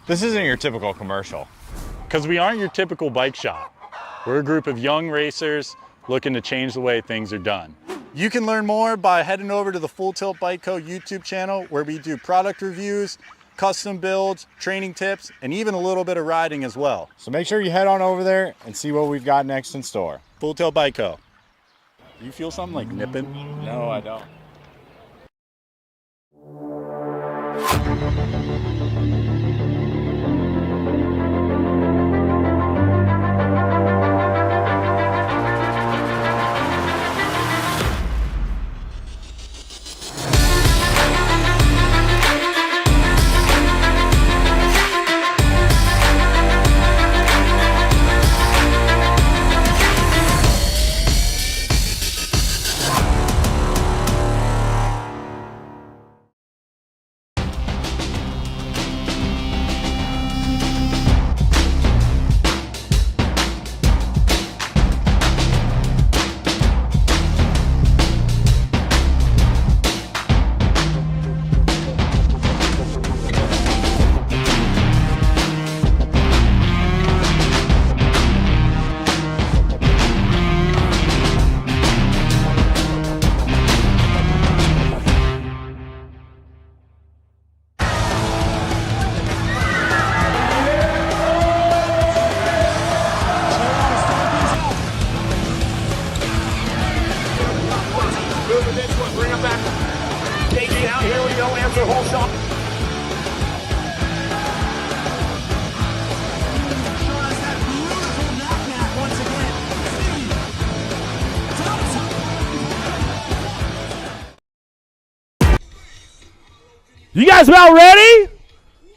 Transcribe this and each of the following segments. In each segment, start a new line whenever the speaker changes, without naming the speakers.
This isn't your typical commercial.
Because we aren't your typical bike shop. We're a group of young racers looking to change the way things are done.
You can learn more by heading over to the Full Tilt Bike Co. YouTube channel, where we do product reviews, custom builds, training tips, and even a little bit of riding as well.
So make sure you head on over there and see what we've got next in store.
Full Tilt Bike Co. Do you feel something like nipping?
No, I don't.
You guys about ready?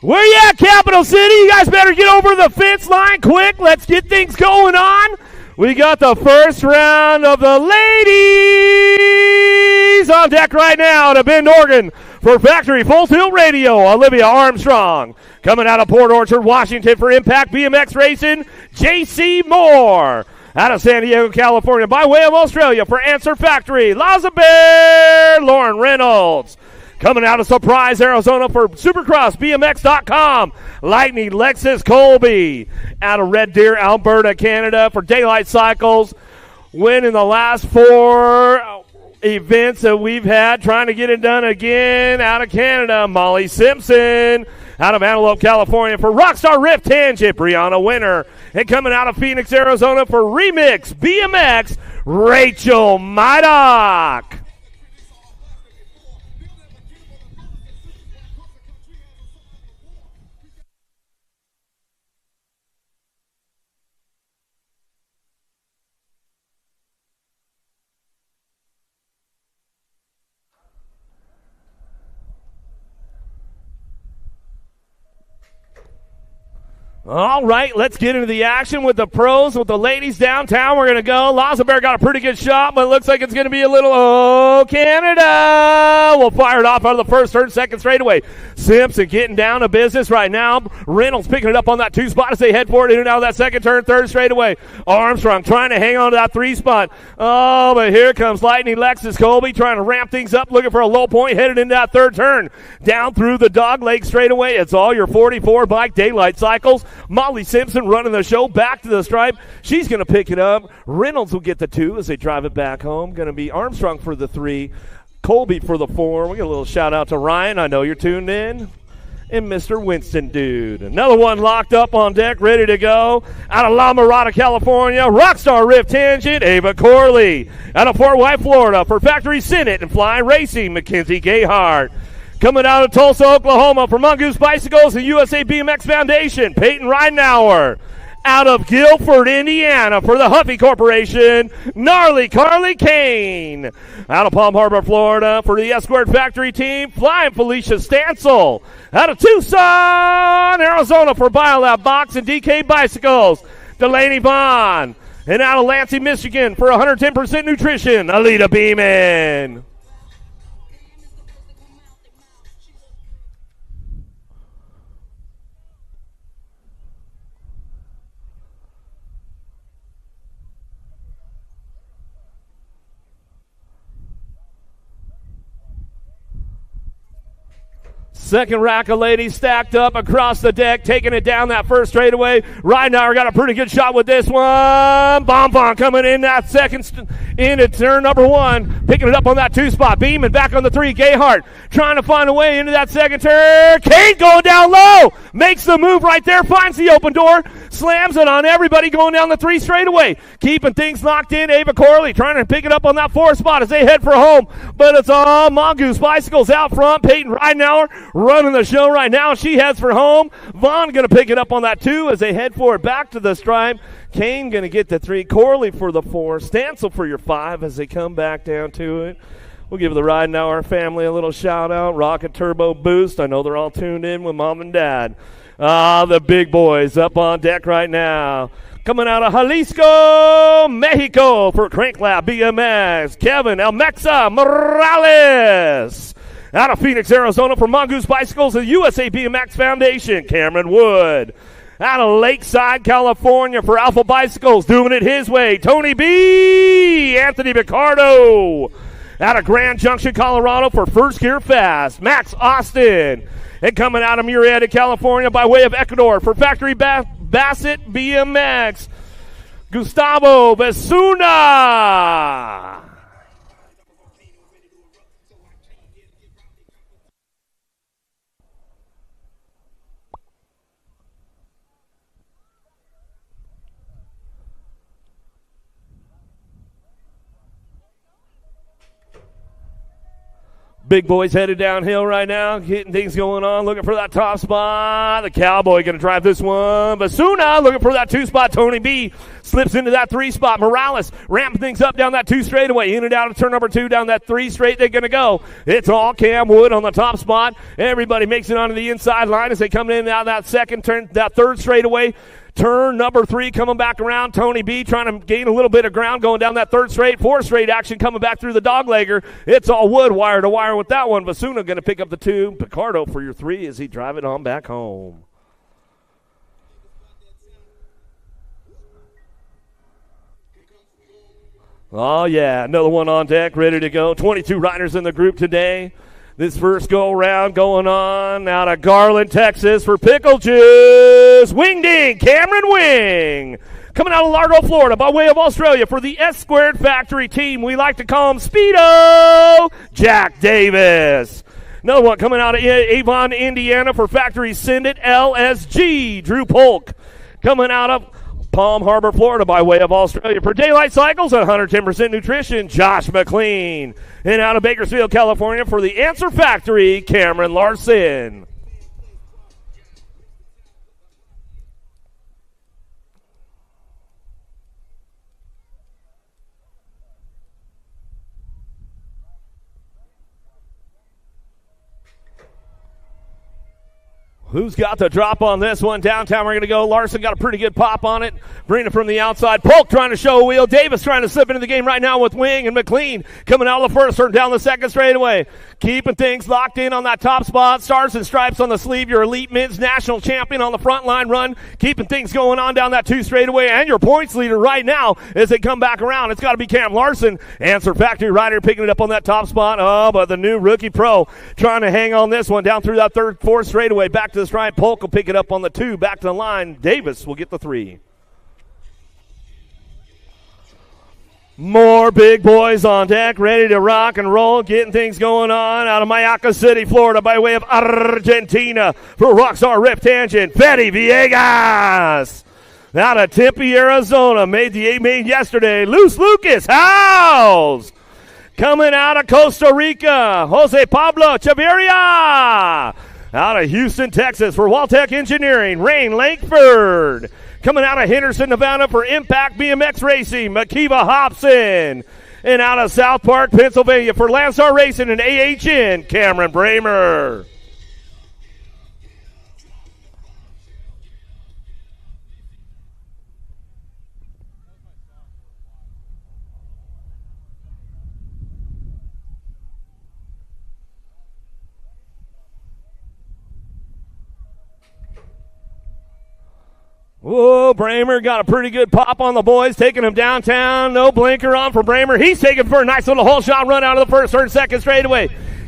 Where you at, Capital City? You guys better get over the fence line quick. Let's get things going on. We got the first round of the ladies on deck right now to Bend, Oregon for Factory Full Tilt Radio. Olivia Armstrong coming out of Port Orchard, Washington for Impact BMX Racing. J.C. Moore out of San Diego, California by way of Australia for Answer Factory. Lazabear Lauren Reynolds. Coming out of Surprise, Arizona for SupercrossBMX.com, Lightning Lexus Colby. Out of Red Deer, Alberta, Canada for Daylight Cycles. Winning the last 4 events that we've had, trying to get it done again. Out of Canada, Molly Simpson. Out of Antelope, California for Rockstar Rift Tangent, Brianna Winter. And coming out of Phoenix, Arizona for Remix BMX, Rachel Mydock. All right, let's get into the action with the pros, with the ladies downtown. We're going to go. Lazabear got a pretty good shot, but it looks like it's going to be a little, Canada. We'll fire it off out of the first turn, second straightaway. Simpson getting down to business right now. Reynolds picking it up on that 2 spot as they head for it in and out of that second turn, third straightaway. Armstrong trying to hang on to that 3 spot. Oh, but here comes Lightning Lexus Colby trying to ramp things up, looking for a low point, headed into that third turn. Down through the dog leg straightaway. It's all your 44 bike Daylight Cycles. Molly Simpson running the show back to the stripe. She's going to pick it up. Reynolds will get the 2 as they drive it back home. Going to be Armstrong for the 3, Colby for the 4. We get a little shout out to Ryan. I know you're tuned in. And Mr. Winston Dude. Another one locked up on deck, ready to go. Out of La Mirada, California, Rockstar Rift Tangent, Ava Corley. Out of Fort White, Florida, for Factory Senate and Fly Racing, Mackenzie Gayhart. Coming out of Tulsa, Oklahoma for Mongoose Bicycles and USA BMX Foundation, Peyton Ridenauer. Out of Guilford, Indiana for the Huffy Corporation, Gnarly Carly Kane. Out of Palm Harbor, Florida for the Escort Factory team, Flying Felicia Stansel. Out of Tucson, Arizona for BioLab Box and DK Bicycles, Delaney Vaughn. And out of Lansing, Michigan for 110% Nutrition, Alita Beeman. Second rack of ladies stacked up across the deck, taking it down that first straightaway. Ridenauer got a pretty good shot with this one. Bonbon coming in that second into turn number 1, picking it up on that 2 spot. Beeman back on the 3. Gayhart trying to find a way into that second turn. Kate going down low, makes the move right there, finds the open door, slams it on everybody going down the 3 straightaway. Keeping things locked in. Ava Corley trying to pick it up on that 4 spot as they head for home, but it's all Mongoose Bicycles out front. Peyton Ridenauer running the show right now. She heads for home. Vaughn going to pick it up on that 2 as they head for it back to the stripe. Kane going to get the 3. Corley for the 4. Stancil for your 5 as they come back down to it. We'll give the Ridenauer family a little shout out. Rocket Turbo Boost. I know they're all tuned in with mom and dad. The big boys up on deck right now. Coming out of Jalisco, Mexico for Crank Lab BMX, Kevin Elmexa Morales. Out of Phoenix, Arizona for Mongoose Bicycles and USA BMX Foundation, Cameron Wood. Out of Lakeside, California for Alpha Bicycles, doing it his way, Tony B. Anthony Picardo. Out of Grand Junction, Colorado for First Gear Fast, Max Austin. And coming out of Murrieta, California by way of Ecuador for Factory Bassett BMX, Gustavo Besuna. Big boys headed downhill right now, getting things going on, looking for that top spot. The Cowboy going to drive this one. Basuna looking for that 2 spot. Tony B slips into that 3 spot. Morales ramping things up down that 2 straightaway. In and out of turn number 2, down that 3 straight they're going to go. It's all Cam Wood on the top spot. Everybody makes it onto the inside line as they come in and out of that second turn, that 3rd straightaway. Turn number 3 coming back around. Tony B trying to gain a little bit of ground going down that 3rd straight. 4th straight action coming back through the doglegger. It's all Wood wire to wire with that one. Basuna going to pick up the 2. Picardo for your 3 as he drive it on back home. Oh, yeah, another one on deck, ready to go. 22 riders in the group today. This first go-around going on out of Garland, Texas for Pickle Juice. Wingding, Cameron Wing. Coming out of Largo, Florida by way of Australia for the S-Squared Factory team. We like to call him Speedo, Jack Davis. Another one coming out of Avon, Indiana for Factory Sendit LSG, Drew Polk. Coming out of Palm Harbor, Florida by way of Australia for Daylight Cycles and 110% Nutrition, Josh McLean. And out of Bakersfield, California for the Answer Factory, Cameron Larson. Who's got the drop on this one? Downtown, we're going to go. Larson got a pretty good pop on it. Bringing it from the outside. Polk trying to show a wheel. Davis trying to slip into the game right now with Wing. And McLean coming out of the first turn down the second straightaway. Keeping things locked in on that top spot. Stars and stripes on the sleeve. Your Elite Men's National Champion on the front line run. Keeping things going on down that 2 straightaway. And your points leader right now as they come back around. It's got to be Cam Larson. Answer Factory rider picking it up on that top spot. Oh, but the new rookie pro trying to hang on this one down through that 3rd, 4th straightaway. Back to the stripe. Polk will pick it up on the 2. Back to the line. Davis will get the 3. More big boys on deck, ready to rock and roll, getting things going on out of Mayaca City, Florida, by way of Argentina for Rockstar Rip Tangent, Betty Villegas. Out of Tempe, Arizona, made yesterday, Luce Lucas House. Coming out of Costa Rica, Jose Pablo Chavarria. Out of Houston, Texas for Waltech Engineering, Rain Lankford. Coming out of Henderson, Nevada for Impact BMX Racing, Makiva Hobson. And out of South Park, Pennsylvania for Landstar Racing and AHN, Cameron Bramer. Whoa, Bramer got a pretty good pop on the boys, taking him downtown. No blinker on for Bramer. He's taking for a nice little hole shot run out of the first turn, second straightaway.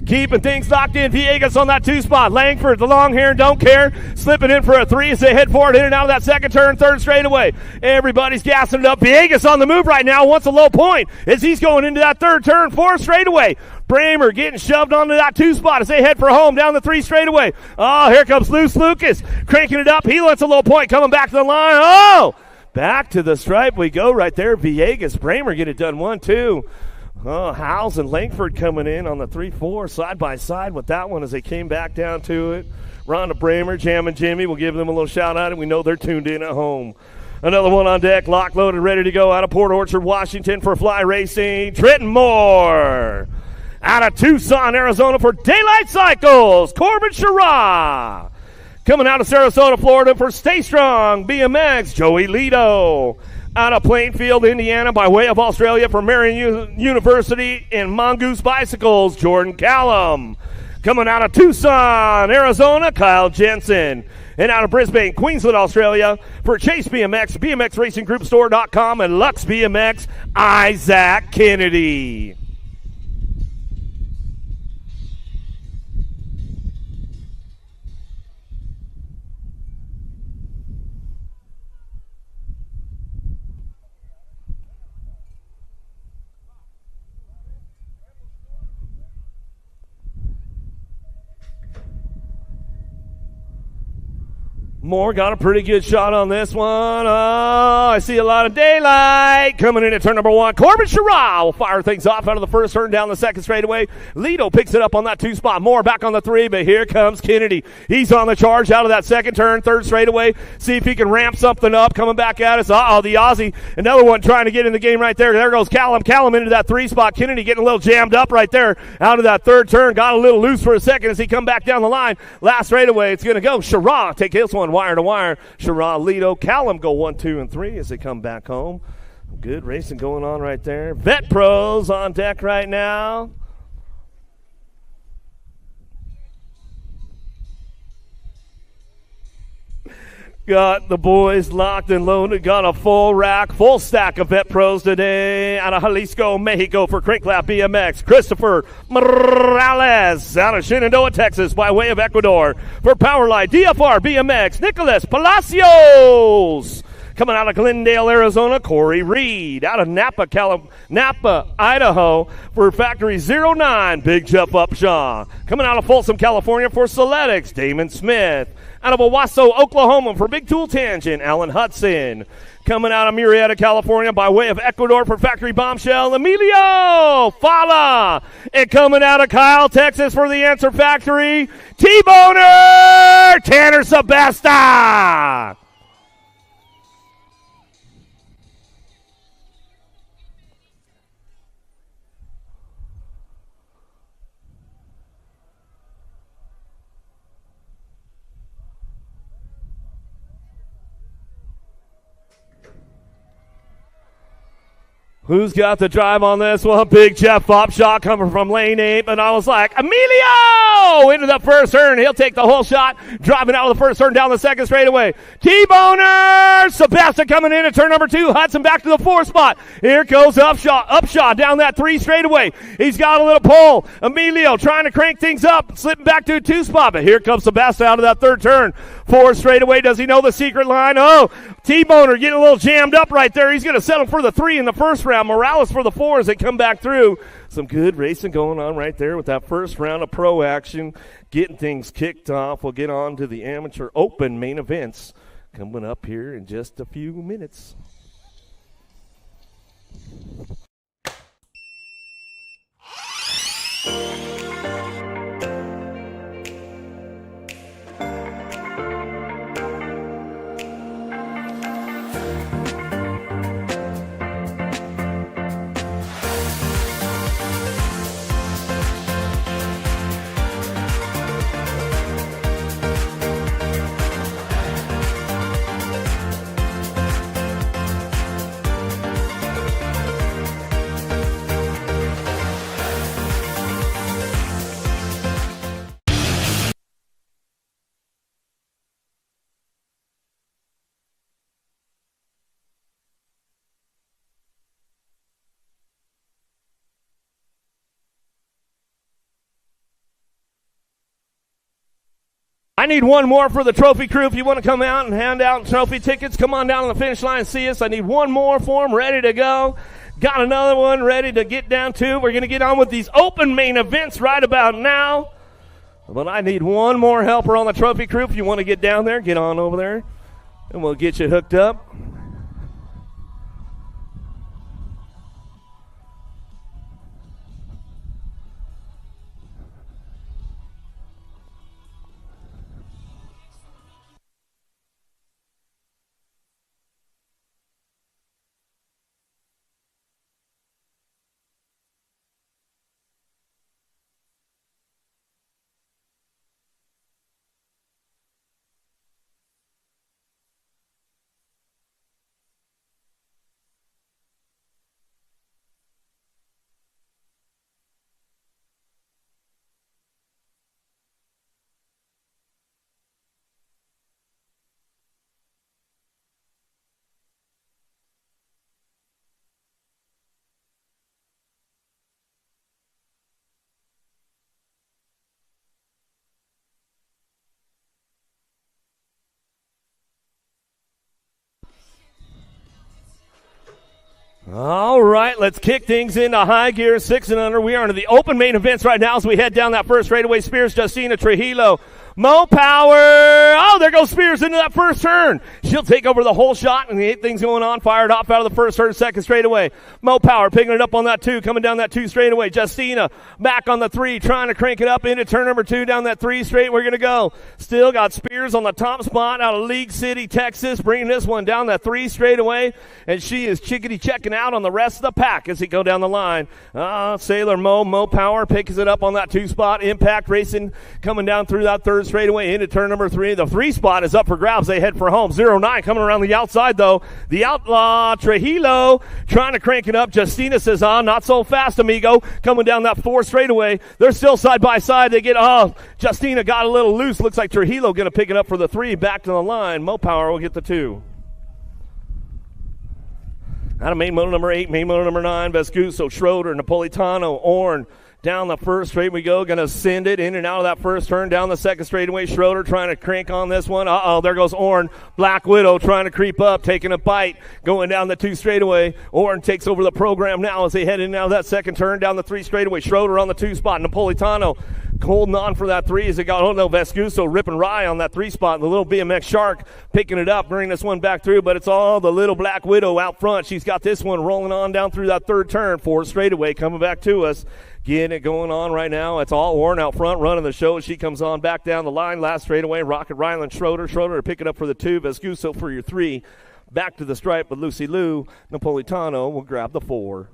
Keeping things locked in. Villegas on that 2 spot. Langford, the long hair, don't care. Slipping in for a 3 as they head forward, in and out of that second turn, third straightaway. Everybody's gassing it up. Villegas on the move right now. Wants a low point as he's going into that third turn, 4 straightaway. Bramer getting shoved onto that 2 spot as they head for home down the 3 straightaway. Oh, here comes Luce Lucas cranking it up. He lets a low point coming back to the line. Oh, back to the stripe we go right there. Villegas, Bramer get it done 1-2. Oh, Howes and Langford coming in on the 3-4 side by side with that one as they came back down to it. Rhonda Bramer, Jam and Jimmy, we'll give them a little shout out, and we know they're tuned in at home. Another one on deck, lock loaded, ready to go out of Port Orchard, Washington for Fly Racing. Trenton Moore. Out of Tucson, Arizona for Daylight Cycles, Corbin Sherrod. Coming out of Sarasota, Florida for Stay Strong BMX, Joey Lito. Out of Plainfield, Indiana by way of Australia for Marion University in Mongoose Bicycles, Jordan Callum. Coming out of Tucson, Arizona, Kyle Jensen. And out of Brisbane, Queensland, Australia for Chase BMX, BMXRacingGroupStore.com, and Lux BMX, Isaac Kennedy. Moore got a pretty good shot on this one. Oh, I see a lot of daylight coming in at turn number 1. Corbin Sherrod will fire things off out of the first turn down the second straightaway. Lido picks it up on that 2 spot. Moore back on the 3, but here comes Kennedy. He's on the charge out of that second turn, third straightaway. See if he can ramp something up. Coming back at us. Uh-oh, the Aussie. Another one trying to get in the game right there. There goes Callum. Callum into that 3 spot. Kennedy getting a little jammed up right there out of that third turn. Got a little loose for a second as he come back down the line. Last straightaway, it's going to go. Sherrod take this one wire to wire. Sherrod, Lido, Callum go 1, 2, and 3 as they come back home. Good racing going on right there. Vet Pros on deck right now. Got the boys locked and loaded. Got a full rack, full stack of Vet Pros today. Out of Jalisco, Mexico for Cranklap BMX. Christopher Morales out of Shenandoah, Texas by way of Ecuador for Powerline DFR BMX. Nicholas Palacios. Coming out of Glendale, Arizona, Corey Reed. Out of Napa, Idaho for Factory 09, Big Jeff Upshaw. Coming out of Folsom, California for Celetics, Damon Smith. Out of Owasso, Oklahoma for Big Tool Tangent, Alan Hudson. Coming out of Murrieta, California by way of Ecuador for Factory Bombshell, Emilio Fala. And coming out of Kyle, Texas for the Answer Factory, T-Boner, Tanner Sebesta. Who's got the drive on this one? Big Jeff Upshaw coming from lane 8, and I was like, Emilio! Into the first turn. He'll take the whole shot. Driving out of the first turn down the second straightaway. T-Boner! Sebastian coming in at turn number 2. Hudson back to the 4 spot. Here goes Upshaw down that 3 straightaway. He's got a little pull. Emilio trying to crank things up. Slipping back to a 2 spot, but here comes Sebastian out of that third turn. 4 straightaway. Does he know the secret line? Oh, T-Boner getting a little jammed up right there. He's going to settle for the 3 in the first round. Morales for the 4 as they come back through. Some good racing going on right there with that first round of pro action. Getting things kicked off. We'll get on to the Amateur Open main events coming up here in just a few minutes. I need one more for the trophy crew. If you want to come out and hand out trophy tickets, come on down on the finish line and see us. I need one more for them ready to go. Got another one ready to get down to. We're going to get on with these open main events right about now. But I need one more helper on the trophy crew. If you want to get down there, get on over there, and we'll get you hooked up. All right, let's kick things into high gear, 6 and under. We are into the open main events right now as we head down that first straightaway. Spears, Justina Trujillo, Mo Power. Oh, there goes Spears into that first turn. She'll take over the whole shot, and the 8 things going on. Fired off out of the first turn, second straightaway. Mo Power picking it up on that 2, coming down that 2 straightaway. Justina back on the 3, trying to crank it up into turn number 2, down that 3 straight. We're going to go. Still got Spears on the top spot out of League City, Texas, bringing this one down that 3 straightaway, and she is chickadee checking out on the rest of the pack as they go down the line. Sailor Mo Power picks it up on that 2 spot. Impact Racing coming down through that 3rd straightaway into turn number 3. The 3 spot is up for grabs. They head for home. 09 coming around the outside, though. The Outlaw Trujillo trying to crank it up. Justina says, not so fast, amigo. Coming down that 4 straightaway. They're still side by side. They get, Justina got a little loose. Looks like Trujillo going to pick it up for the 3. Back to the line. Mo Power will get the 2. Out of main moto number 8, main moto number 9, Vescuso, Schroeder, Napolitano, Orn. Down the first straight we go. Going to send it in and out of that first turn. Down the second straightaway. Schroeder trying to crank on this one. There goes Orn. Black Widow trying to creep up, taking a bite. Going down the 2 straightaway. Orn takes over the program now as they head in and out of that second turn. Down the 3 straightaway. Schroeder on the 2 spot. Napolitano holding on for that 3 as they got, Vescuso ripping Rye on that 3 spot. The little BMX Shark picking it up, bringing this one back through, but it's all the little Black Widow out front. She's got this one rolling on down through that 3rd turn. 4 straightaway coming back to us. Getting it going on right now. It's all Orn out front running the show. She comes on back down the line. Last straightaway, Rocket Ryland Schroeder. Schroeder to pick it up for the 2. Vescuso for your 3. Back to the stripe with Lucy Lou. Napolitano will grab the 4.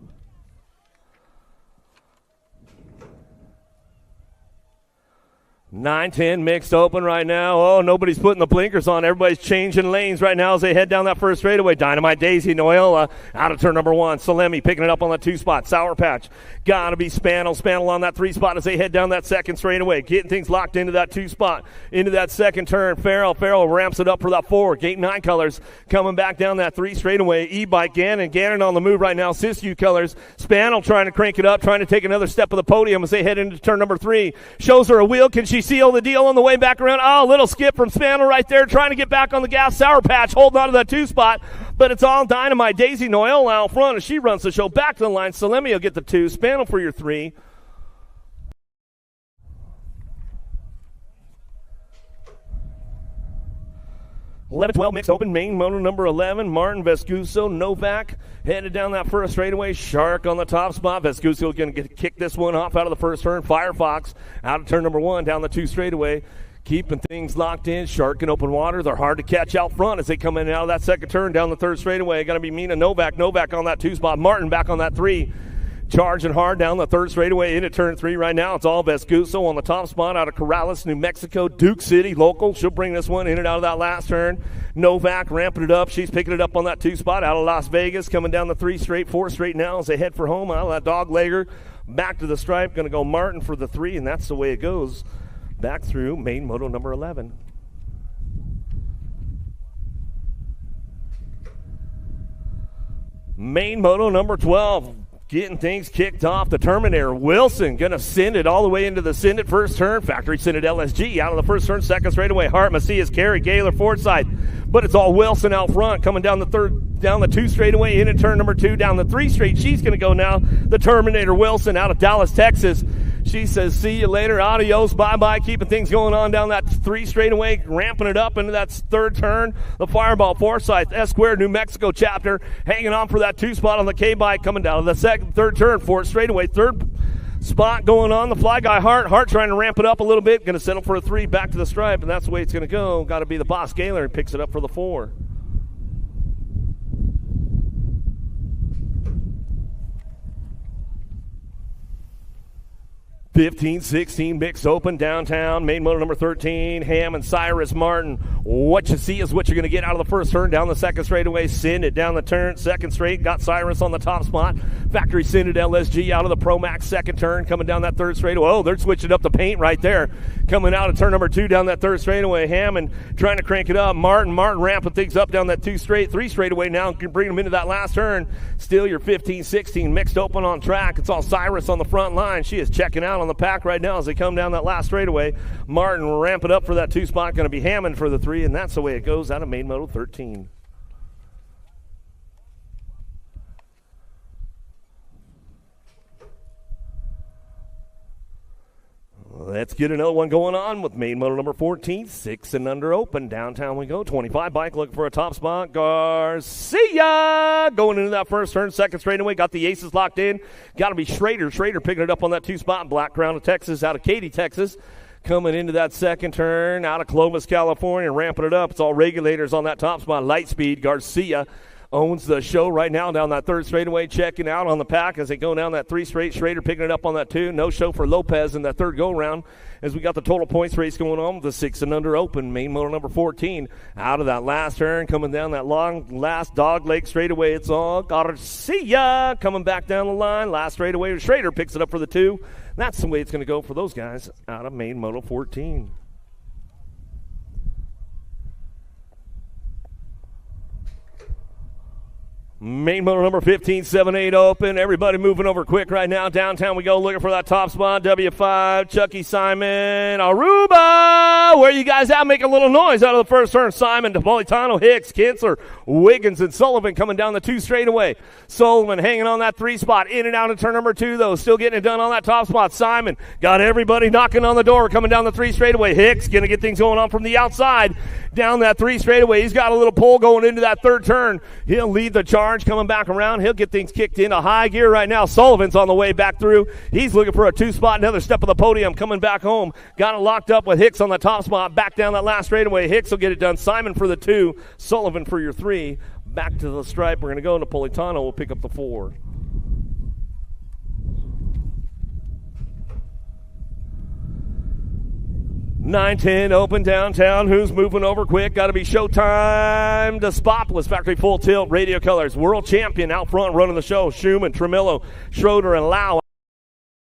9-10 mixed open right now. Nobody's putting the blinkers on. Everybody's changing lanes right now as they head down that first straightaway. Dynamite Daisy Noel out of turn number 1. Salemi picking it up on the 2 spot. Sour Patch. Gotta be Spanel. Spanel on that 3 spot as they head down that second straightaway. Getting things locked into that 2 spot. Into that second turn. Farrell ramps it up for that 4. Gate 9 colors coming back down that 3 straightaway. E-Bike Gannon on the move right now. Siskiyou colors. Spanel trying to crank it up. Trying to take another step of the podium as they head into turn number 3. Shows her a wheel. Can she seal the deal on the way back around? Little skip from Spanel right there, trying to get back on the gas. Sour Patch holding on to that 2 spot, but it's all Dynamite Daisy Noel out front as she runs the show back to the line. Salemi will get the 2. Spanel for your 3. Eleven 12 mixed open, main motor number 11, Martin Vescuso, Novak, headed down that first straightaway. Shark on the top spot. Vescuso going to kick this one off out of the first turn. Firefox out of turn number 1 down the 2 straightaway. Keeping things locked in. Shark in open water. They're hard to catch out front as they come in and out of that second turn down the 3rd straightaway. Going to be Mina Novak. Novak on that 2 spot. Martin back on that 3. Charging hard down the 3rd straightaway into turn 3 right now. It's all Vescuso on the top spot out of Corrales, New Mexico, Duke City, local. She'll bring this one in and out of that last turn. Novak ramping it up. She's picking it up on that 2 spot out of Las Vegas, coming down the 3 straight, 4 straight now as they head for home out of that dog legger. Back to the stripe. Going to go Martin for the 3, and that's the way it goes. Back through main moto number 11. Main moto number 12. Getting things kicked off. The Terminator Wilson going to send it all the way into the send it first turn. Factory send it LSG out of the first turn. Second straightaway. Hart, Macias, Carey, Gaylor, Forsyth. But it's all Wilson out front. Coming down the 2 straightaway. In turn number 2. Down the 3 straight. She's going to go now. The Terminator Wilson out of Dallas, Texas. She says, see you later. Adios. Bye-bye. Keeping things going on down that 3 straightaway. Ramping it up into that third turn. The Fireball Forsyth, S-Square, New Mexico chapter. Hanging on for that 2 spot on the K-Bike. Coming down to the third turn. 4th straightaway. Third spot going on. The Fly Guy Hart. Hart trying to ramp it up a little bit. Going to settle for a 3 back to the stripe. And that's the way it's going to go. Got to be the Boss Gaylor and picks it up for the 4. (15-16) mixed open downtown. Main motor number 13. Ham and Cyrus Martin. What you see is what you're going to get out of the first turn. Down the second straightaway. Send it down the turn. Second straight. Got Cyrus on the top spot. Factory send it LSG out of the Pro Max second turn. Coming down that third straightaway. Oh, they're switching up the paint right there. Coming out of turn number 2 down that third straightaway. Hammond trying to crank it up. Martin ramping things up down that 3 straightaway. Now can bring them into that last turn. Still your 15-16 mixed open on track. It's all Cyrus on the front line. She is checking out on the pack right now as they come down that last straightaway. Martin will ramp it up for that 2 spot. Going to be Hammond for the 3, and that's the way it goes out of main moto 13. Let's get another one going on with main motor number 14, 6 and under open. Downtown we go. 25 bike looking for a top spot. Garcia going into that first turn. Second straightaway. Got the aces locked in. Got to be Schrader. Schrader picking it up on that 2 spot. Black Crown of Texas out of Katy, Texas. Coming into that second turn out of Clovis, California. Ramping it up. It's all regulators on that top spot. Lightspeed. Garcia owns the show right now down that 3rd straightaway, checking out on the pack as they go down that 3 straight. Schrader picking it up on that 2. No show for Lopez in that 3rd go-round as we got the total points race going on with the 6 and under open. Main motor number 14 out of that last turn, coming down that long last dog leg straightaway. It's all Garcia coming back down the line. Last straightaway, Schrader picks it up for the 2. That's the way it's going to go for those guys out of main moto 14. Main motor number 15, 7-8 open. Everybody moving over quick right now. Downtown we go, looking for that top spot. W5, Chucky Simon, Aruba. Where you guys at? Make a little noise out of the first turn. Simon, Napolitano, Hicks, Kinsler, Wiggins, and Sullivan coming down the 2 straightaway. Sullivan hanging on that 3 spot. In and out of turn number 2, though. Still getting it done on that top spot. Simon got everybody knocking on the door coming down the 3 straightaway. Hicks going to get things going on from the outside. Down that 3 straightaway. He's got a little pull going into that 3rd turn. He'll lead the charge coming back around. He'll get things kicked into high gear right now. Sullivan's on the way back through. He's looking for a 2 spot. Another step of the podium coming back home. Got it locked up with Hicks on the top spot. Back down that last straightaway. Hicks will get it done. Simon for the 2. Sullivan for your 3. Back to the stripe. We're going to go. Napolitano will pick up the 4. (9-10) open downtown. Who's moving over quick? Got to be Showtime. Despopolis, Factory Full Tilt, Radio Colors. World champion out front running the show. Schumann, Tremillo, Schroeder, and Lau.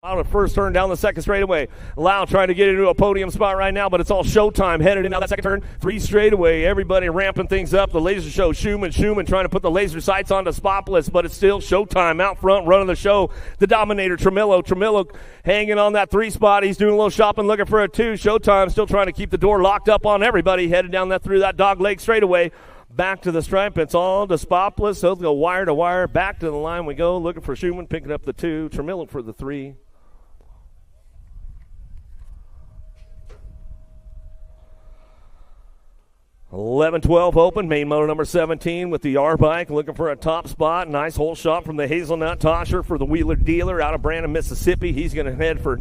Out of first turn down the 2nd straightaway. Lau trying to get into a podium spot right now, but it's all Showtime headed into that 2nd turn. 3 straightaway. Everybody ramping things up. The laser show. Schumann trying to put the laser sights on Despopolis, but it's still Showtime out front running the show. The Dominator, Tremillo hanging on that 3 spot. He's doing a little shopping looking for a 2. Showtime still trying to keep the door locked up on everybody. Headed down that through that dog leg straightaway. Back to the stripe. It's all Despopolis. So they'll go wire to wire. Back to the line we go. Looking for Schumann picking up the 2. Tremillo for the 3. 11-12 open. Main motor number 17 with the R-Bike looking for a top spot. Nice hole shot from the Hazelnut Tosher for the Wheeler Dealer out of Brandon, Mississippi. He's going to head for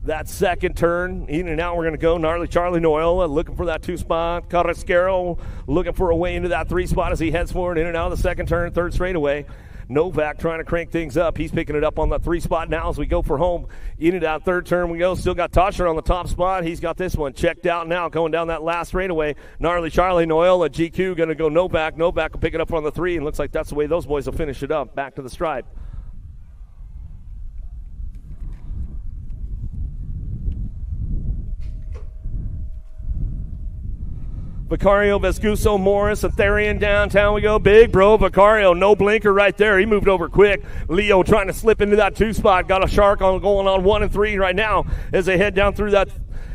that 2nd turn. In and out we're going to go. Gnarly Charlie Noyola looking for that 2 spot. Carrasquero looking for a way into that 3 spot as he heads forward. In and out of the 2nd turn, 3rd straightaway. Novak trying to crank things up. He's picking it up on the 3 spot now as we go for home. In and out 3rd turn we go. Still got Tosher on the top spot. He's got this one checked out now going down that last straightaway. Gnarly Charlie, Noyola, GQ going to go Novak. Novak will pick it up on the 3, and looks like that's the way those boys will finish it up. Back to the stripe. Vicario, Vescuso, Morris, Atherian downtown we go. Big bro, Vicario, no blinker right there. He moved over quick. Leo trying to slip into that 2 spot. Got a shark on going on 1 and 3 right now as they head down through that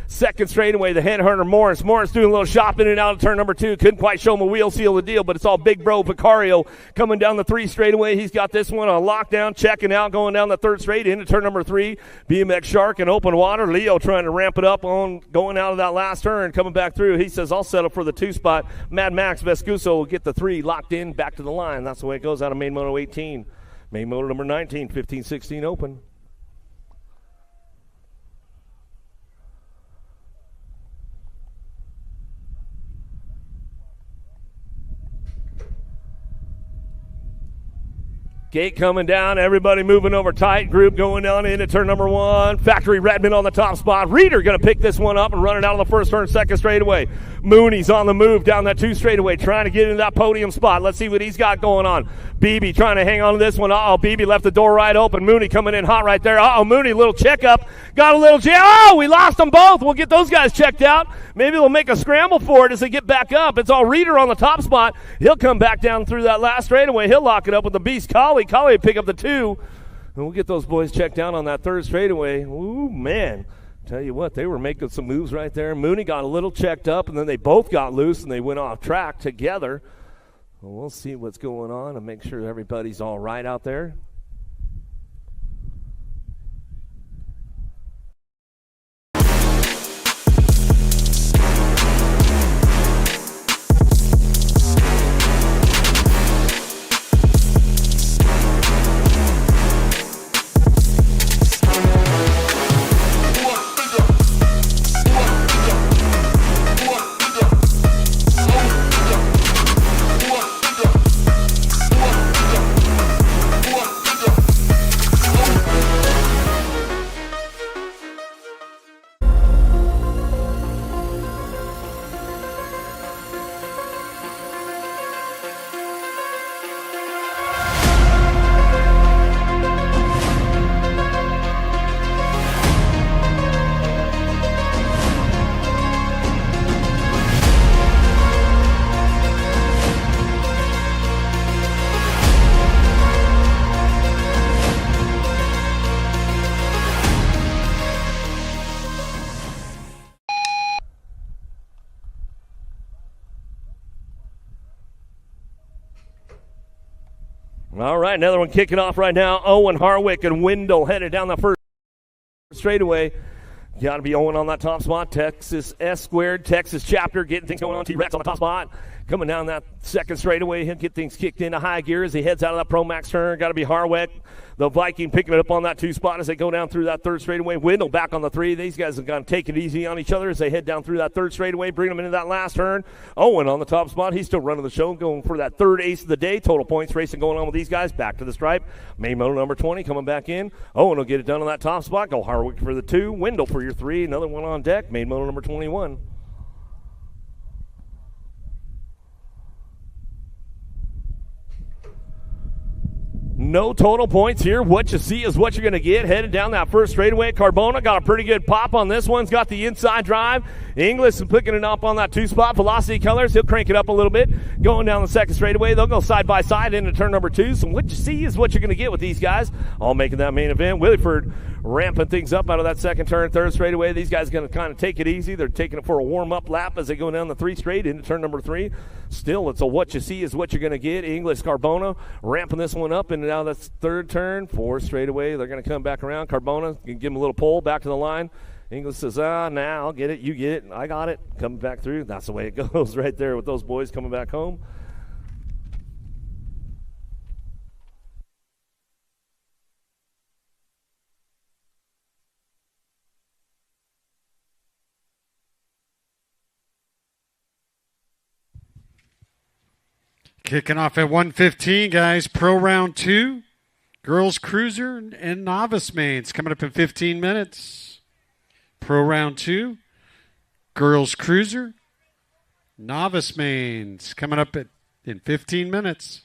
second straightaway. The headhunter Morris doing a little shopping and out of turn number 2. Couldn't quite show him a wheel seal the deal, but it's all big bro Vicario coming down the 3 straightaway. He's got this one on lockdown, checking out, going down the 3rd straight into turn number 3. BMX Shark in open water. Leo trying to ramp it up on going out of that last turn, coming back through. He says, I'll settle for the 2 spot. Mad Max Vescuso will get the 3 locked in, back to the line. That's the way it goes out of main moto 18. Main moto number 19, 15-16 open. Gate coming down, everybody moving over tight. Group going down into turn number 1. Factory Redmond on the top spot. Reeder going to pick this one up and run it out of the first turn, second straightaway. Mooney's on the move down that 2 straightaway, trying to get into that podium spot. Let's see what he's got going on. Beebe trying to hang on to this one. Beebe left the door right open. Mooney coming in hot right there. Mooney, little checkup. Got a little jam. We lost them both. We'll get those guys checked out. Maybe they'll make a scramble for it as they get back up. It's all Reeder on the top spot. He'll come back down through that last straightaway. He'll lock it up with the beast Collie. Collie pick up the 2. And we'll get those boys checked out on that 3rd straightaway. Ooh, man. Tell you what, they were making some moves right there. Mooney got a little checked up, and then they both got loose, and they went off track together. Well, we'll see what's going on and make sure everybody's all right out there. All right, another one kicking off right now. Owen, Harwick, and Wendell headed down the first straightaway. Got to be Owen on that top spot. Texas S squared, Texas chapter, getting things going on. T-Rex on the top spot. Coming down that second straightaway. He'll get things kicked into high gear as he heads out of that Pro Max turn. Got to be Harwick, the Viking, picking it up on that 2 spot as they go down through that 3rd straightaway. Wendell back on the 3. These guys have got to take it easy on each other as they head down through that 3rd straightaway, bring them into that last turn. Owen on the top spot. He's still running the show, going for that 3rd ace of the day. Total points racing going on with these guys. Back to the stripe. Main moto number 20 coming back in. Owen will get it done on that top spot. Go Harwick for the 2. Wendell for your 3. Another one on deck. Main moto number 21. No total points here. What you see is what you're going to get. Headed down that first straightaway. Carbona got a pretty good pop on this one. He's got the inside drive. Inglis is picking it up on that 2 spot. Velocity Colors, he'll crank it up a little bit. Going down the second straightaway. They'll go side by side into turn number 2. So what you see is what you're going to get with these guys. All making that main event. Williford ramping things up out of that second turn, 3rd straightaway. These guys are going to kind of take it easy. They're taking it for a warm-up lap as they go down the 3 straight into turn number 3. Still, it's a what you see is what you're going to get. Inglis, Carbona ramping this one up and now that's 3rd turn, 4 straightaway. They're going to come back around. Carbona can give him a little pull back to the line. Inglis says, nah, I'll get it. You get it. I got it. Coming back through. That's the way it goes right there with those boys coming back home.
Kicking off at 1:15, guys. Pro round 2. Girls Cruiser and Novice Mains coming up in 15 minutes. Pro round 2. Girls Cruiser. Novice Mains coming up in 15 minutes.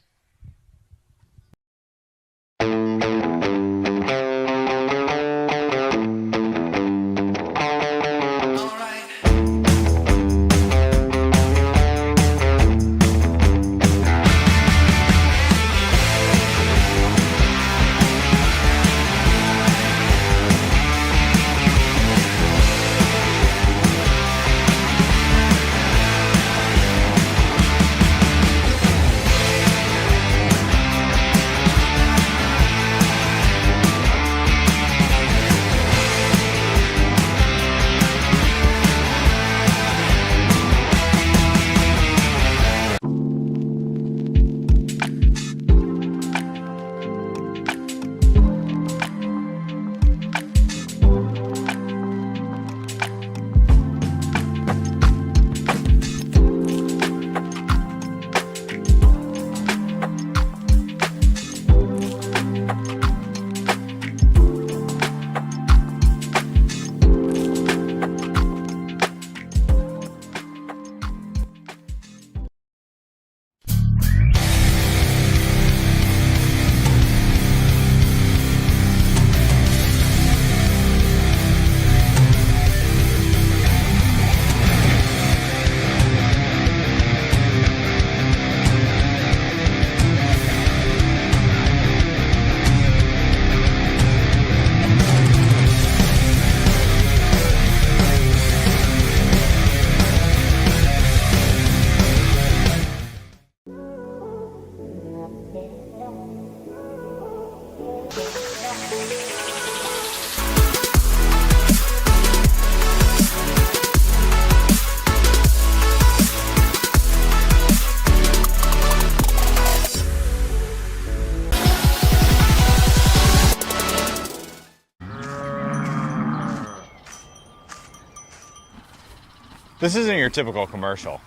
This isn't your typical commercial.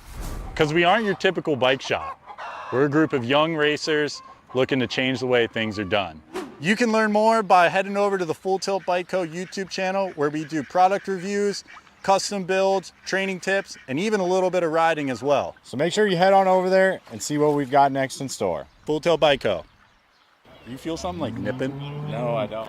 Because we aren't your typical bike shop. We're a group of young racers looking to change the way things are done.
You can learn more by heading over to the Full Tilt Bike Co. YouTube channel where we do product reviews, custom builds, training tips, and even a little bit of riding as well.
So make sure you head on over there and see what we've got next in store.
Full Tilt Bike Co. You feel something like nipping?
No, I don't.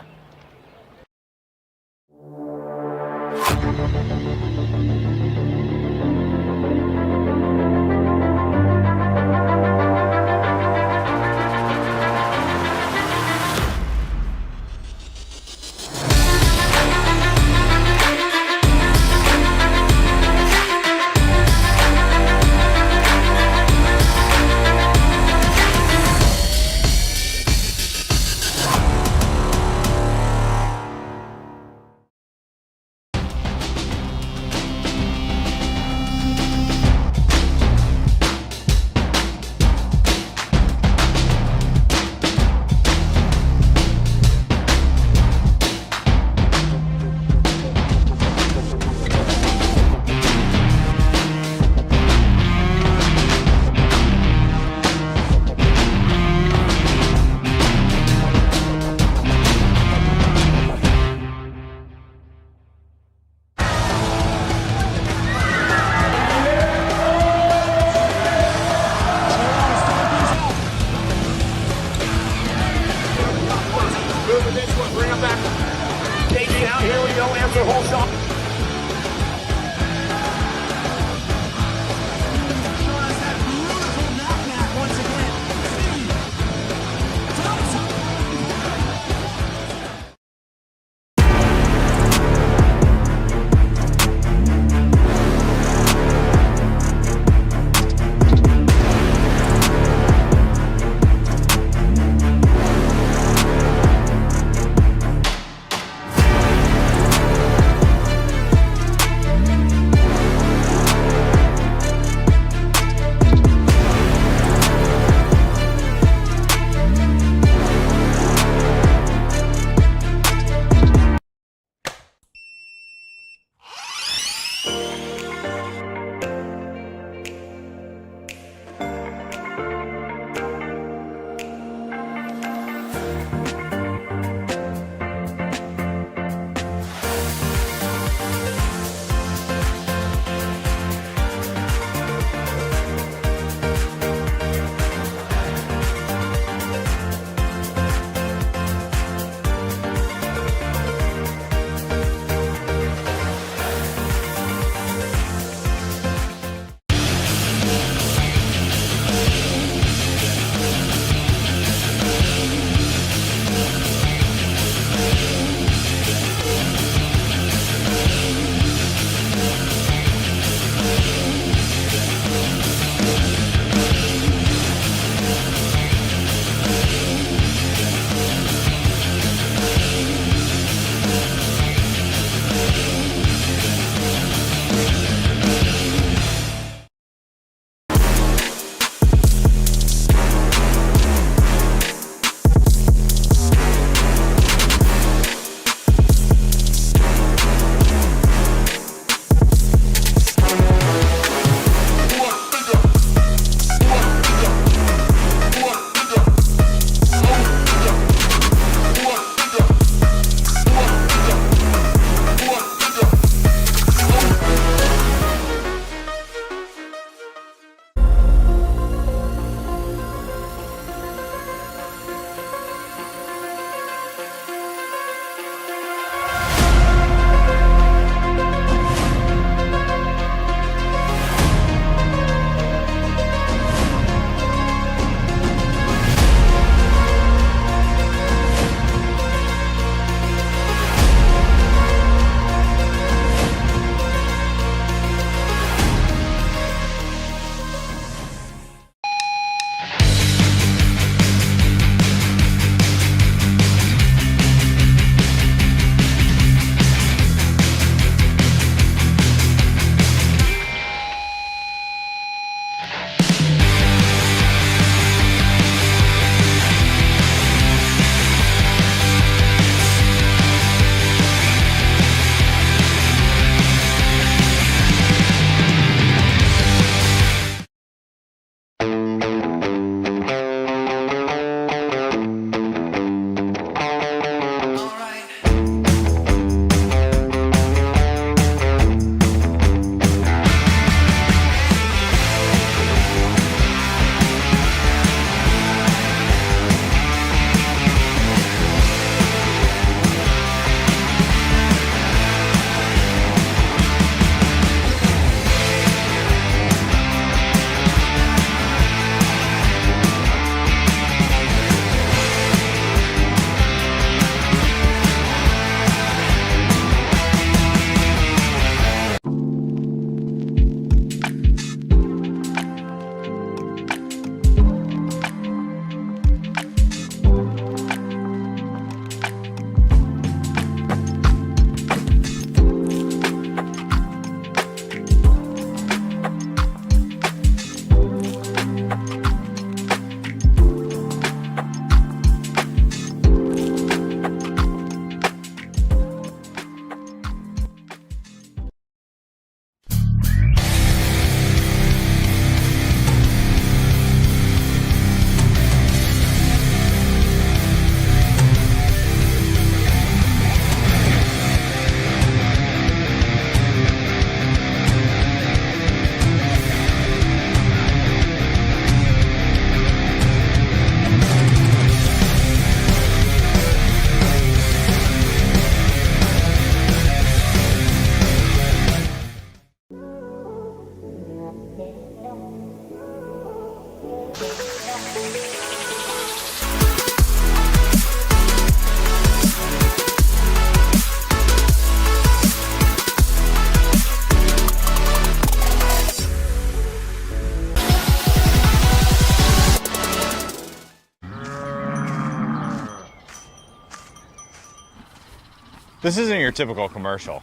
This isn't your typical commercial.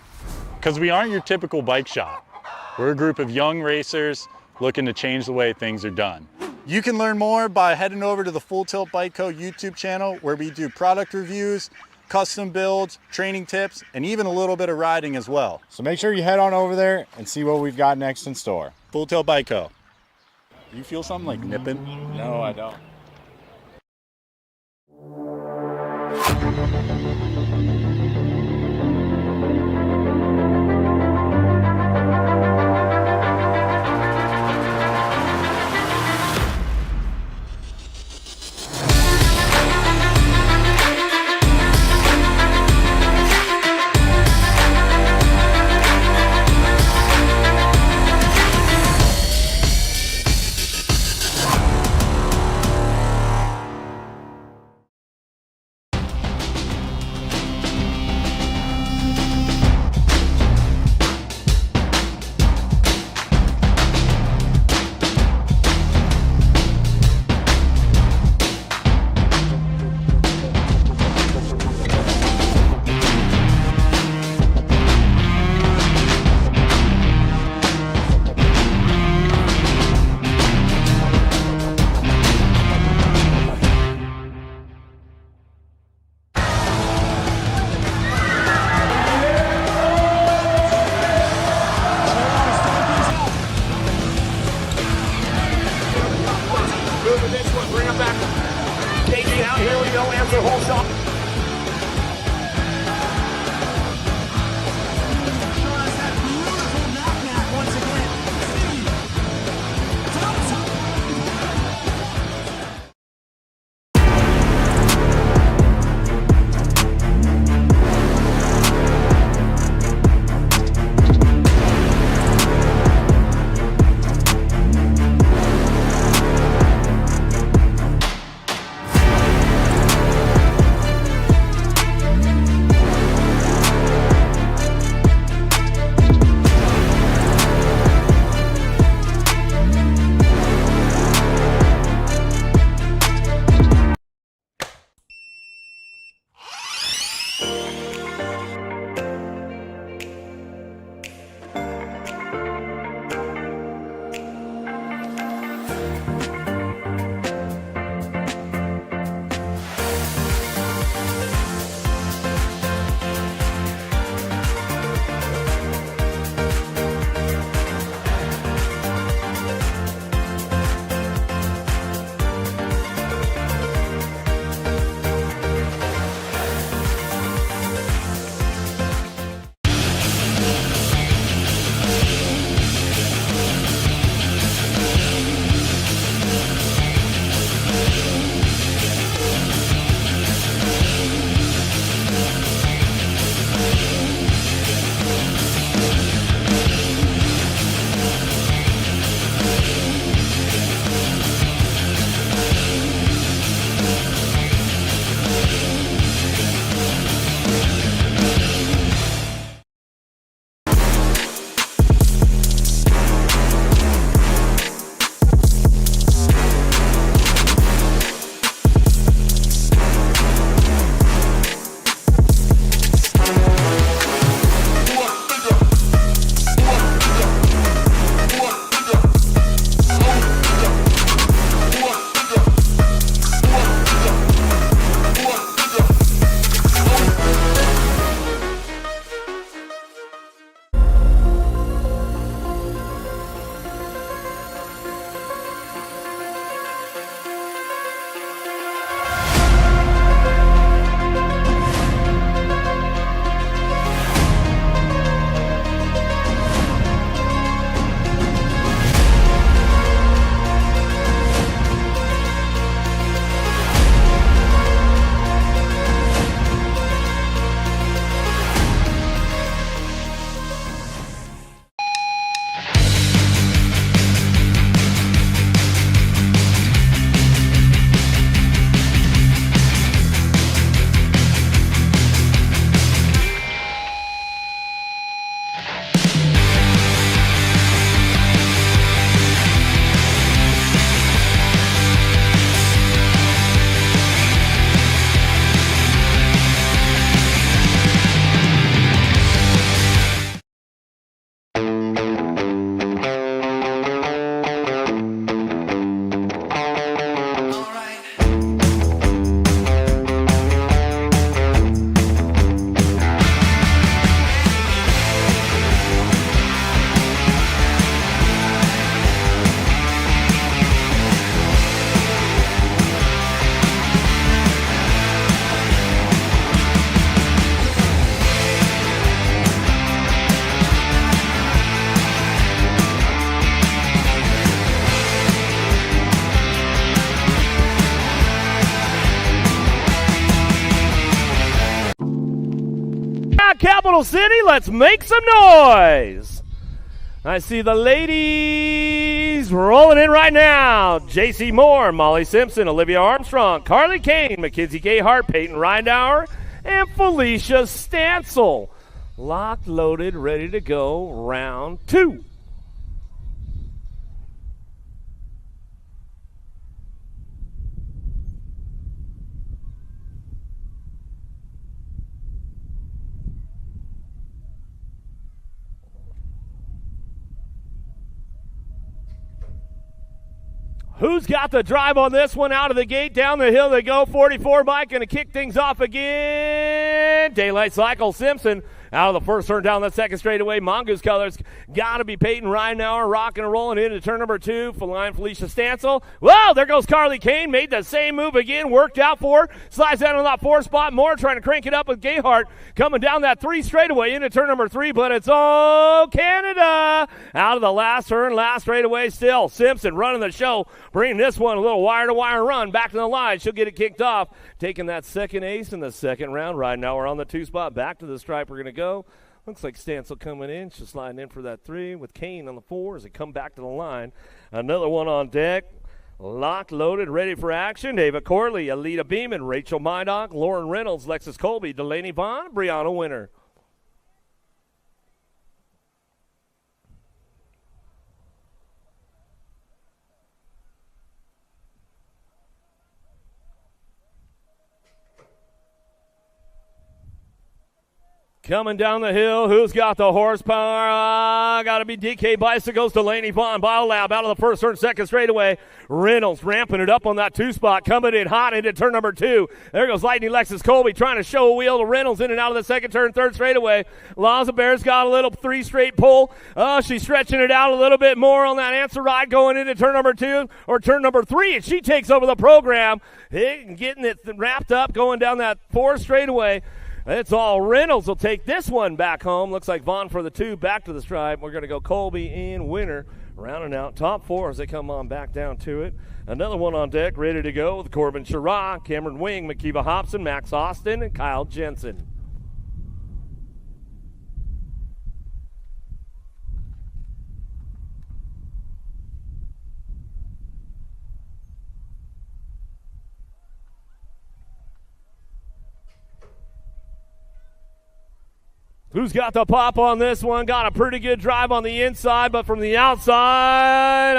Because we aren't your typical bike shop. We're a group of young racers looking to change the way things are done.
You can learn more by heading over to the Full Tilt Bike Co. YouTube channel where we do product reviews, custom builds, training tips, and even a little bit of riding as well.
So make sure you head on over there and see what we've got next in store.
Full Tilt Bike Co. You feel something like nipping?
No, I don't.
Bring him back. Staging out, here we go, answer whole shot. capital city. Let's make some noise. I see the ladies rolling in right now. JC Moore, Molly Simpson, Olivia Armstrong, Carly Kane, Mackenzie Gayhart, Peyton Rindauer, and Felicia Stansel. Locked, loaded, ready to go. Round 2. Who's got the drive on this one? Out of the gate, down the hill they go. 44 Mike going to kick things off again. Daylight Cycle Simpson out of the first turn, down the second straightaway. Mongoose colors got to be Peyton Reinauer rocking and rolling into turn number 2. Feline Felicia Stansel. Whoa, there goes Carly Kane. Made the same move again. Worked out for her. Slides down on that 4 spot. Moore trying to crank it up with Gayhart. Coming down that 3 straightaway into turn number 3, but it's all Canada. Out of the last turn, last straightaway still. Simpson running the show. Bringing this one a little wire-to-wire run. Back to the line. She'll get it kicked off. Taking that second ace in the second round. Right now we're on the 2 spot. Back to the stripe. We're going to go. Looks like Stansel coming in. She's sliding in for that 3 with Kane on the 4 as they come back to the line. Another one on deck. Locked, loaded, ready for action. Ava Corley, Alita Beeman, Rachel Mydock, Lauren Reynolds, Lexus Colby, Delaney Vaughn, Brianna Winter. Coming down the hill, who's got the horsepower? Got to be DK Bicycles, Delaney Vaughn, Biolab out of the first turn, second straightaway. Reynolds ramping it up on that 2 spot, coming in hot into turn number 2. There goes Lightning Lexus Colby trying to show a wheel to Reynolds in and out of the second turn, third straightaway. Laza Bear's got a little 3 straight pull. She's stretching it out a little bit more on that answer ride going into turn number 2 or turn number 3, and she takes over the program, getting it wrapped up, going down that 4 straightaway. It's all Reynolds will take this one back home. Looks like Vaughn for the 2, back to the stripe. We're going to go Colby in Winter, rounding out top 4 as they come on back down to it. Another one on deck, ready to go with Corbin Sherrod, Cameron Wing, Makiva Hobson, Max Austin, and Kyle Jensen. Who's got the pop on this one? Got a pretty good drive on the inside, but from the outside,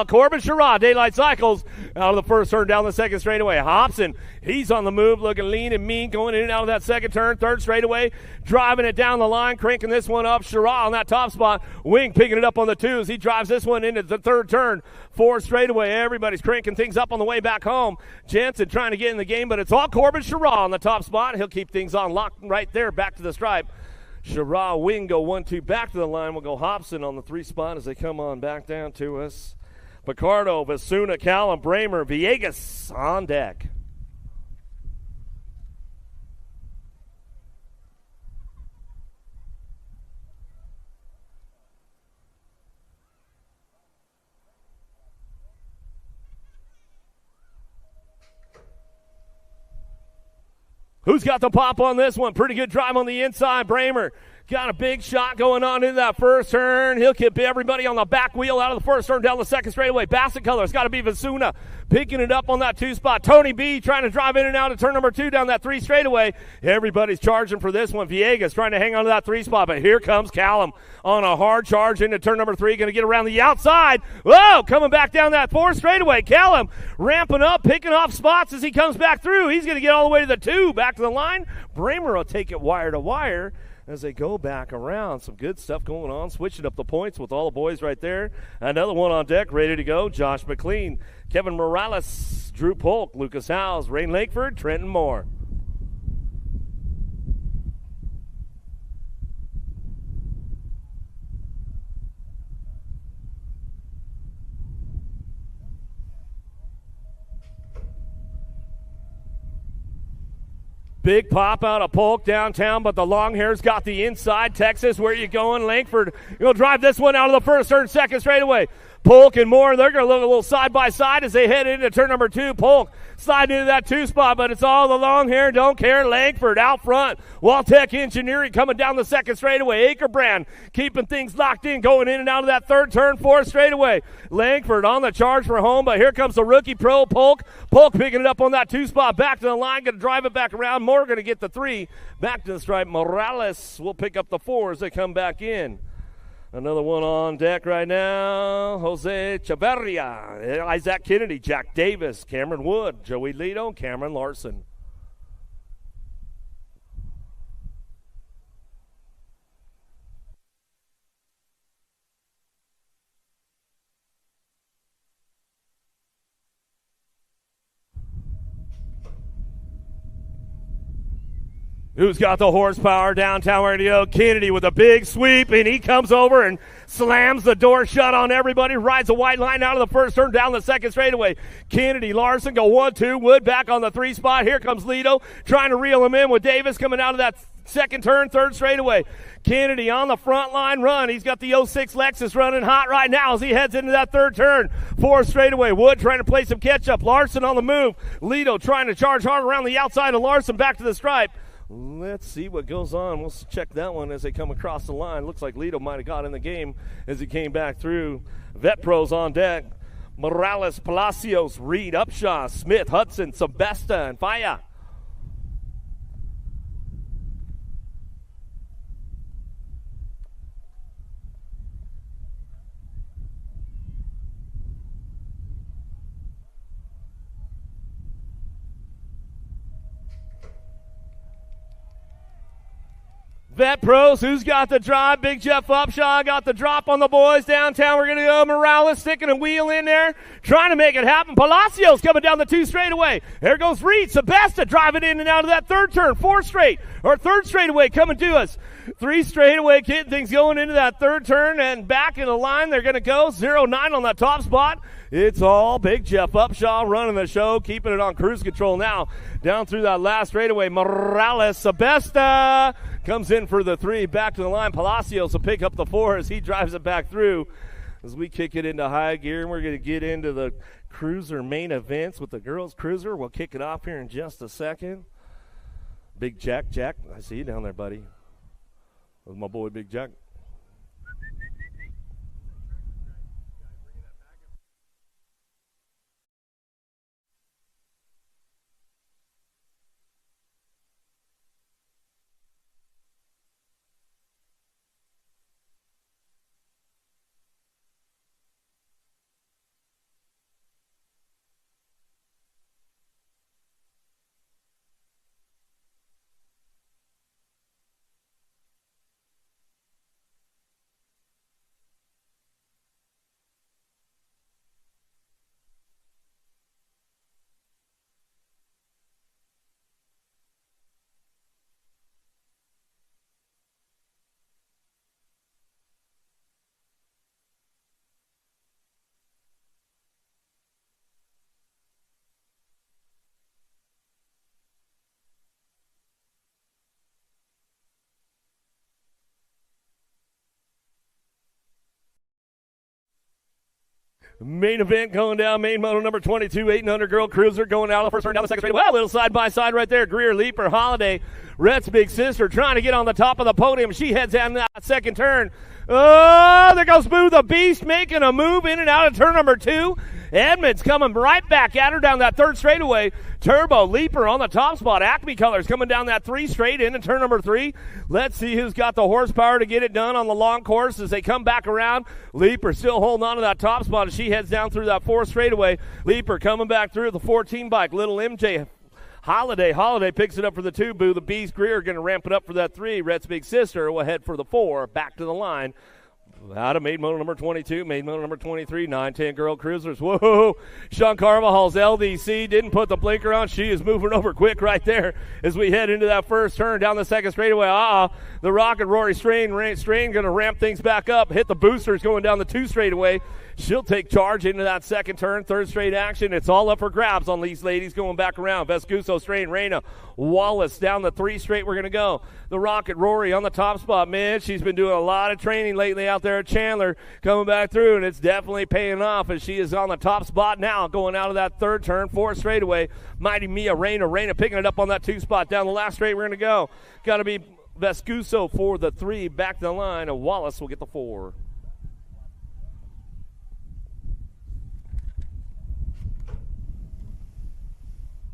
Corbin Sherrod, Daylight Cycles, out of the first turn, down the second straightaway. Hobson, he's on the move, looking lean and mean, going in and out of that second turn, third straightaway, driving it down the line, cranking this one up. Sherrod on that top spot. Wing picking it up on the 2s. He drives this one into the third turn, 4 straightaway. Everybody's cranking things up on the way back home. Jensen trying to get in the game, but it's all Corbin Sherrod on the top spot. He'll keep things on lock right there, back to the stripe. Sherrod, Wing go 1-2 back to the line. We'll go Hobson on the 3 spot as they come on back down to us. Picardo, Vasuna, Callum, Bramer, Villegas on deck. Who's got the pop on this one? Pretty good drive on the inside. Bramer got a big shot going on in that first turn. He'll keep everybody on the back wheel out of the first turn, down the second straightaway. Bassett Colors got to be Vasuna picking it up on that 2 spot. Tony B trying to drive in and out of turn number 2 down that 3 straightaway. Everybody's charging for this one. Villegas trying to hang on to that 3 spot, but here comes Callum on a hard charge into turn number 3. Going to get around the outside. Whoa, coming back down that 4 straightaway. Callum ramping up, picking off spots as he comes back through. He's going to get all the way to the 2, back to the line. Bramer will take it wire to wire as they go back around. Some good stuff going on, switching up the points with all the boys right there. Another one on deck, ready to go. Josh McLean, Kevin Morales, Drew Polk, Lucas Howes, Rain Lakeford, Trenton Moore. Big pop out of Polk downtown, but the long hair's got the inside. Texas, where you going? Langford, you'll drive this one out of the first turn, second straightaway. Polk and Moore, they're going to look a little side by side as they head into turn number 2. Polk sliding into that 2 spot, but it's all the long hair, don't care. Langford out front. Waltech Engineering coming down the 2nd straightaway. Akerbrand keeping things locked in, going in and out of that 3rd turn, 4th straightaway. Langford on the charge for home, but here comes the rookie pro, Polk. Polk picking it up on that 2 spot, back to the line, going to drive it back around. Moore going to get the 3, back to the stripe. Morales will pick up the 4 as they come back in. Another one on deck right now. Jose Chavarria, Isaac Kennedy, Jack Davis, Cameron Wood, Joey Lito, Cameron Larson. Who's got the horsepower downtown? We're going to go Kennedy with a big sweep, and he comes over and slams the door shut on everybody, rides a white line out of the 1st turn down the 2nd straightaway. Kennedy, Larson go 1-2, Wood back on the 3 spot. Here comes Lito trying to reel him in with Davis coming out of that 2nd turn, 3rd straightaway. Kennedy on the front line run. He's got the 06 Lexus running hot right now as he heads into that 3rd turn. 4th straightaway. Wood trying to play some catch up. Larson on the move. Lito trying to charge hard around the outside of Larson back to the stripe. Let's see what goes on. We'll check that one as they come across the line. Looks like Lito might have got in the game as he came back through. Vet pros on deck. Morales, Palacios, Reed, Upshaw, Smith, Hudson, Sebesta, and Faya. Vet pros, who's got the drive? Big Jeff Upshaw got the drop on the boys downtown. We're going to go Morales sticking a wheel in there, trying to make it happen. Palacios coming down the 2 straightaway. There goes Reed. Sebesta driving in and out of that 3rd turn. 3rd straightaway coming to us. 3 straightaway, getting things going into that 3rd turn and back in the line. They're going to go 0-9 on that top spot. It's all Big Jeff Upshaw running the show, keeping it on cruise control now. Down through that last straightaway, Morales, Sebesta comes in for the 3, back to the line. Palacios will pick up the 4 as he drives it back through. As we kick it into high gear, and we're going to get into the cruiser main events with the girls cruiser. We'll kick it off here in just a second. Big Jack, I see you down there, buddy. That's my boy, Big Jack. Main event going down, main moto number 22, 800 girl cruiser going out of the 1st turn down the 2nd straight. Well, a little side-by-side right there. Greer, Leaper, Holiday, Rhett's big sister trying to get on the top of the podium. She heads down that 2nd turn. Oh, there goes Boo the Beast making a move in and out of turn number 2. Edmonds coming right back at her down that 3rd straightaway. Turbo, Leaper on the top spot. Acme Colors coming down that 3 straight into turn number 3. Let's see who's got the horsepower to get it done on the long course as they come back around. Leaper still holding on to that top spot as she heads down through that 4th straightaway. Leaper coming back through the 14 bike. Little MJ Holiday picks it up for the 2. Boo the Beast. Greer going to ramp it up for that 3. Rhett's big sister will head for the 4. Back to the line. Out of main moto number 22, main moto number 23, 9-10 girl cruisers. Whoa! Sean Carvajal's LDC didn't put the blinker on. She is moving over quick right there as we head into that 1st turn down the 2nd straightaway. The Rocket Rory Strain going to ramp things back up. Hit the boosters going down the 2 straightaway. She'll take charge into that 2nd turn, 3rd straight action. It's all up for grabs on these ladies going back around. Vescuso, Strain, Reyna, Wallace down the 3 straight. We're going to go. The Rocket Rory on the top spot. Man, she's been doing a lot of training lately out there there, Chandler coming back through, and it's definitely paying off as she is on the top spot now, going out of that third turn, 4 straightaway. Mighty Mia, Reina picking it up on that 2 spot. Down the last straight, we're going to go. Got to be Vescuso for the 3, back to the line, and Wallace will get the 4.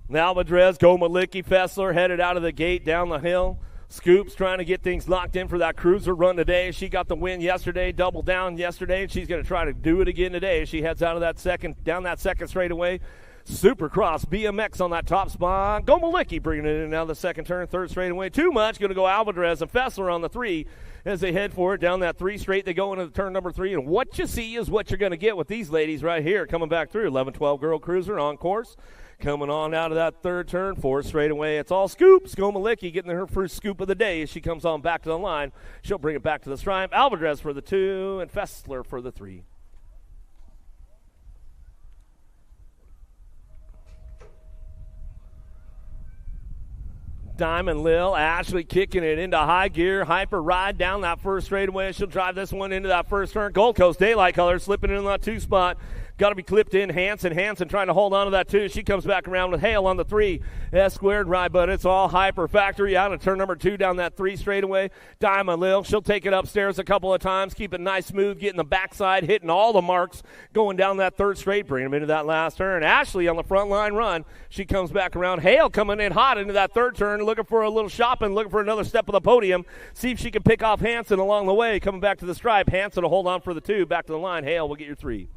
Now Madrez, Gomalicki, Fessler headed out of the gate down the hill. Scoops trying to get things locked in for that cruiser run today. She got the win yesterday, double down yesterday, and she's going to try to do it again today as she heads out of that second, down that second straightaway. Supercross BMX on that top spot. Gomalicki bringing it in now the second turn, third straightaway. Too much. Going to go Alvarez and Fessler on the 3 as they head for it down that 3 straight. They go into the turn number 3, and what you see is what you're going to get with these ladies right here coming back through. 11-12 girl cruiser on course. Coming on out of that third turn, 4 straightaway. It's all Scoops. Gomalicki getting her first scoop of the day as she comes on back to the line. She'll bring it back to the stripe. Alvarez for the 2 and Fessler for the 3. Diamond Lil, Ashley kicking it into high gear. Hyper ride down that first straightaway. She'll drive this one into that first turn. Gold Coast Daylight Colors slipping in that 2 spot. Got to be clipped in. Hanson trying to hold on to that 2. She comes back around with Hale on the 3. S squared ride, but it's all Hyper Factory out of turn number 2 down that 3 straightaway. Diamond Lil, she'll take it upstairs a couple of times, keep it nice, smooth, getting the backside, hitting all the marks, going down that third straight, bringing them into that last turn. Ashley on the front line run. She comes back around. Hale coming in hot into that third turn, looking for a little shopping, looking for another step of the podium. See if she can pick off Hanson along the way, coming back to the stripe. Hanson will hold on for the 2, back to the line. Hale will get your 3.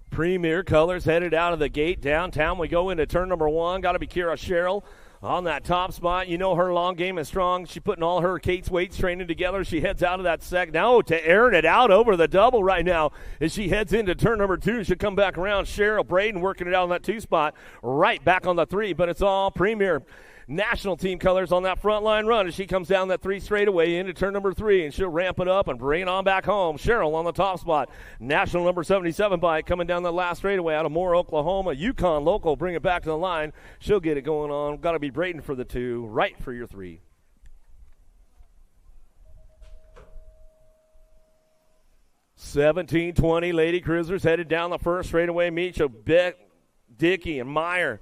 Premier Colors headed out of the gate downtown. We go into turn number 1. Got to be Kira Sherrill on that top spot. You know her long game is strong. She's putting all her Kate's weights training together. She heads out of that second. Now to airing it out over the double right now as she heads into turn number 2. She'll come back around. Cheryl Braden working it out on that 2 spot. Right back on the 3, but it's all Premier National Team Colors on that front line run as she comes down that 3 straightaway into turn number 3, and she'll ramp it up and bring it on back home. Cheryl on the top spot. National number 77 bike coming down the last straightaway out of Moore, Oklahoma. Yukon local bring it back to the line. She'll get it going on. Got to be Brayton for the 2, right for your 3. $17.20 Lady Cruisers headed down the first straightaway. Misha, Beck, Dickey, and Meyer.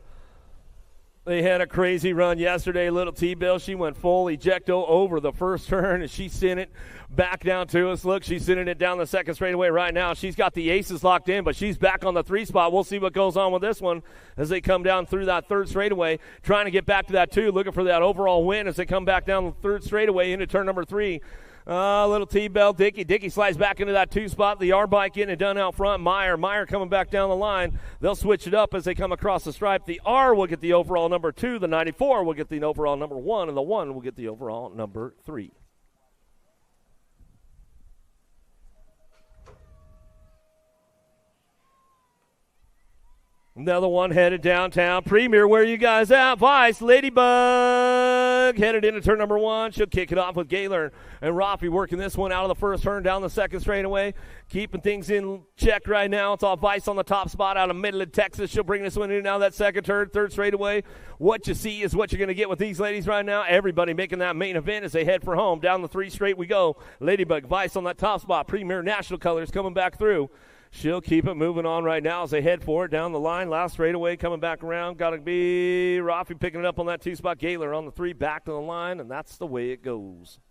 They had a crazy run yesterday. Little T-Bill, she went full ejecto over the first turn, and she sent it back down to us. Look, she's sending it down the second straightaway right now. She's got the aces locked in, but she's back on the 3 spot. We'll see what goes on with this one as they come down through that third straightaway, trying to get back to that 2, looking for that overall win as they come back down the third straightaway into turn number 3. Little T-Bell, Dickey slides back into that 2 spot. The R-Bike getting it done out front. Meyer coming back down the line. They'll switch it up as they come across the stripe. The R will get the overall number 2. The 94 will get the overall number 1. And the 1 will get the overall number 3. Another one headed downtown. Premier, where you guys at? Vice, Ladybug headed into turn number 1. She'll kick it off with Gaylor and Rafi working this one out of the first turn down the second straightaway. Keeping things in check right now. It's all Vice on the top spot out of Midland, Texas. She'll bring this one in now that second turn, third straightaway. What you see is what you're going to get with these ladies right now. Everybody making that main event as they head for home. Down the 3 straight we go. Ladybug, Vice on that top spot. Premier National Colors coming back through. She'll keep it moving on right now as they head for it down the line. Last straightaway coming back around. Got to be Rafi picking it up on that 2 spot. Gaylor on the 3 back to the line, and that's the way it goes.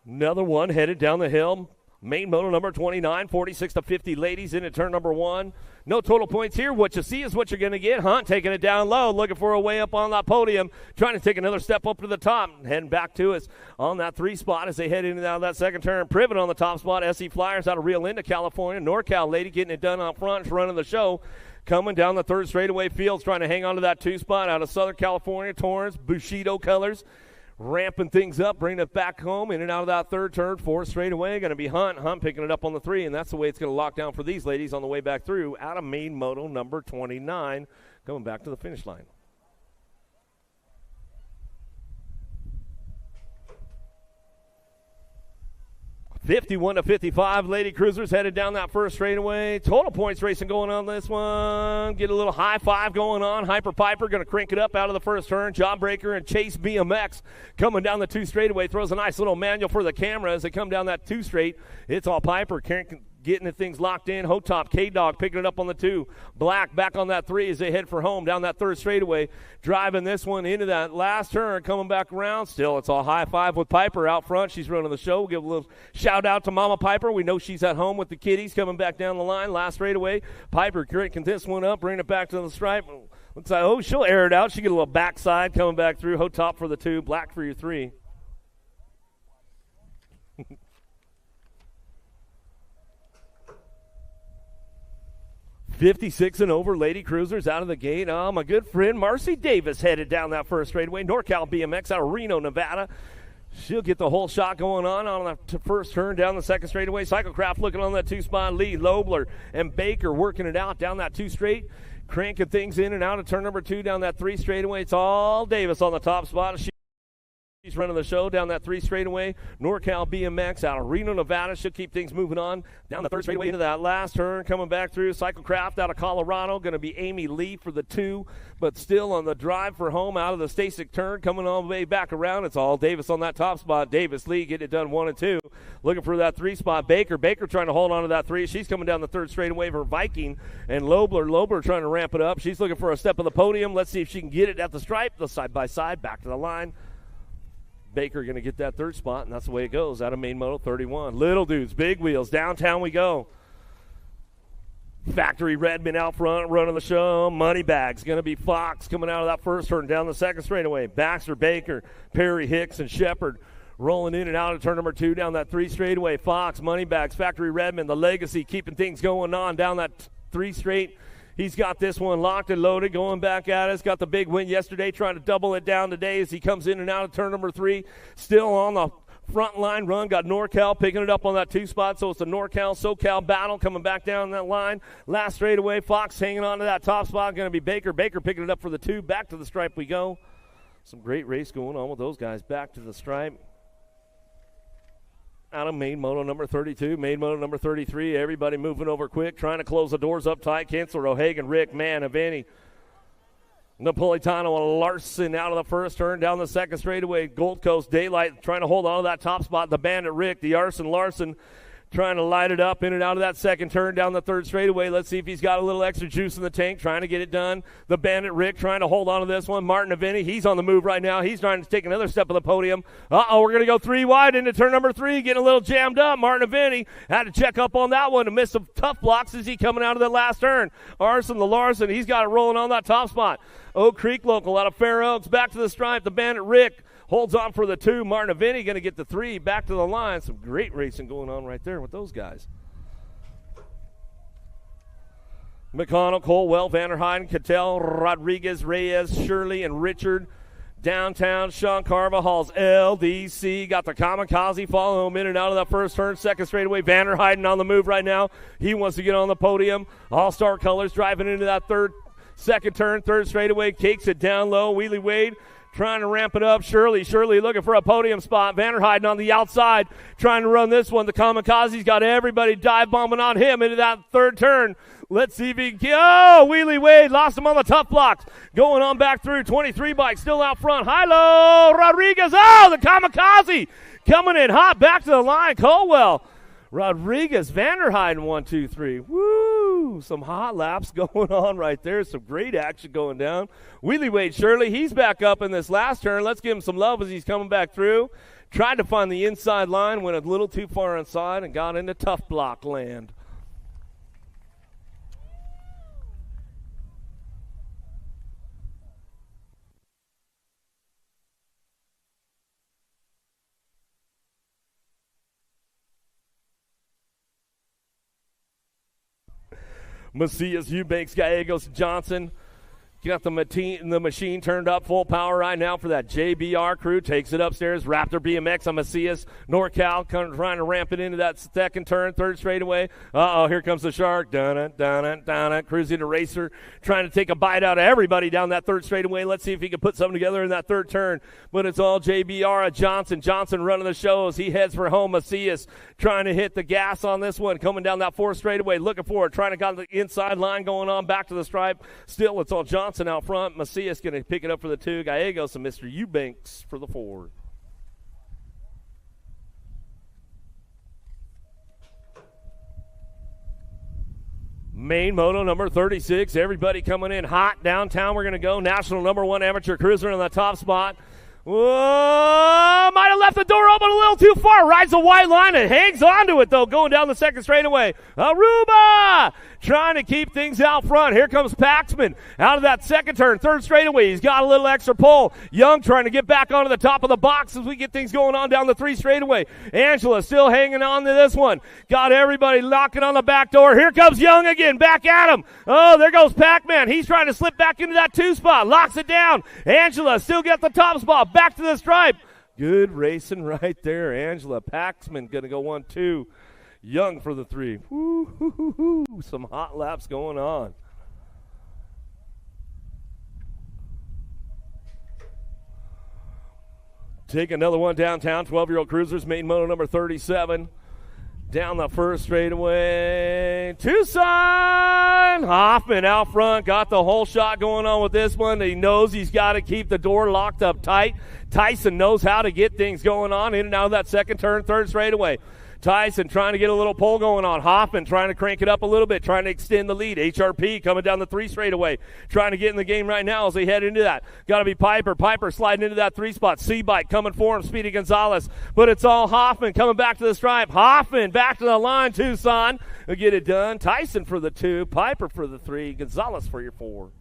Another one headed down the hill. Main moto number 29, 46-50 ladies into turn number 1. No total points here. What you see is what you're going to get. Hunt taking it down low, looking for a way up on that podium, trying to take another step up to the top, heading back to us on that 3 spot as they head into that second turn. Privet on the top spot. SE Flyers out of Rio Linda, California. NorCal lady getting it done out front, running the show. Coming down the third straightaway. Fields trying to hang on to that 2 spot out of Southern California. Torrance, Bushido Colors. Ramping things up, bringing it back home, in and out of that third turn, 4 straightaway. Going to be Hunt picking it up on the 3, and that's the way it's going to lock down for these ladies on the way back through out of main moto number 29, going back to the finish line. 51-55, Lady Cruisers headed down that first straightaway. Total points racing going on this one. Get a little high five going on. Hyper Piper going to crank it up out of the first turn. Jawbreaker and Chase BMX coming down the 2 straightaway. Throws a nice little manual for the camera as they come down that 2 straight. It's all Piper getting the things locked in. Hotop, K-Dog picking it up on the 2. Black back on that 3 as they head for home down that 3rd straightaway. Driving this one into that last turn, coming back around. Still, it's all high five with Piper out front. She's running the show. We'll give a little shout out to Mama Piper. We know she's at home with the kiddies coming back down the line. Last straightaway. Piper cranking this one up, bringing it back to the stripe. Looks like, oh, she'll air it out. She'll get a little backside coming back through. Hotop for the 2, Black for your 3. 56 and over, Lady Cruisers out of the gate. My good friend Marcy Davis headed down that first straightaway. NorCal BMX out of Reno, Nevada. She'll get the whole shot going on the first turn down the 2nd straightaway. Cyclecraft looking on that 2-spot lead. Lobler and Baker working it out down that 2 straight. Cranking things in and out of turn number 2 down that 3 straightaway. It's all Davis on the top spot. She's running the show down that 3 straightaway. NorCal BMX out of Reno, Nevada. She'll keep things moving on down the 3rd straightaway into that last turn. Coming back through. Cyclecraft out of Colorado. Going to be Amy Lee for the 2, but still on the drive for home out of the Stasic turn. Coming all the way back around. It's all Davis on that top spot. Davis Lee getting it done 1 and 2. Looking for that 3 spot. Baker trying to hold on to that 3. She's coming down the 3rd straightaway for Viking. And Lobler trying to ramp it up. She's looking for a step of the podium. Let's see if she can get it at the stripe. The side-by-side back to the line. Baker going to get that 3rd spot, and that's the way it goes out of main moto 31. Little dudes, big wheels, downtown we go. Factory Redmond out front, running the show. Moneybags going to be Fox coming out of that first turn down the 2nd straightaway. Baxter, Baker, Perry, Hicks, and Shepard rolling in and out of turn number 2 down that 3 straightaway. Fox, Moneybags, Factory Redmond, the Legacy keeping things going on down that 3 straight. He's got this one locked and loaded, going back at us. Got the big win yesterday, trying to double it down today as he comes in and out of turn number 3. Still on the front line run. Got NorCal picking it up on that 2 spot, so it's a NorCal-SoCal battle coming back down that line. Last straightaway, Fox hanging on to that top spot. Going to be Baker. Baker picking it up for the 2. Back to the stripe we go. Some great race going on with those guys. Back to the stripe. Out of main moto number 32, main moto number 33. Everybody moving over quick, trying to close the doors up tight. Kinsler, O'Hagan, Rick, Mann, Avani, Napolitano, and Larson out of the first turn down the 2nd straightaway. Gold Coast, Daylight trying to hold on to that top spot. The Bandit, Rick, the Arson, Larson trying to light it up in and out of that 2nd turn down the 3rd straightaway. Let's see if he's got a little extra juice in the tank, trying to get it done. The Bandit Rick trying to hold on to this one. Martin Avini, he's on the move right now. He's trying to take another step of the podium. We're going to go 3 wide into turn number 3, getting a little jammed up. Martin Avini had to check up on that one to miss some tough blocks as he coming out of that last turn. Arson, the Larson, he's got it rolling on that top spot. Oak Creek local out of Fair Oaks, back to the stripe. The Bandit Rick holds on for the 2. Martin Avini going to get the 3 back to the line. Some great racing going on right there with those guys. McConnell, Colwell, Vanderheiden, Cattell, Rodriguez, Reyes, Shirley, and Richard. Downtown, Sean Carvajal's LDC. Got the Kamikaze follow him in and out of that first turn. 2nd straightaway, Vanderheiden on the move right now. He wants to get on the podium. All-Star Colors driving into that 2nd turn, 3rd straightaway. Cakes it down low. Wheelie Wade trying to ramp it up. Shirley looking for a podium spot. Vanderheiden on the outside trying to run this one. The Kamikaze's got everybody dive bombing on him into that 3rd turn. Let's see if he can. Wheelie Wade lost him on the tough blocks. Going on back through. 23 bike still out front. Hilo Rodriguez. The Kamikaze coming in hot back to the line. Colwell, Rodriguez, Vanderheiden 1, 2, 3. Woo! Some hot laps going on right there. Some great action going down. Wheelie Wade Shirley, he's back up in this last turn. Let's give him some love as he's coming back through. Tried to find the inside line, went a little too far inside, and got into tough block land. Macias, Eubanks, Gallegos, Johnson Got the machine turned up full power right now for that JBR crew. Takes it upstairs. Raptor BMX on Macias. NorCal trying to ramp it into that second turn, third straightaway. Here comes the Shark. Dun-it. Cruising to Racer. Trying to take a bite out of everybody down that third straightaway. Let's see if he can put something together in that third turn. But it's all JBR Johnson. Johnson running the show as he heads for home. Macias trying to hit the gas on this one. Coming down that fourth straightaway. Looking for it. Trying to got the inside line going on. Back to the stripe. Still, it's all Johnson out front. Macias going to pick it up for the 2. Gallegos and Mr. Eubanks for the 4. Main moto number 36. Everybody coming in hot downtown. We're going to go. National number 1 amateur cruiser in the top spot. Whoa, might have left the door open a little too far. Rides the white line and hangs onto it, though, going down the second straightaway. Aruba trying to keep things out front. Here comes Paxman out of that second turn, third straightaway. He's got a little extra pull. Young trying to get back onto the top of the box as we get things going on down the 3 straightaway. Angela still hanging on to this one. Got everybody knocking on the back door. Here comes Young again, back at him. Oh, there goes Pac-Man. He's trying to slip back into that 2 spot. Locks it down. Angela still got the top spot. Back to the stripe. Good racing right there. Angela Paxman going to go 1-2. Young for the 3. Woo-hoo-hoo-hoo. Some hot laps going on. Take another one downtown. 12-year-old cruisers, main moto number 37. Down the first straightaway. Tucson! Hoffman out front. Got the whole shot going on with this one. He knows he's got to keep the door locked up tight. Tyson knows how to get things going on in and out of that second turn, third straightaway. Tyson trying to get a little pull going on. Hoffman trying to crank it up a little bit, trying to extend the lead. HRP coming down the 3 straightaway, trying to get in the game right now as they head into that. Got to be Piper. Piper sliding into that 3 spot. C-Bike coming for him, Speedy Gonzalez. But it's all Hoffman coming back to the stripe. Hoffman back to the line, Tucson. Will get it done. Tyson for the 2, Piper for the 3, Gonzalez for your 4.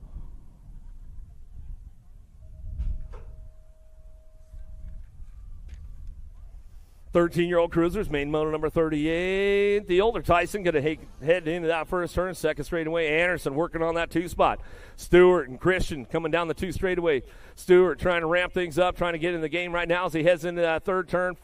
Thirteen-year-old cruisers, main moto number 38. The older Tyson going to head into that first turn, second straightaway. Anderson working on that 2 spot. Stewart and Christian coming down the 2 straightaway. Stewart trying to ramp things up, trying to get in the game right now as he heads into that third turn,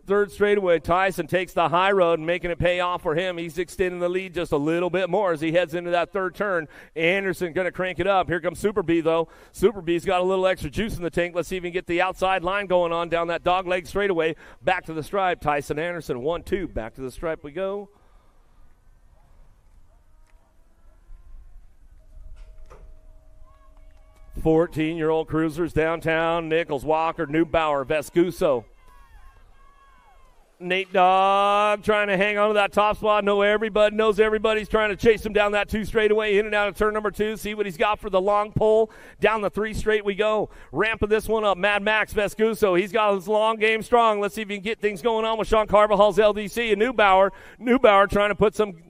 third straightaway. Tyson takes the high road and making it pay off for him. He's extending the lead just a little bit more as he heads into that third turn. Anderson going to crank it up. Here comes Super B, though. Super B's got a little extra juice in the tank. Let's see if he can get the outside line going on down that dog leg straightaway. Back to the stripe. Tyson Anderson, 1-2. Back to the stripe we go. Fourteen-year-old cruisers downtown. Nichols, Walker, Neubauer, Vescuso. Nate Dogg trying to hang on to that top spot. Everybody knows everybody's trying to chase him down that 2 straightaway, in and out of turn number 2. See what he's got for the long pull. Down the 3 straight we go. Ramping this one up. Mad Max Vescuso. He's got his long game strong. Let's see if he can get things going on with Sean Carvajal's LDC and Neubauer trying to put something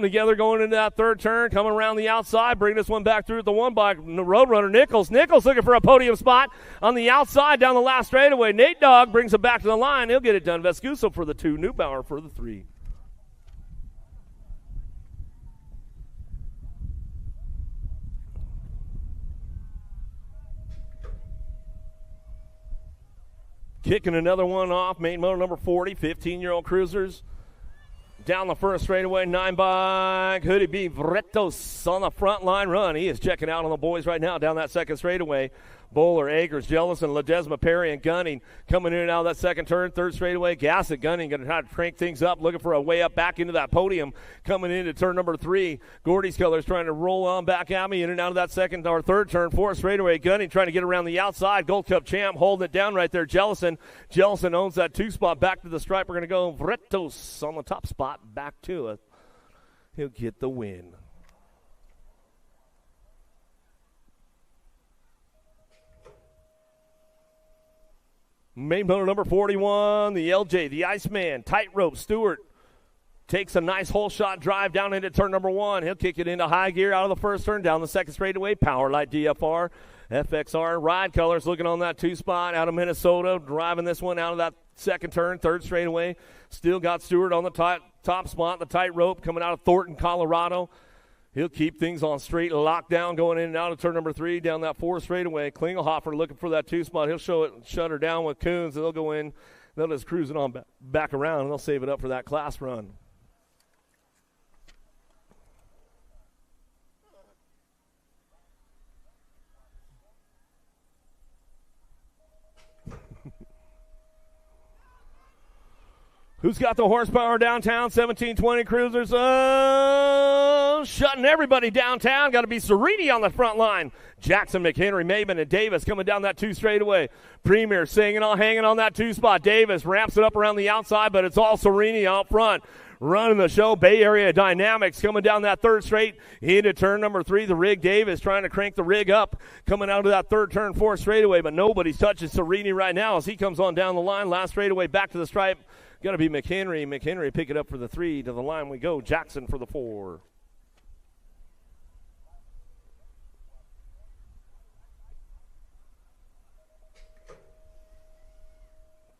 together going into that third turn, coming around the outside, bring this one back through at the 1 by Roadrunner Nichols. Nichols looking for a podium spot on the outside down the last straightaway. Nate Dogg brings it back to the line. He'll get it done. Vescuso for the 2, Neubauer for the 3. Kicking another one off, main motor number 40, 15-year-old cruisers. Down the first straightaway, 9 by Hoodie B. Vretos on the front line run. He is checking out on the boys right now down that second straightaway. Bowler, Agers, Jellison, Ledesma, Perry, and Gunning coming in and out of that second turn. Third straightaway, Gassett, Gunning going to try to crank things up, looking for a way up back into that podium. Coming into turn number 3, Gordy's Colors trying to roll on back at me in and out of that second or third turn. Fourth straightaway, Gunning trying to get around the outside. Gold Cup champ holding it down right there. Jellison owns that 2 spot. Back to the stripe. We're going to go Vretos on the top spot. Back to it. He'll get the win. Main motor number 41, the LJ, the Iceman, tightrope. Stewart takes a nice hole shot drive down into turn number 1. He'll kick it into high gear out of the first turn, down the second straightaway. Power Light DFR, FXR, Ride Colors looking on that 2 spot out of Minnesota, driving this one out of that second turn, third straightaway. Still got Stewart on the top spot, the tightrope coming out of Thornton, Colorado. He'll keep things on straight lockdown going in and out of turn number 3 down that 4 straightaway. Klingelhofer looking for that 2 spot. He'll show it, shut her down with Coons, and they'll go in. They'll just cruise it on back around, and they'll save it up for that class run. Who's got the horsepower downtown? 1720 Cruisers. Shutting everybody downtown. Got to be Serini on the front line. Jackson, McHenry, Maben, and Davis coming down that 2 straightaway. Premier hanging on that 2 spot. Davis ramps it up around the outside, but it's all Serini out front. Running the show, Bay Area Dynamics coming down that 3rd straight into turn number 3. The rig Davis trying to crank the rig up, coming out of that 3rd turn 4 straightaway, but nobody's touching Serini right now as he comes on down the line. Last straightaway back to the stripe. Got to be McHenry. McHenry pick it up for the 3. To the line we go. Jackson for the 4.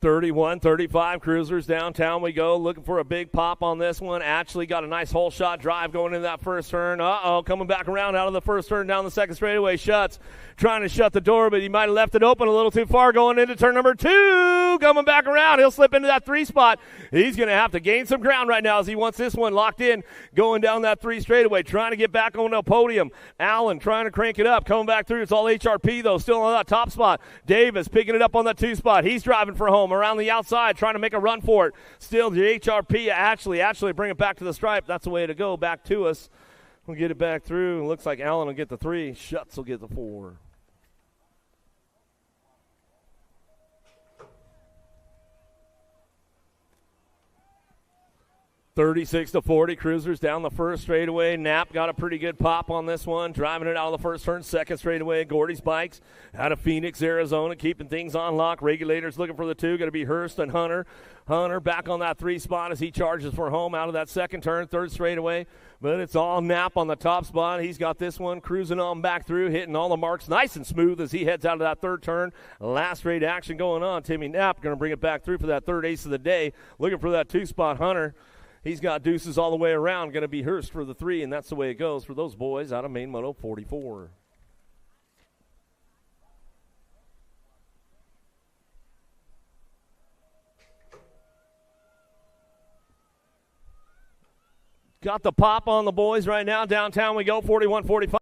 31-35 Cruisers downtown we go, looking for a big pop on this one. Actually got a nice hole shot drive going into that 1st turn. Coming back around out of the 1st turn down the 2nd straightaway. Shuts, trying to shut the door, but he might have left it open a little too far going into turn number 2. Coming back around, he'll slip into that 3 spot. He's going to have to gain some ground right now as he wants this one locked in, going down that 3 straightaway, trying to get back on the podium. Allen trying to crank it up, coming back through. It's all HRP though, still on that top spot. Davis picking it up on that 2 spot. He's driving for home around the outside, trying to make a run for it. Still the HRP actually bring it back to the stripe. That's the way to go, back to us. We'll get it back through. Looks like Allen will get the 3. Shuts will get the 4. (36-40) Cruisers down the 1st straightaway. Knapp got a pretty good pop on this one, driving it out of the 1st turn. 2nd straightaway. Gordy's Bikes out of Phoenix, Arizona, keeping things on lock. Regulators looking for the 2. Going to be Hurst and Hunter. Hunter back on that 3 spot as he charges for home out of that 2nd turn. 3rd straightaway, but it's all Knapp on the top spot. He's got this one cruising on back through, hitting all the marks nice and smooth as he heads out of that 3rd turn. Last straight action going on. Timmy Knapp going to bring it back through for that 3rd ace of the day. Looking for that 2 spot. Hunter. He's got deuces all the way around. Going to be Hurst for the 3, and that's the way it goes for those boys out of Main Moto 44. Got the pop on the boys right now. Downtown we go, 41-45.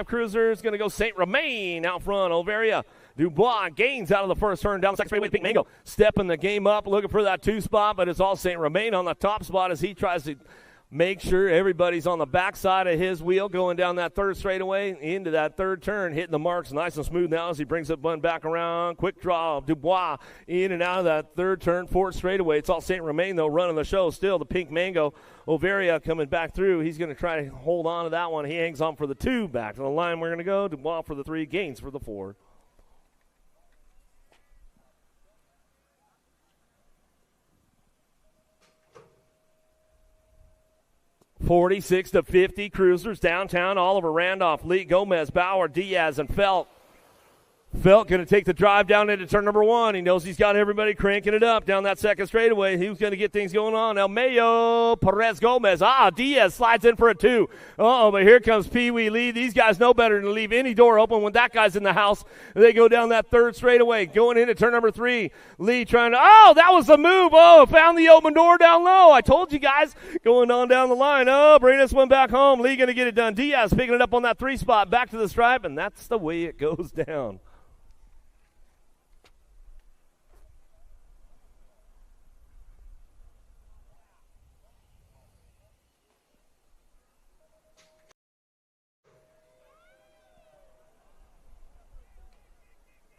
Cruisers going to go St. Romain out front. Overia. Dubois gains out of the 1st turn down the 2nd straightaway. Pink Mango stepping the game up, looking for that 2 spot, but it's all St. Romain on the top spot as he tries to make sure everybody's on the backside of his wheel, going down that 3rd straightaway into that 3rd turn, hitting the marks nice and smooth now as he brings that bun back around. Quick draw of Dubois in and out of that 3rd turn, 4th straightaway. It's all St. Romain, though, running the show still. The Pink Mango. Overia coming back through. He's going to try to hold on to that one. He hangs on for the 2. Back to the line we're going to go. Dubois for the 3, Gaines for the 4. (46-50) Cruisers downtown. Oliver Randolph, Lee Gomez, Bauer, Diaz, and Felt. Felt going to take the drive down into turn number 1. He knows he's got everybody cranking it up down that 2nd straightaway. He was going to get things going on. El Mayo, Perez Gomez. Diaz slides in for a 2. But here comes Pee Wee Lee. These guys know better than to leave any door open when that guy's in the house. They go down that 3rd straightaway, going into turn number 3. Lee trying to, that was the move. Found the open door down low. I told you guys, going on down the line. Bring this one back home. Lee going to get it done. Diaz picking it up on that 3 spot, back to the stripe, and that's the way it goes down.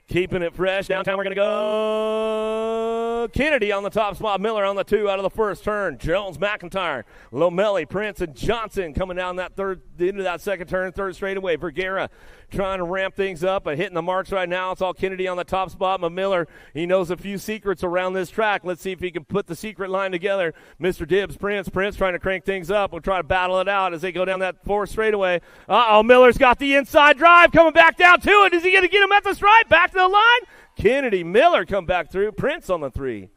Keeping it fresh. Downtown we're going to go. Kennedy on the top spot. Miller on the 2 out of the 1st turn. Jones, McIntyre, Lomelli, Prince, and Johnson coming down that 3rd into that 2nd turn. 3rd straightaway. Vergara trying to ramp things up, but hitting the marks right now. It's all Kennedy on the top spot. But Miller, he knows a few secrets around this track. Let's see if he can put the secret line together. Mr. Dibbs, Prince trying to crank things up. We'll try to battle it out as they go down that 4th straightaway. Miller's got the inside drive coming back down to it. Is he going to get him at the stripe? Back to the line. Kennedy, Miller come back through. Prince on the 3.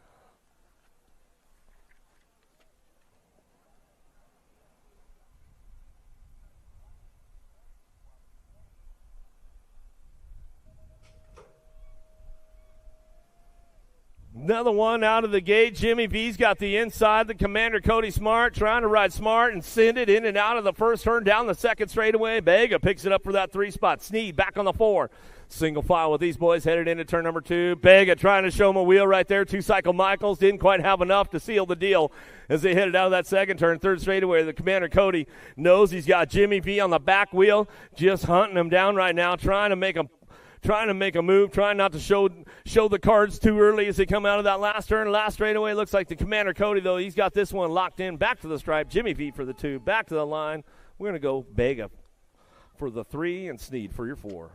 Another one out of the gate. Jimmy V's got the inside. The Commander Cody Smart trying to ride smart and send it in and out of the first turn down the second straightaway. Bega picks it up for that 3 spot. Sneed back on the 4. Single file with these boys headed into turn number 2. Bega trying to show him a wheel right there. 2-cycle Michaels didn't quite have enough to seal the deal as they headed out of that second turn. Third straightaway, the Commander Cody knows he's got Jimmy V on the back wheel, just hunting him down right now, trying to make a move, trying not to show the cards too early as they come out of that last turn. Last straightaway looks like the Commander Cody, though. He's got this one locked in. Back to the stripe. Jimmy V for the 2. Back to the line. We're going to go Bega for the 3 and Sneed for your 4.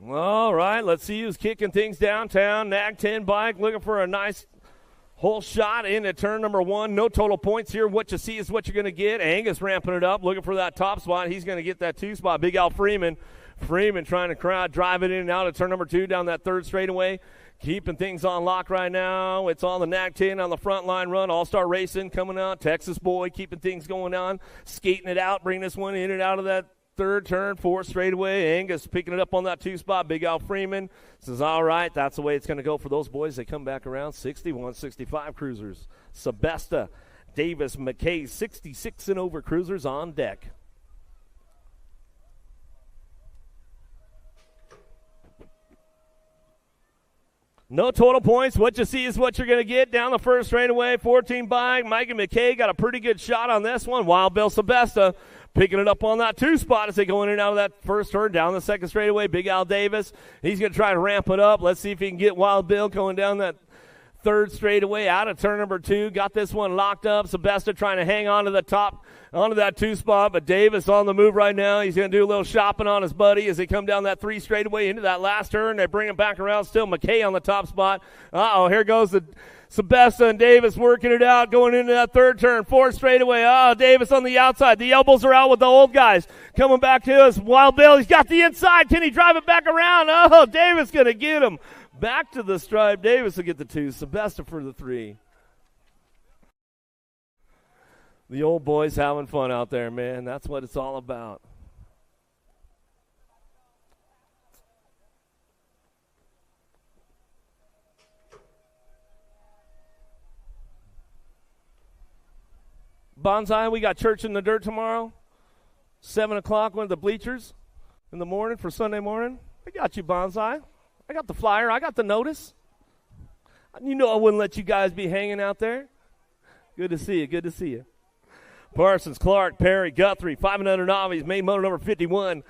All right, let's see who's kicking things downtown. Nag 10 bike looking for a nice whole shot into turn number 1. No total points here. What you see is what you're going to get. Angus ramping it up, looking for that top spot. He's going to get that 2 spot. Big Al Freeman trying to drive it in and out of turn number 2 down that third straightaway. Keeping things on lock right now. It's on the Nag 10 on the front line run. All-Star Racing coming out. Texas boy keeping things going on. Skating it out, bringing this one in and out of that third turn, 4th straightaway. Angus picking it up on that 2 spot. Big Al Freeman says, all right, that's the way it's going to go for those boys. They come back around 61, 65 cruisers. Sebesta, Davis, McKay, 66 and over cruisers on deck. No total points. What you see is what you're going to get down the first straightaway. 14 bike. Mike and McKay got a pretty good shot on this one. Wild Bill Sebesta picking it up on that 2 spot as they go in and out of that first turn down the second straightaway. Big Al Davis, he's going to try to ramp it up. Let's see if he can get Wild Bill going down that third straightaway out of turn number 2. Got this one locked up. Sebesta trying to hang on to the top, onto that 2 spot, but Davis on the move right now. He's going to do a little shopping on his buddy as they come down that 3 straightaway into that last turn. They bring him back around. Still McKay on the top spot. Here goes the Sebesta and Davis working it out, going into that third turn, 4th straightaway. Davis on the outside. The elbows are out with the old guys. Coming back to us. Wild Bill, he's got the inside. Can he drive it back around? Davis going to get him. Back to the stripe. Davis will get the 2. Sebesta for the 3. The old boys having fun out there, man. That's what it's all about. Bonsai, we got church in the dirt tomorrow. 7 o'clock, one of the bleachers in the morning for Sunday morning. I got you, Bonsai. I got the flyer. I got the notice. You know I wouldn't let you guys be hanging out there. Good to see you. Good to see you. Parsons, Clark, Perry, Guthrie, 500 novice, main motor number 51.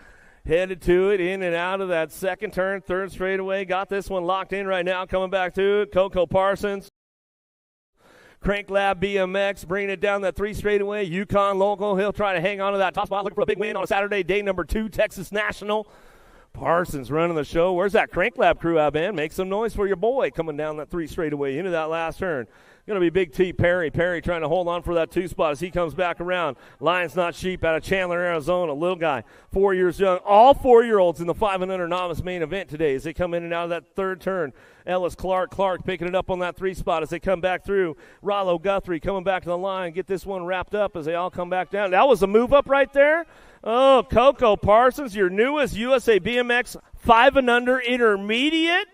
Headed to it, in and out of that second turn, 3rd straightaway. Got this one locked in right now. Coming back to it, Coco Parsons. Crank Lab BMX, bringing it down that 3 straightaway. Yukon local, he'll try to hang on to that top spot, looking for a big win on a Saturday, day number 2, Texas National. Parsons running the show. Where's that Crank Lab crew out, man? Make some noise for your boy coming down that 3 straightaway into that last turn. Going to be Big T Perry. Perry trying to hold on for that 2 spot as he comes back around. Lions Not Sheep out of Chandler, Arizona. Little guy, 4 years young. All 4-year-olds in the 500 novice main event today as they come in and out of that third turn. Ellis Clark picking it up on that 3 spot as they come back through. Rollo Guthrie coming back to the line. Get this one wrapped up as they all come back down. That was a move up right there. Coco Parsons, your newest USA BMX 5 and under intermediate.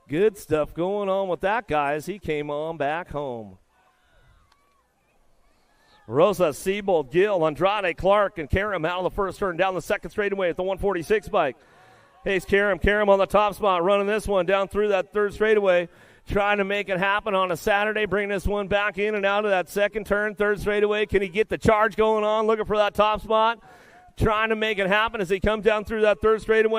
Good stuff going on with that guy as he came on back home. Rosa, Siebold, Gill, Andrade, Clark, and Karam out of the first turn down the second straightaway at the 146 bike. Here's Karam on the top spot, running this one down through that 3rd straightaway, trying to make it happen on a Saturday, bringing this one back in and out of that second turn, 3rd straightaway. Can he get the charge going on, looking for that top spot? Trying to make it happen as he comes down through that 3rd straightaway.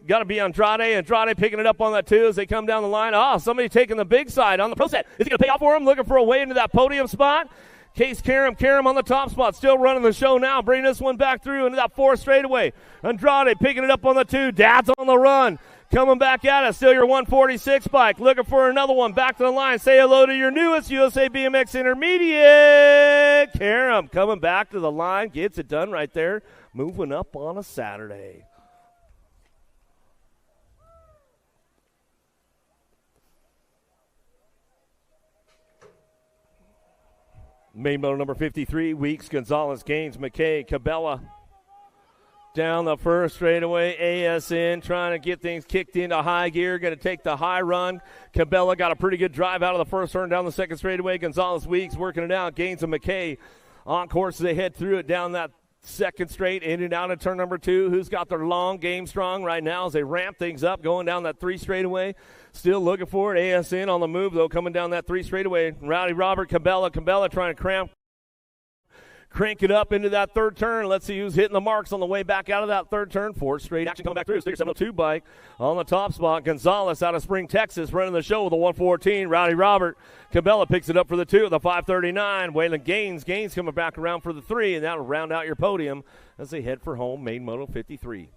Got to be Andrade. Andrade picking it up on that 2 as they come down the line. Somebody taking the big side on the pro set. Is he going to pay off for him? Looking for a way into that podium spot. Case Karam on the top spot. Still running the show now. Bringing this one back through into that 4th straightaway. Andrade picking it up on the 2. Dad's on the run. Coming back at it. Still your 146 bike. Looking for another one. Back to the line. Say hello to your newest USA BMX Intermediate. Karam coming back to the line. Gets it done right there. Moving up on a Saturday. Main moto number 53, Weeks, Gonzalez, Gaines, McKay, Cabela. Down the first straightaway, ASN trying to get things kicked into high gear. Going to take the high run. Cabela got a pretty good drive out of the first turn down the second straightaway. Gonzalez, Weeks working it out. Gaines and McKay on course as they head through it down that second straight, in and out of turn number 2. Who's got their long game strong right now as they ramp things up, going down that 3 straightaway. Still looking for it. ASN on the move, though, coming down that 3 straightaway. Rowdy Robert, Cabela trying to crank it up into that third turn. Let's see who's hitting the marks on the way back out of that third turn. 4th straight action coming back through. Sticker 702 bike on the top spot. Gonzalez out of Spring, Texas, running the show with a 114. Rowdy Robert. Cabela picks it up for the 2 at the 539. Waylon Gaines coming back around for the 3, and that'll round out your podium as they head for home, main moto 53.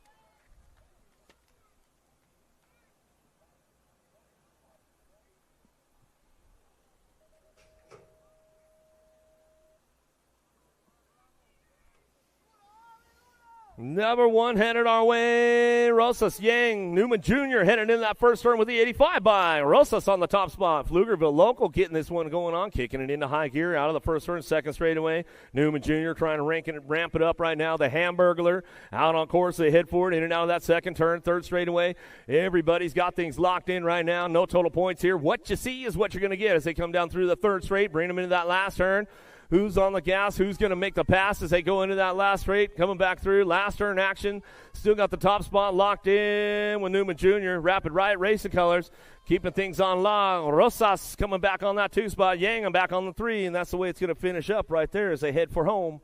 Number 1 headed our way. Rosas Yang Newman Jr. headed in that first turn with the 85 by. Rosas on the top spot. Pflugerville local getting this one going on, kicking it into high gear out of the first turn, second straightaway. Newman Jr. trying to ramp it up right now. The Hamburglar out on course. They head for it in and out of that second turn, third straightaway. Everybody's got things locked in right now. No total points here. What you see is what you're going to get as they come down through the third straight, bring them into that last turn. Who's on the gas? Who's going to make the pass as they go into that last straight? Coming back through. Last turn action. Still got the top spot locked in with Newman Jr. Rapid Riot Racing Colors. Keeping things on lock. Rosas coming back on that 2 spot. Yang back on the 3. And that's the way it's going to finish up right there as they head for home.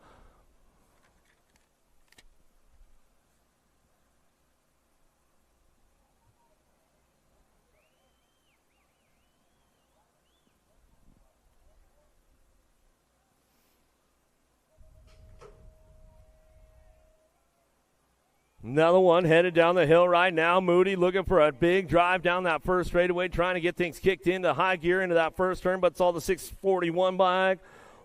Another one headed down the hill right now. Moody looking for a big drive down that first straightaway, trying to get things kicked into high gear into that first turn, but it's all the 641 bike.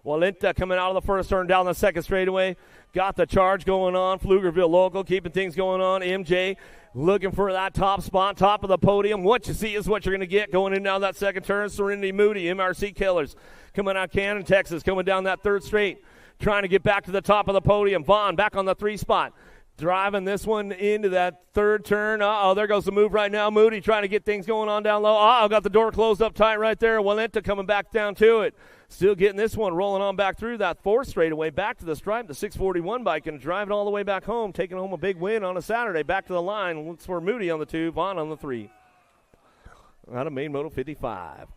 Walenta coming out of the first turn down the second straightaway. Got the charge going on. Pflugerville local keeping things going on. MJ looking for that top spot, top of the podium. What you see is what you're going to get going in down that second turn. Serenity Moody, MRC Killers coming out Cannon, Texas, coming down that third straight, trying to get back to the top of the podium. Vaughn back on the 3 spot. Driving this one into that third turn. There goes the move right now. Moody trying to get things going on down low. Got the door closed up tight right there. Walenta coming back down to it. Still getting this one rolling on back through that 4th straightaway. Back to the stripe, the 641 bike, and driving all the way back home. Taking home a big win on a Saturday. Back to the line. Looks for Moody on the 2, Vaughn on the 3. Out of main moto 55.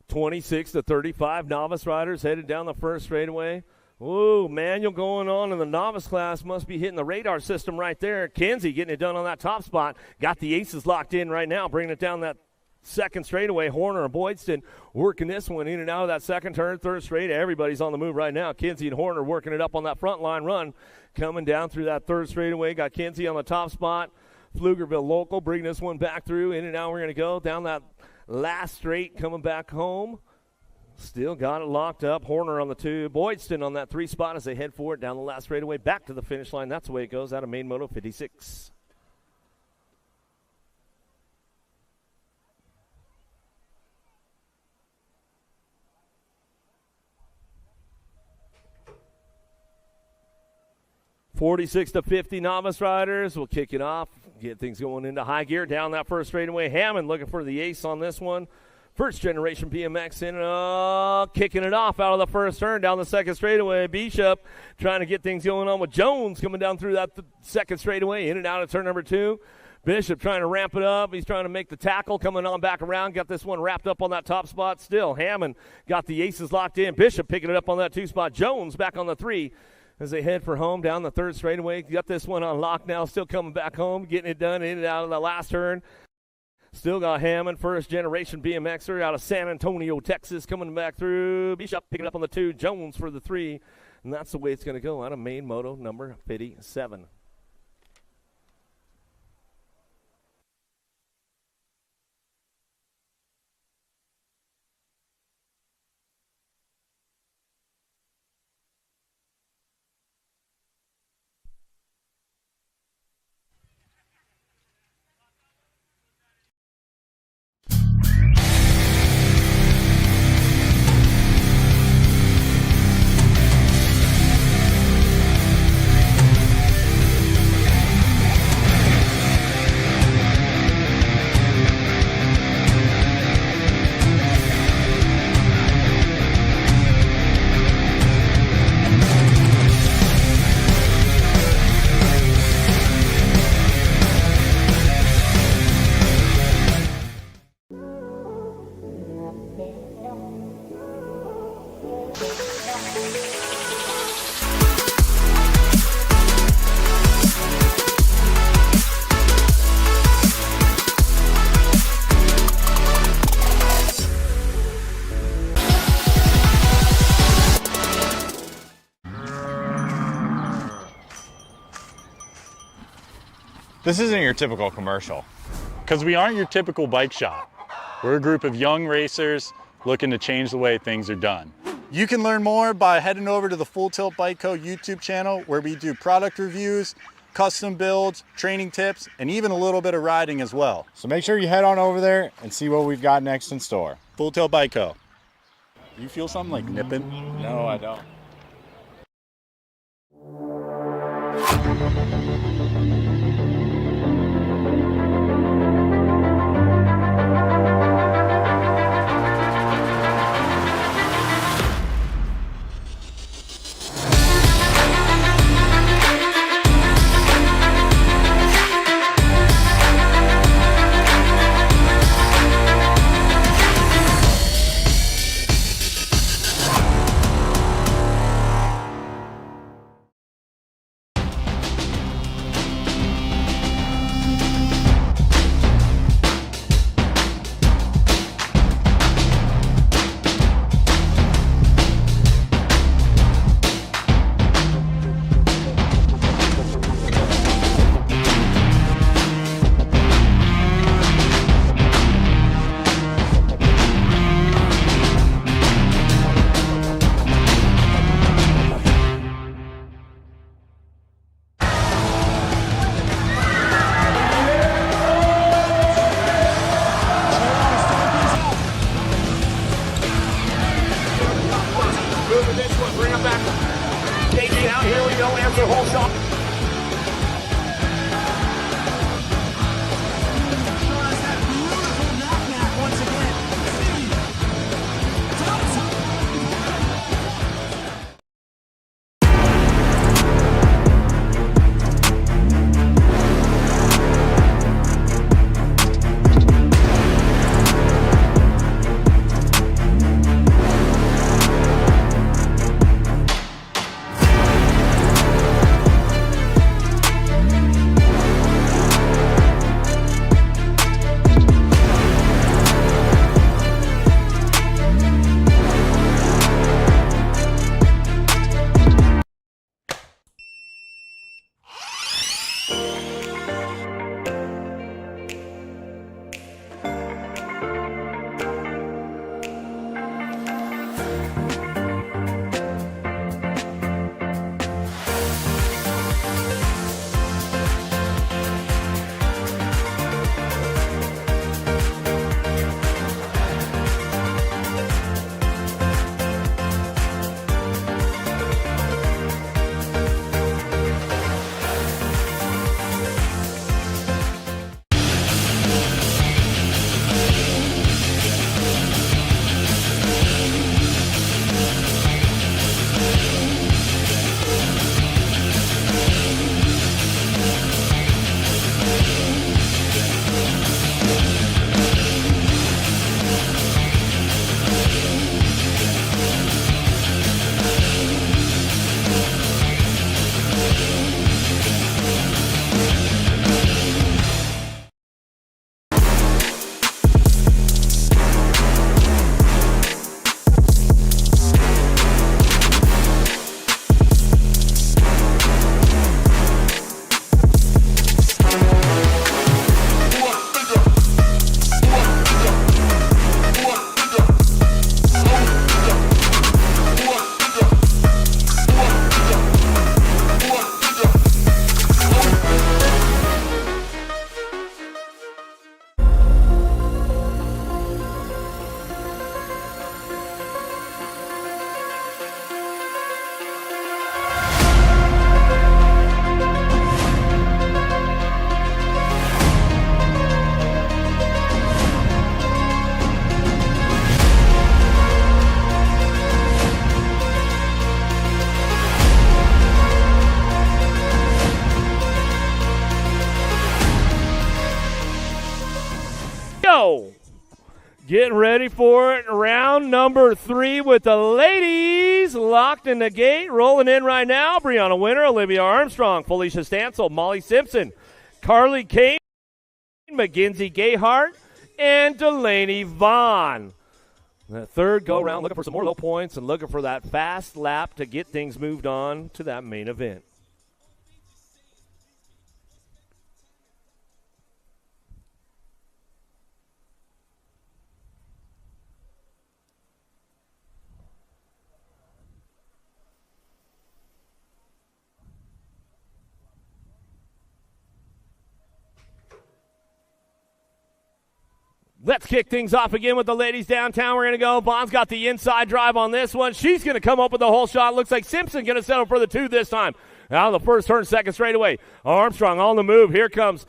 (26-35) novice riders headed down the first straightaway. Ooh, manual going on in the novice class. Must be hitting the radar system right there. Kenzie getting it done on that top spot. Got the aces locked in right now, bringing it down that second straightaway. Horner and Boydston working this one in and out of that second turn, third straight. Everybody's on the move right now. Kenzie and Horner working it up on that front line run. Coming down through that third straightaway. Got Kenzie on the top spot. Pflugerville local bringing this one back through. In and out we're going to go down that last straight, coming back home. Still got it locked up. Horner on the 2. Boydston on that 3 spot as they head for it down the last straightaway. Back to the finish line. That's the way it goes out of main moto 56. (46-50) novice riders will kick it off. Get things going into high gear down that first straightaway. Hammond looking for the ace on this one. First generation BMX in, kicking it off out of the first turn down the second straightaway. Bishop trying to get things going on with Jones coming down through that second straightaway, in and out of turn number 2. Bishop trying to ramp it up. He's trying to make the tackle, coming on back around. Got this one wrapped up on that top spot still. Hammond got the aces locked in. Bishop picking it up on that 2 spot. Jones back on the 3 as they head for home down the third straightaway. Got this one on lock now, still coming back home, getting it done in and out of the last turn. Still got Hammond, first generation BMXer out of San Antonio, Texas, coming back through. Bishop picking up on the 2, Jones for the 3. And that's the way it's going to go out of main moto number 57.
This isn't your typical commercial.
Because we aren't your typical bike shop. We're a group of young racers looking to change the way things are done.
You can learn more by heading over to the Full Tilt Bike Co. YouTube channel, where we do product reviews, custom builds, training tips, and even a little bit of riding as well.
So make sure you head on over there and see what we've got next in store.
Full Tilt Bike Co. You feel something like nipping?
No, I don't.
Getting ready for it. Round number 3 with the ladies locked in the gate. Rolling in right now. Brianna Winter, Olivia Armstrong, Felicia Stansel, Molly Simpson, Carly Kane, Mackenzie Gayhart, and Delaney Vaughn. The third go-round, looking for some more low points and looking for that fast lap to get things moved on to that main event. Let's kick things off again with the ladies downtown. We're going to go. Vaughn's got the inside drive on this one. She's going to come up with the whole shot. Looks like Simpson going to settle for the 2 this time. Out of the first turn, second straightaway. Armstrong on the move. Here comes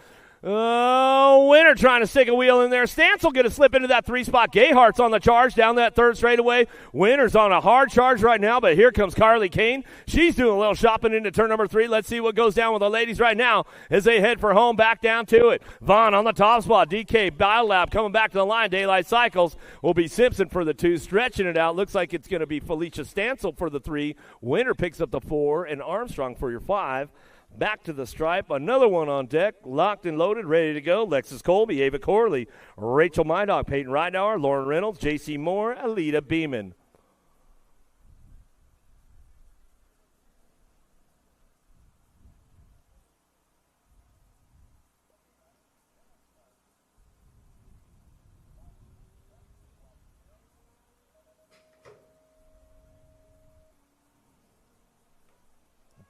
Winter trying to stick a wheel in there. Stancil going to slip into that 3 spot. Gayhart's on the charge down that third straightaway. Winter's on a hard charge right now, but here comes Carly Kane. She's doing a little shopping into turn number 3. Let's see what goes down with the ladies right now as they head for home, back down to it. Vaughn on the top spot. DK Biolab coming back to the line. Daylight Cycles will be Simpson for the 2, stretching it out. Looks like it's going to be Felicia Stancil for the 3. Winter picks up the 4, and Armstrong for your 5. Back to the stripe, another one on deck, locked and loaded, ready to go. Lexus Colby, Ava Corley, Rachel Mydog, Peyton Ridenauer, Lauren Reynolds, J.C. Moore, Alita Beeman.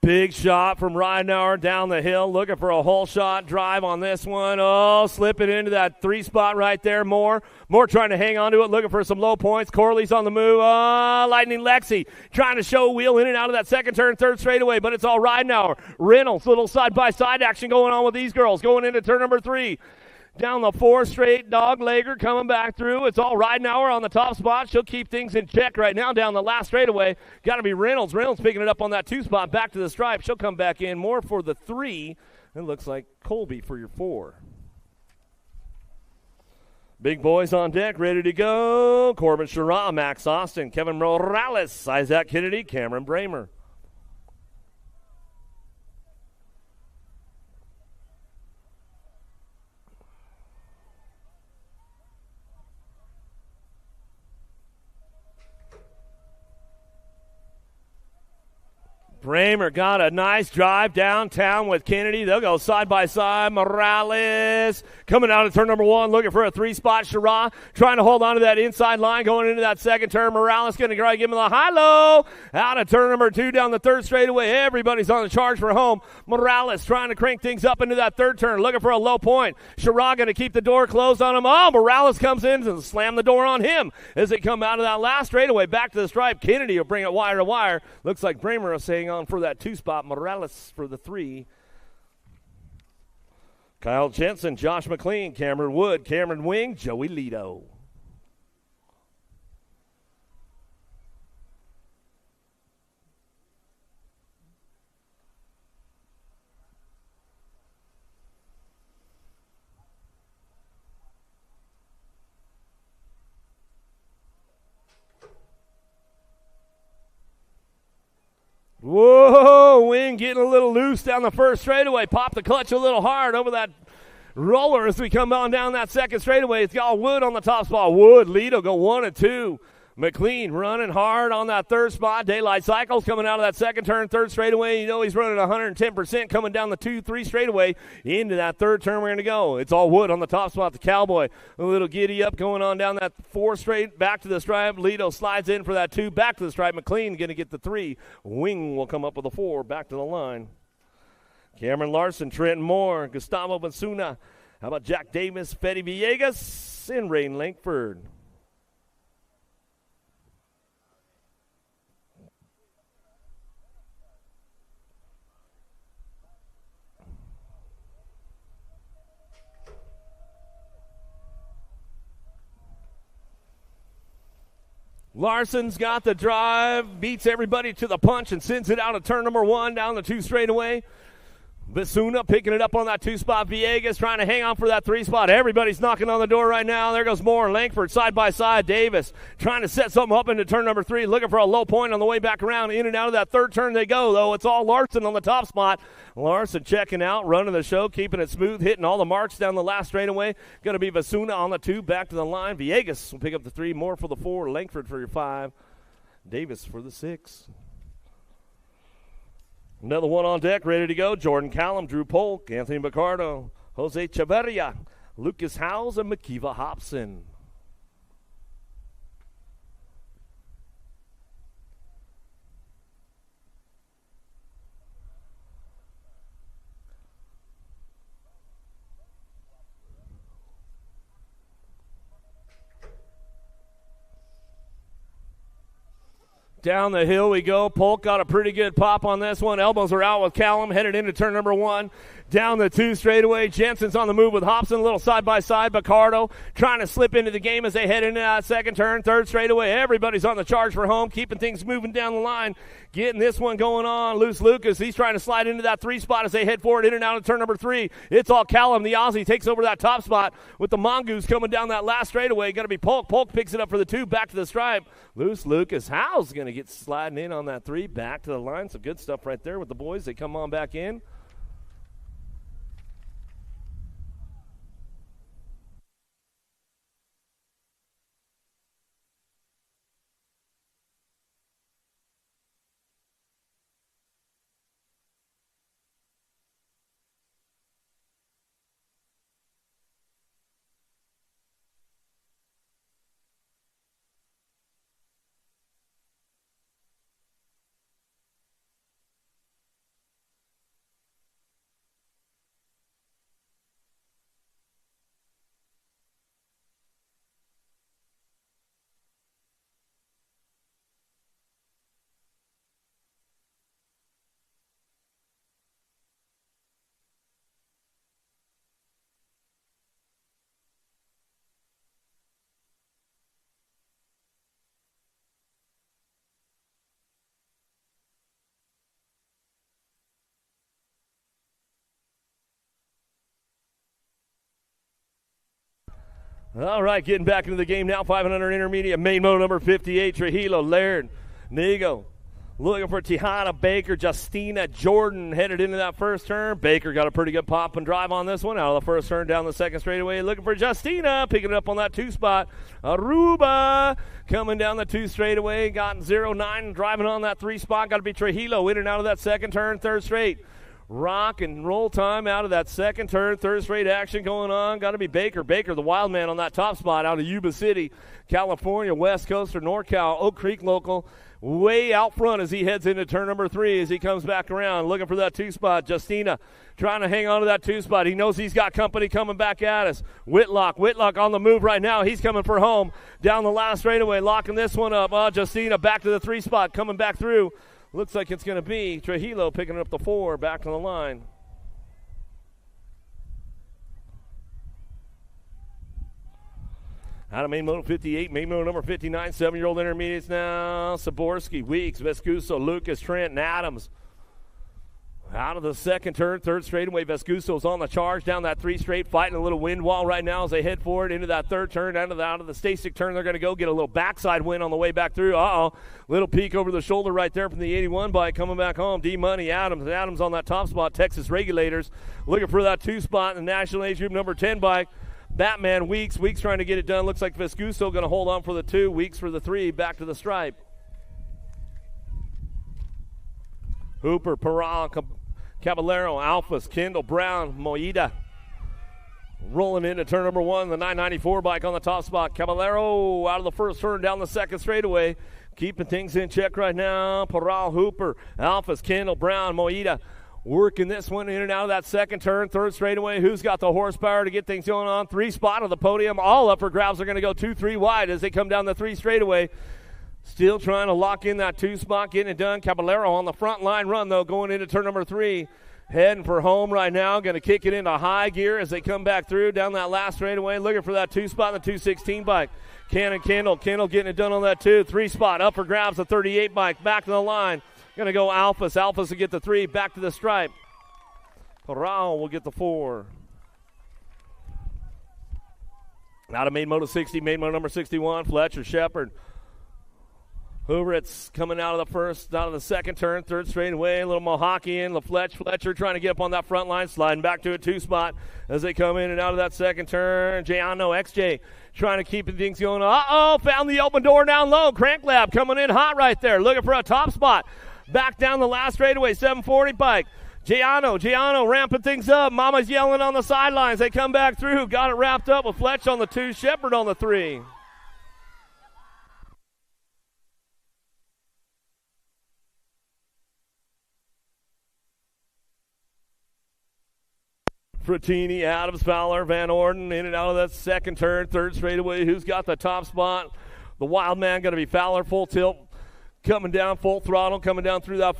Big shot from Ridenauer down the hill, looking for a whole shot drive on this one. Oh, slipping into that 3 spot right there. Moore trying to hang on to it, looking for some low points. Corley's on the move. Oh, Lightning Lexi trying to show a wheel in and out of that second turn, third straightaway, but it's all Ridenauer. Reynolds, little side-by-side action going on with these girls, going into turn number 3. Down the 4 straight, Dog Lager coming back through. It's all Ridenauer on the top spot. She'll keep things in check right now down the last straightaway. Got to be Reynolds. Reynolds picking it up on that 2 spot, back to the stripe. She'll come back in more for the 3. It looks like Colby for your 4. Big boys on deck, ready to go. Corbin Sherrod, Max Austin, Kevin Morales, Isaac Kennedy, Cameron Bramer. Bramer got a nice drive downtown with Kennedy. They'll go side by side. Morales coming out of turn number 1, looking for a 3 spot. Sherrod trying to hold on to that inside line going into that second turn. Morales going to try to give him the high-low. Out of turn number 2 down the third straightaway. Everybody's on the charge for home. Morales trying to crank things up into that third turn, looking for a low point. Sherrod going to keep the door closed on him. Oh, Morales comes in and slam the door on him as they come out of that last straightaway. Back to the stripe. Kennedy will bring it wire to wire. Looks like Bramer is saying on for that 2 spot. Morales for the 3. Kyle Jensen, Josh McLean, Cameron Wood, Cameron Wing, Joey Lito. Whoa, Wing getting a little loose down the first straightaway. Pop the clutch a little hard over that roller as we come on down that second straightaway. It's got Wood on the top spot. Wood, Lido go 1 and 2. McLean running hard on that third spot. Daylight Cycles coming out of that second turn, third straightaway. You know he's running 110% coming down the 2-3 straightaway into that third turn we're going to go. It's all Wood on the top spot. The Cowboy, a little giddy up going on down that 4 straight, back to the stripe. Lido slides in for that 2, back to the stripe. McLean going to get the 3. Wing will come up with a 4, back to the line. Cameron Larson, Trenton Moore, Gustavo Basuna. How about Jack Davis, Fetty Villegas, and Rain Lankford. Larson's got the drive, beats everybody to the punch and sends it out of turn number 1 down the 2 straightaway. Basuna picking it up on that 2 spot. Villegas trying to hang on for that 3 spot. Everybody's knocking on the door right now. There goes Moore. Langford side by side. Davis trying to set something up into turn number 3. Looking for a low point on the way back around. In and out of that third turn they go, though. It's all Larson on the top spot. Larson checking out, running the show, keeping it smooth, hitting all the marks down the last straightaway. Going to be Basuna on the 2, back to the line. Villegas will pick up the 3. Moore for the 4. Langford for your 5. Davis for the 6. Another one on deck, ready to go. Jordan Callum, Drew Polk, Anthony Picardo, Jose Chavarria, Lucas Howes, and McKeeva Hobson. Down the hill we go. Polk got a pretty good pop on this one. Elbows are out with Callum, headed into turn number 1. Down the 2 straightaway. Jensen's on the move with Hobson, a little side-by-side. Picardo trying to slip into the game as they head into that second turn. 3rd straightaway. Everybody's on the charge for home, keeping things moving down the line. Getting this one going on. Luce Lucas, he's trying to slide into that 3 spot as they head forward in and out of turn number 3. It's all Callum. The Aussie takes over that top spot with the Mongoose coming down that last straightaway. Going to be Polk. Polk picks it up for the 2, back to the stripe. Luce Lucas, How's going to get sliding in on that 3, back to the line. Some good stuff right there with the boys. They come on back in. All right, getting back into the game now. 500 intermediate, main moto number 58, Trujillo, Laird, Nigo. Looking for Tihana, Baker, Justina, Jordan headed into that first turn. Baker got a pretty good pop and drive on this one out of the first turn down the second straightaway. Looking for Justina, picking it up on that 2 spot. Aruba coming down the 2 straightaway, got 0-9, driving on that 3 spot. Got to be Trujillo in and out of that second turn, 3rd straight. Rock and roll time out of that second turn, 3rd straight action going on. Got to be Baker. Baker, the wild man on that top spot out of Yuba City, California, West Coast or NorCal, Oak Creek local. Way out front as he heads into turn number 3 as he comes back around looking for that 2 spot. Justina trying to hang on to that 2 spot. He knows he's got company coming back at us. Whitlock on the move right now. He's coming for home down the last straightaway, locking this one up. Justina back to the 3 spot, coming back through. Looks like it's going to be Trujillo picking up the 4, back to the line. Out of main moto 58, main moto number 59, 7-year-old intermediates now. Saborski, Weeks, Vescuso, Lucas, Trent, and Adams. Out of the second turn, 3rd straightaway, Vescuso's on the charge down that 3 straight, fighting a little wind wall right now as they head forward into that 3rd turn. Out of the Stasic turn, they're going to go get a little backside win on the way back through. Little peek over the shoulder right there from the 81 bike coming back home. D-Money, Adams on that top spot. Texas Regulators looking for that 2 spot in the National Age Group number 10 bike. Batman, Weeks trying to get it done. Looks like Vescuso going to hold on for the 2, Weeks for the 3, back to the stripe. Hooper, Peral, Caballero, Alphas, Kendall, Brown, Moida. Rolling into turn number 1, the 994 bike on the top spot. Caballero out of the first turn down the second straightaway. Keeping things in check right now. Peral, Hooper, Alphas, Kendall, Brown, Moida. Working this one in and out of that second turn, 3rd straightaway. Who's got the horsepower to get things going on? 3 spot on the podium. All up for grabs. They're going to go 2-3 wide as they come down the 3 straightaway. Still trying to lock in that 2 spot, getting it done. Caballero on the front line run, though, going into turn number 3. Heading for home right now. Going to kick it into high gear as they come back through down that last straightaway. Looking for that 2 spot in the 216 bike. Kendall getting it done on that 2. 3 spot up for grabs, the 38 bike. Back to the line. Going to go Alphas. Alphas will get the 3, back to the stripe. Peral will get the 4. Out of main moto 60, main moto number 61, Fletcher, Shepard. Hooveritz coming out of the second turn, 3rd straightaway, a little Mohakian, Fletcher trying to get up on that front line, sliding back to a 2 spot as they come in and out of that second turn. Jayano, XJ trying to keep things going. Found the open door down low. Crank Lab coming in hot right there, looking for a top spot. Back down the last straightaway, 740 bike. Giano ramping things up. Mama's yelling on the sidelines. They come back through. Got it wrapped up with Fletch on the 2, Shepard on the 3. Frattini, Adams, Fowler, Van Orden in and out of that second turn, 3rd straightaway. Who's got the top spot? The wild man going to be Fowler, full tilt. coming down full throttle, coming down through that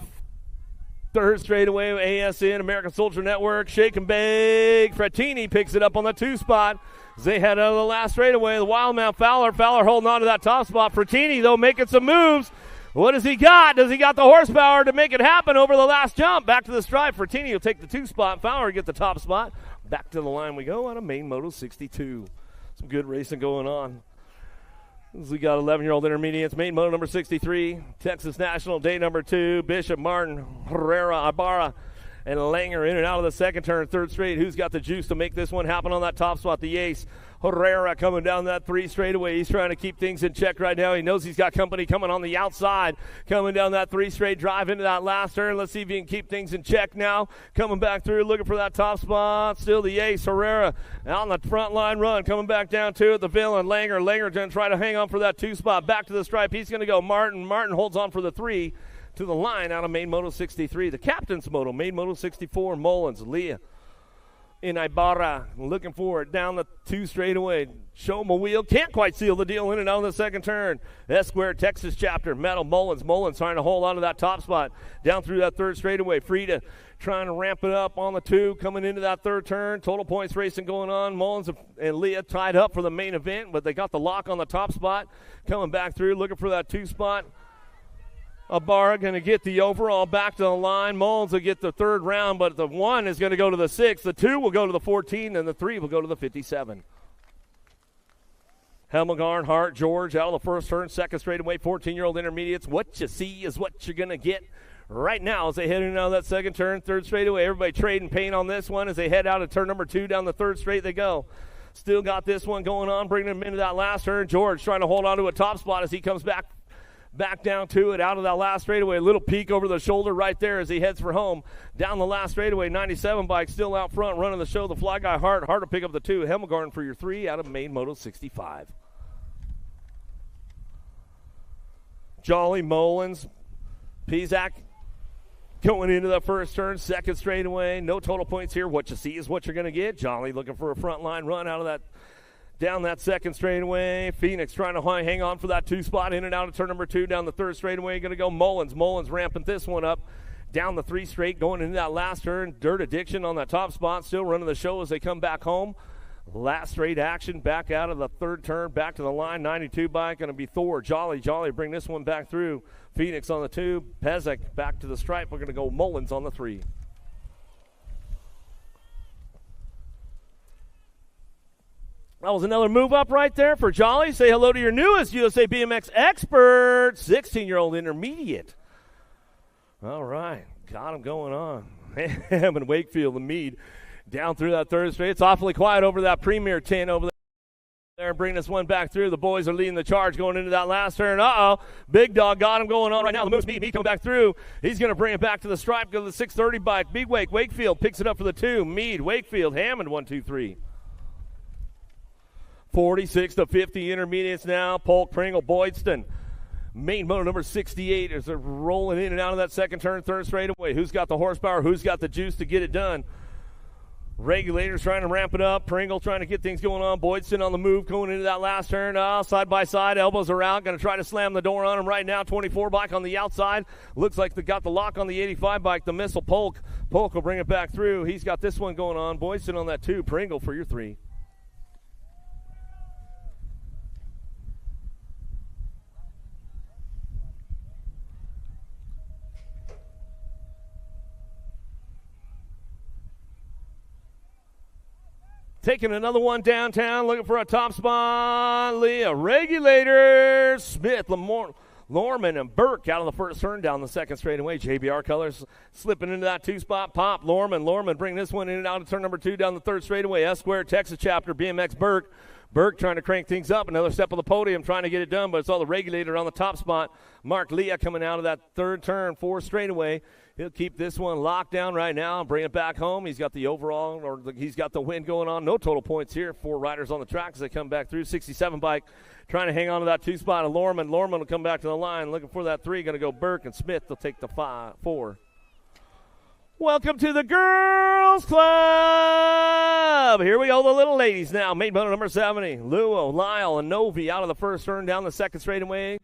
third straightaway. ASN, American Soldier Network, shake and bake. Frattini picks it up on the 2 spot. As they head out of the last straightaway, the Wildman Fowler holding on to that top spot. Frattini, though, making some moves. What does he got? Does he got the horsepower to make it happen over the last jump? Back to the stripe. Frattini will take the 2 spot. Fowler get the top spot. Back to the line we go out of main moto 62. Some good racing going on. As we got 11-year-old intermediates, main moto number 63, Texas National, day number 2, Bishop, Martin, Herrera, Ibarra, and Langer in and out of the second turn, third straight. Who's got the juice to make this one happen on that top spot? The ace, Herrera, coming down that 3 straightaway. He's trying to keep things in check right now. He knows he's got company coming on the outside, coming down that 3 straight drive into that last turn. Let's see if he can keep things in check now. Coming back through, looking for that top spot. Still the ace, Herrera, out on the front line run, coming back down to it. The villain, Langer going to try to hang on for that 2 spot. Back to the stripe. He's going to go Martin. Martin holds on for the 3 to the line out of main moto 63. The captain's moto, main moto 64, Mullins, Leah in Ibarra, looking for it down the 2 straightaway. Show him a wheel, can't quite seal the deal in and out of the second turn. S-Square, Texas chapter, Metal, Mullins trying to hold on to that top spot. Down through that 3rd straightaway. Frida trying to ramp it up on the 2, coming into that 3rd turn. Total points racing going on. Mullins and Leah tied up for the main event, but they got the lock on the top spot. Coming back through, looking for that 2 spot. Ibarra going to get the overall back to the line. Mullins will get the 3rd round, but the 1 is going to go to the 6. The 2 will go to the 14, and the 3 will go to the 57. Helmgarn, Hart, George out of the 1st turn, 2nd straightaway, 14-year-old intermediates. What you see is what you're going to get right now as they head in out of that 2nd turn, 3rd straightaway. Everybody trading paint on this one as they head out of turn number 2 down the 3rd straight they go. Still got this one going on, bringing them into that last turn. George trying to hold on to a top spot as he comes back down to it, out of that last straightaway. A little peek over the shoulder right there as he heads for home. Down the last straightaway, 97 bike still out front, running the show. The Fly Guy Hart to pick up the 2. Helmgarn for your 3 out of main moto 65. Jolly, Mullins, Pizak going into the 1st turn, 2nd straightaway. No total points here. What you see is what you're going to get. Jolly looking for a front line run out of that, down that 2nd straightaway. Phoenix trying to hang on for that 2 spot in and out of turn number 2 down the 3rd straightaway. Going to go Mullins. Mullins ramping this one up down the 3 straight going into that last turn. Dirt Addiction on that top spot, still running the show as they come back home. Last straight action back out of the 3rd turn, back to the line. 92 bike going to be Thor. Jolly bring this one back through. Phoenix on the 2. Pezek back to the stripe. We're going to go Mullins on the 3. That was another move up right there for Jolly. Say hello to your newest USA BMX expert, 16-year-old intermediate. All right, got him going on. Hammond, Wakefield, and Meade down through that 3rd straight. It's awfully quiet over that Premier 10 over there. Bring this one back through. The boys are leading the charge going into that last turn. Big Dog got him going on right now. The moves Meade coming back through. He's going to bring it back to the stripe. Go to the 630 bike. Big Wakefield picks it up for the 2. Meade, Wakefield, Hammond, 1, 2, 3. 46 to 50 intermediates now. Polk, Pringle, Boydston. Main motor number 68 as they're rolling in and out of that 2nd turn, 3rd straightaway. Who's got the horsepower? Who's got the juice to get it done? Regulators trying to ramp it up. Pringle trying to get things going on. Boydston on the move going into that last turn. Side by side, elbows are out. Going to try to slam the door on him right now. 24 bike on the outside. Looks like they got the lock on the 85 bike. The missile Polk. Polk will bring it back through. He's got this one going on. Boydston on that 2. Pringle for your 3. Taking another one downtown, looking for a top spot. Leah, Regulators, Smith, Lorman, and Burke out of the 1st turn down the 2nd straightaway. JBR Colors slipping into that 2 spot. Pop, Lorman bring this one in and out of turn number 2 down the 3rd straightaway. S-Square, Texas chapter, BMX Burke. Burke trying to crank things up. Another step on the podium, trying to get it done, but it's all the Regulator on the top spot. Mark Leah coming out of that 3rd turn, 4 straightaway. He'll keep this one locked down right now and bring it back home. He's got the overall, he's got the win going on. No total points here. 4 riders on the track as they come back through. 67 bike trying to hang on to that 2 spot of Lorman. Lorman will come back to the line looking for that 3. Going to go Burke, and Smith will take the 4. Welcome to the Girls Club. Here we go, the little ladies now. Main motor number 70. Luo, Lyle, and Novi out of the 1st turn down the 2nd straightaway.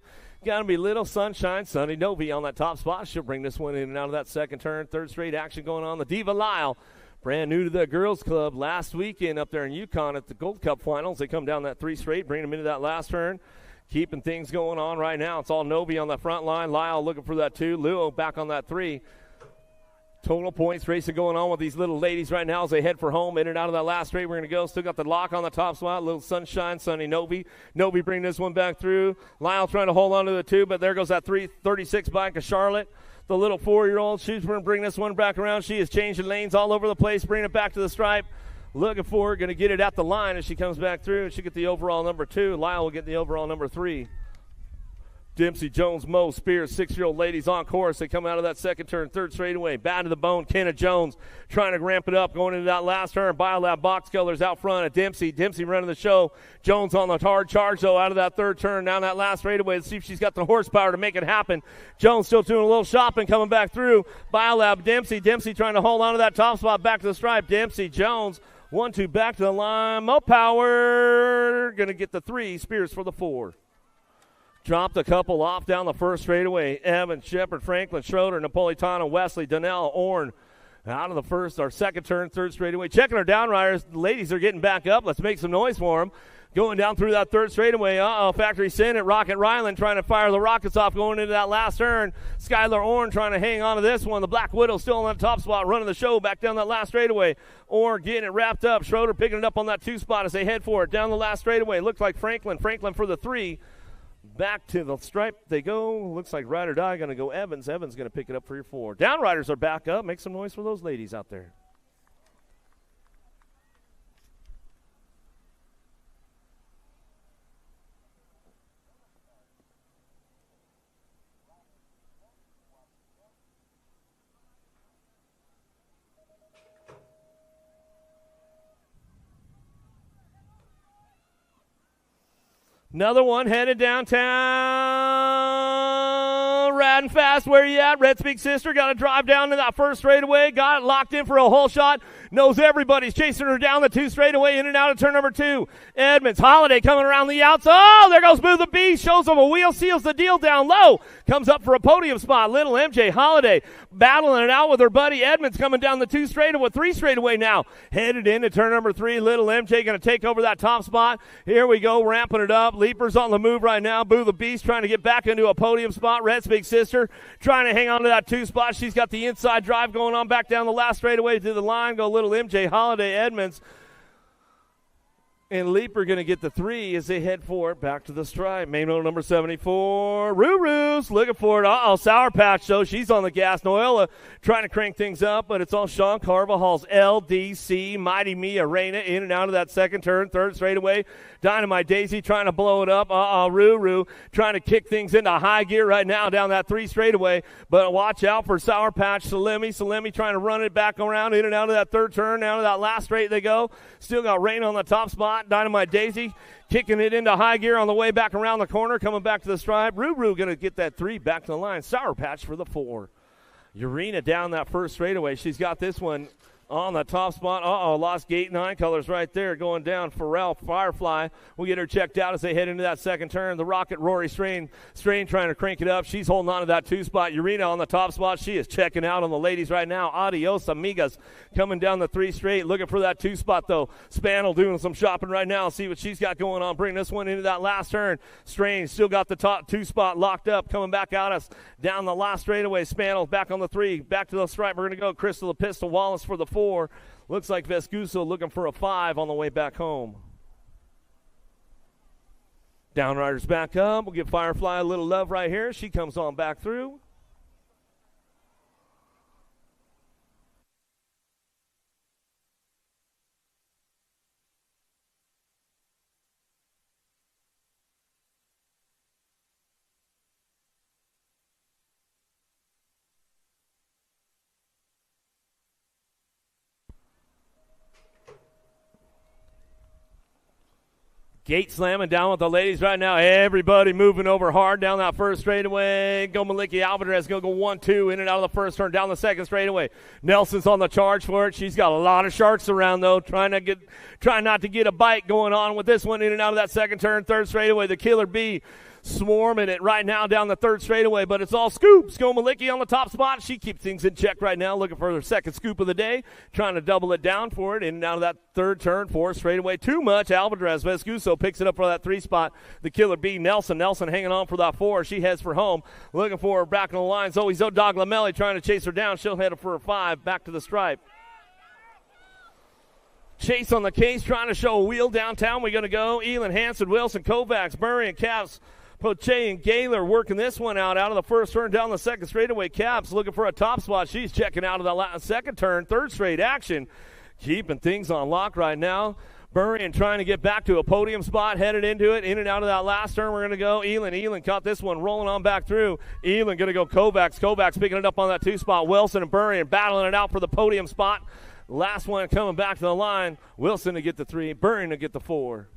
Got to be Little Sunshine Sunny Novi on that top spot. She'll bring this one in and out of that second turn. Third straight action going on. The Diva Lyle, brand new to the girls club last weekend up there in Yukon at the Gold Cup finals. They come down that 3 straight, bring them into that last turn. Keeping things going on right now. It's all Novi on the front line. Lyle looking for that 2. Luo back on that 3. Total points racing going on with these little ladies right now as they head for home. In and out of that last straight, we're going to go. Still got the lock on the top spot. Little Sunshine Sunny Novi. Novi bringing this one back through. Lyle trying to hold on to the 2, but there goes that 336 bike of Charlotte. The little 4-year-old. She's going to bring this one back around. She is changing lanes all over the place, bringing it back to the stripe. Looking for her, going to get it at the line as she comes back through. She get the overall number 2. Lyle will get the overall number 3. Dempsey, Jones, Moe, Spears, 6-year-old ladies on course. They come out of that second turn, third straightaway. Bad to the bone. Kenna Jones trying to ramp it up, going into that last turn. Biolab box colors out front of Dempsey. Dempsey running the show. Jones on the hard charge, though, out of that third turn, down that last straightaway. Let's see if she's got the horsepower to make it happen. Jones still doing a little shopping, coming back through. Biolab, Dempsey. Dempsey trying to hold on to that top spot, back to the stripe. Dempsey, Jones, 1-2 back to the line. Mo Power going to get the 3. Spears for the 4. Dropped a couple off down the first straightaway. Evans, Shepard, Franklin, Schroeder, Napolitano, Wesley, Donnell, Orn. Out of the first or second turn, third straightaway. Checking our downriders. The ladies are getting back up. Let's make some noise for them. Going down through that third straightaway. Factory Senate, Rocket Ryland trying to fire the rockets off going into that last turn. Skylar Orn trying to hang on to this one. The Black Widow still on the top spot, running the show back down that last straightaway. Orn getting it wrapped up. Schroeder picking it up on that 2 spot as they head for it. Down the last straightaway. Looks like Franklin for the 3. Back to the stripe they go. Looks like Ride or Die going to go Evans. Evans going to pick it up for your 4. Downriders are back up. Make some noise for those ladies out there. Another one headed downtown. Riding fast. Where you at? Red Speak Sister got to drive down to that first straightaway. Got it locked in for a hole shot. Knows everybody's chasing her down the 2 straightaway. In and out of turn number 2. Edmonds. Holiday coming around the outside. Oh, there goes Boo the Beast. Shows him a wheel. Seals the deal down low. Comes up for a podium spot. Little MJ Holiday battling it out with her buddy Edmonds coming down the 2 straightaway. 3 straightaway now. Headed into turn number 3. Little MJ going to take over that top spot. Here we go. Ramping it up. Leapers on the move right now. Boo the Beast trying to get back into a podium spot. Red's Big Sister trying to hang on to that 2 spot. She's got the inside drive going on back down the last straightaway to the line. Go little MJ Holiday, Edmonds. And Leaper going to get the 3 as they head for it back to the stripe. Main motor number 74. Ruru's looking for it. Sour Patch, though. She's on the gas. Noella trying to crank things up, but it's all Sean Carvajal's LDC. Mighty Me Arena in and out of that second turn. Third straightaway. Dynamite Daisy trying to blow it up. Ruru trying to kick things into high gear right now down that 3 straightaway. But watch out for Sour Patch Salemi. Salemi trying to run it back around in and out of that third turn. Down to that last straight they go. Still got Rain on the top spot. Dynamite Daisy kicking it into high gear on the way back around the corner, coming back to the stripe. Ruru going to get that 3 back to the line. Sour Patch for the 4. Urena down that first straightaway. She's got this one on the top spot. Lost gate 9 colors right there going down. Pharrell Firefly will get her checked out as they head into that second turn. The Rocket Rory Strain trying to crank it up. She's holding on to that 2 spot. Urena on the top spot. She is checking out on the ladies right now. Adios Amigas coming down the 3 straight. Looking for that 2 spot though. Spanel doing some shopping right now. See what she's got going on. Bring this one into that last turn. Strain still got the top 2 spot locked up. Coming back at us down the last straightaway. Spanel back on the 3. Back to the stripe. We're going to go Crystal the Pistol Wallace for the 4. Looks like Vescuso looking for a 5 on the way back home. Downriders back up. We'll give Firefly a little love right here. She comes on back through. Gate slamming down with the ladies right now. Everybody moving over hard down that first straightaway. Go Maliki Alvarez going to go 1-2 in and out of the first turn down the second straightaway. Nelson's on the charge for it. She's got a lot of sharks around though. Trying not to get a bite going on with this one in and out of that second turn. Third straightaway. The Killer Bee swarming it right now down the third straightaway, but it's all scoop. Skomalicki on the top spot. She keeps things in check right now, looking for her second scoop of the day, trying to double it down for it, in and out of that third turn, fourth straightaway. Too much. Alvarez Vescuso picks it up for that 3 spot. The killer bee, Nelson hanging on for that 4. She heads for home, looking for her back on the line. Zoe Zodog Lamelli trying to chase her down. She'll head for a 5, back to the stripe. Chase on the case, trying to show a wheel downtown. We're going to go Elin, Hansen, Wilson, Kovacs, Murray, and Caps. Poche and Gaylor working this one out of the first turn down the second straightaway. Caps looking for a top spot. She's checking out of the second turn, third straight action. Keeping things on lock right now. Burrian trying to get back to a podium spot, headed into it, in and out of that last turn. We're going to go Elin caught this one, rolling on back through. Elin going to go Kovacs picking it up on that 2 spot. Wilson and Burrian battling it out for the podium spot. Last one coming back to the line. Wilson to get the 3, Burrian to get the 4.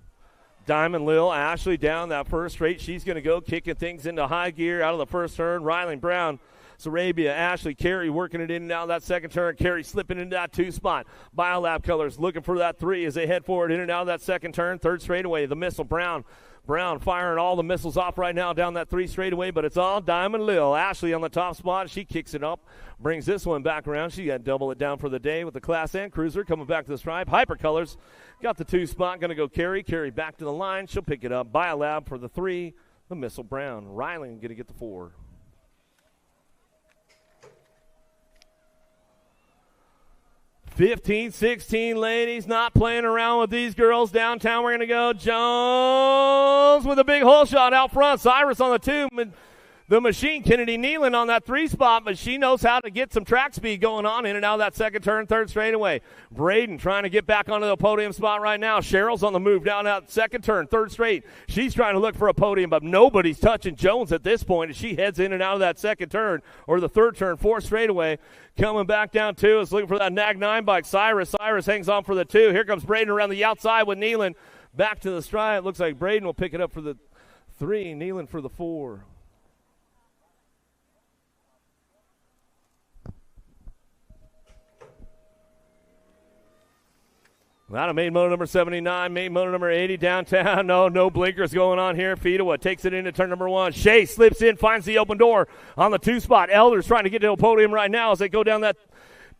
Diamond Lil Ashley down that first straight. She's going to go kicking things into high gear out of the first turn. Riley Brown, Sarabia, Ashley, Carey working it in and out of that second turn. Carey slipping into that 2 spot. Biolab Colors looking for that 3 as they head forward in and out of that second turn. Third straightaway, the missile Brown firing all the missiles off right now down that 3 straightaway, but it's all Diamond Lil. Ashley on the top spot. She kicks it up, brings this one back around. She got double it down for the day with the Class N Cruiser coming back to the stripe. Hyper Colors got the 2 spot. Going to go Carey back to the line. She'll pick it up. Biolab for the 3. The missile Brown. Riley going to get the 4. (15-16) ladies, not playing around with these girls downtown. We're going to go Jones with a big hole shot out front. Cyrus on the 2. The machine, Kennedy Nealon on that 3 spot, but she knows how to get some track speed going on in and out of that second turn, third straightaway. Braden trying to get back onto the podium spot right now. Cheryl's on the move down that second turn, third straight. She's trying to look for a podium, but nobody's touching Jones at this point as she heads in and out of that second turn, or the third turn, fourth straightaway. Coming back down 2 is looking for that Nag 9 bike. Cyrus hangs on for the 2. Here comes Braden around the outside with Nealon. Back to the stride. Looks like Braden will pick it up for the 3, Nealon for the 4. Out of main motor number 79, main motor number 80 downtown. No blinkers going on here. Fedewa takes it into turn number 1. Shea slips in, finds the open door on the 2 spot. Elder's trying to get to the podium right now as they go down that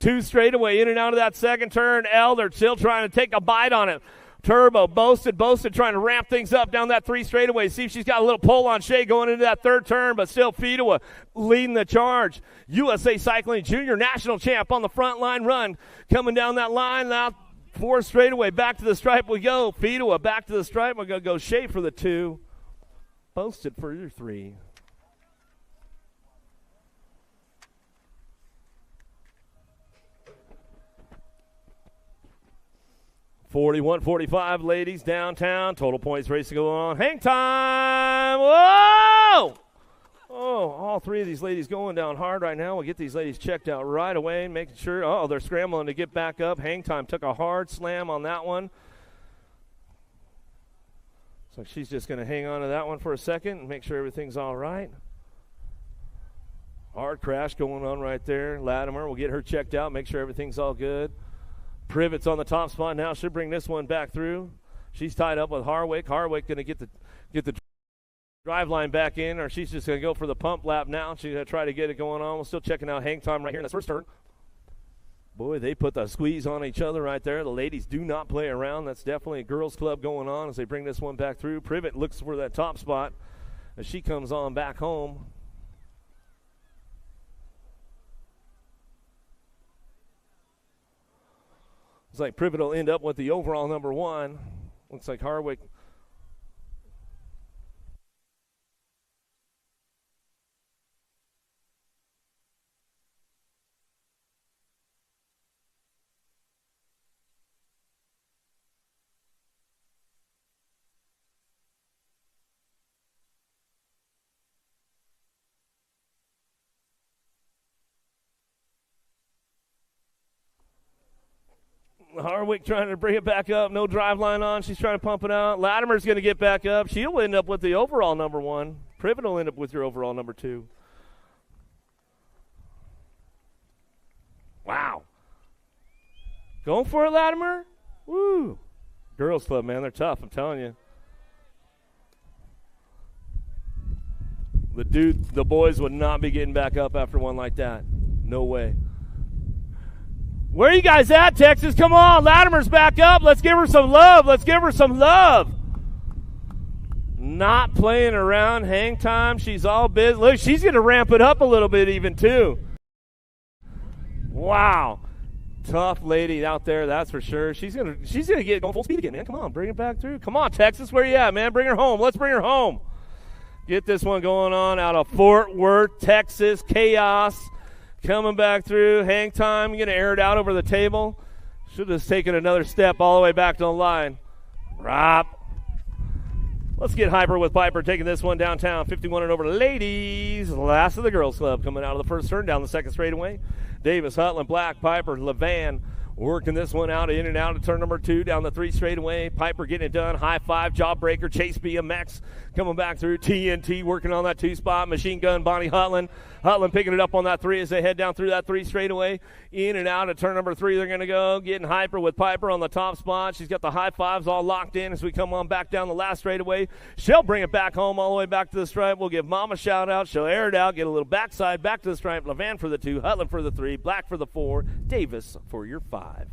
2 straightaway, in and out of that second turn. Elder still trying to take a bite on it. Turbo, Boasted trying to ramp things up down that 3 straightaway. See if she's got a little pull on Shea going into that third turn, but still Fedewa leading the charge. USA Cycling Junior National Champ on the front line run. Coming down that line now. 4 straightaway, back to the stripe we go. Fedewa back to the stripe. We're going to go Shea for the 2. Boasted for your 3. (41-45) ladies downtown. Total points race to go on. Hang time. Whoa! Oh, all 3 of these ladies going down hard right now. We'll get these ladies checked out right away, making sure. Oh, they're scrambling to get back up. Hang time took a hard slam on that one. So she's just going to hang on to that one for a second and make sure everything's all right. Hard crash going on right there. Latimer will get her checked out, make sure everything's all good. Privet's on the top spot now. Should bring this one back through. She's tied up with Harwick. Harwick going to get the drive line back in, or she's just going to go for the pump lap now. She's going to try to get it going on. We're still checking out hang time right here in the first turn. Boy, they put the squeeze on each other right there. The ladies do not play around. That's definitely a girls' club going on as they bring this one back through. Privet looks for that top spot as she comes on back home. Looks like Privet will end up with the overall number 1. Looks like Harwick. Harwick trying to bring it back up. No drive line on. She's trying to pump it out. Latimer's going to get back up. She'll end up with the overall number 1. Privet will end up with your overall number 2. Wow. Going for it, Latimer? Woo. Girls Club, man. They're tough, I'm telling you. The boys would not be getting back up after one like that. No way. Where are you guys at, Texas? Come on, Latimer's back up. Let's give her some love. Let's give her some love. Not playing around. Hang time. She's all busy. Look, she's going to ramp it up a little bit even, too. Wow. Tough lady out there, that's for sure. She's gonna get going full speed again, man. Come on, bring it back through. Come on, Texas, where you at, man? Bring her home. Let's bring her home. Get this one going on out of Fort Worth, Texas. Chaos coming back through. Hang time. You're gonna air it out over the table. Should have taken another step all the way back to the line. Rop. Let's get hyper with Piper taking this one downtown. 51 and over ladies. Last of the girls club coming out of the first turn down the second straightaway. Davis, Hutland, Black, Piper, Levan working this one out, in and out of turn number 2, down the 3 straightaway. Piper getting it done. High five, jawbreaker, Chase BMX coming back through. TNT working on that 2 spot. Machine gun, Bonnie Hutland. Hutland picking it up on that 3 as they head down through that 3 straightaway. In and out of turn number 3, they're going to go. Getting hyper with Piper on the top spot. She's got the high fives all locked in as we come on back down the last straightaway. She'll bring it back home all the way back to the stripe. We'll give Mom a shout out. She'll air it out, get a little backside back to the stripe. Levan for the 2, Hutland for the 3, Black for the 4, Davis for your 5.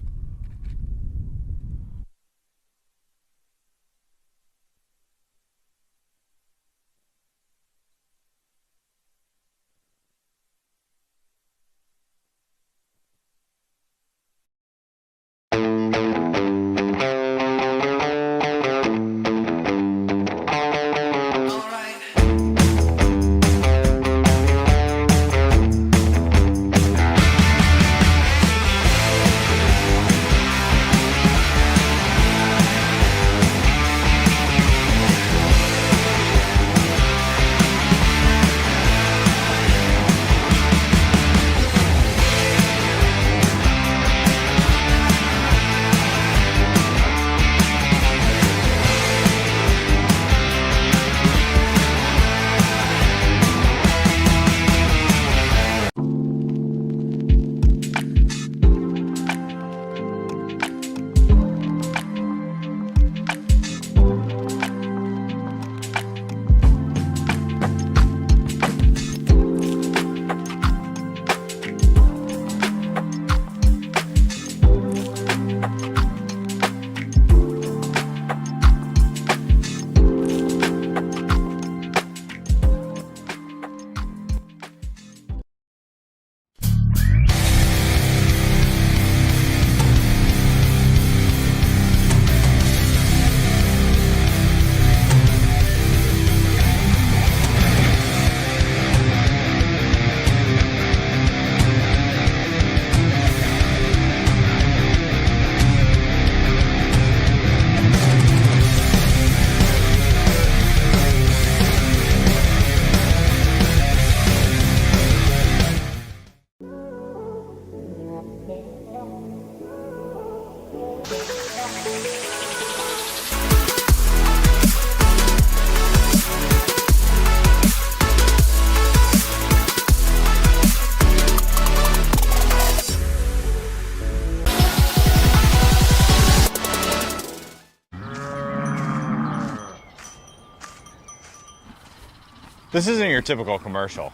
This isn't your typical commercial.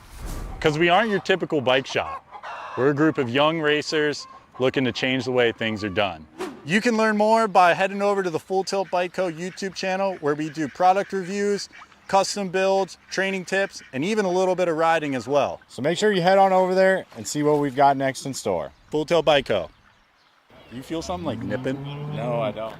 Because we aren't your typical bike shop. We're a group of young racers looking to change the way things are done.
You can learn more by heading over to the Full Tilt Bike Co. YouTube channel, where we do product reviews, custom builds, training tips, and even a little bit of riding as well.
So make sure you head on over there and see what we've got next in store.
Full Tilt Bike Co. You feel something like nipping?
No, I don't.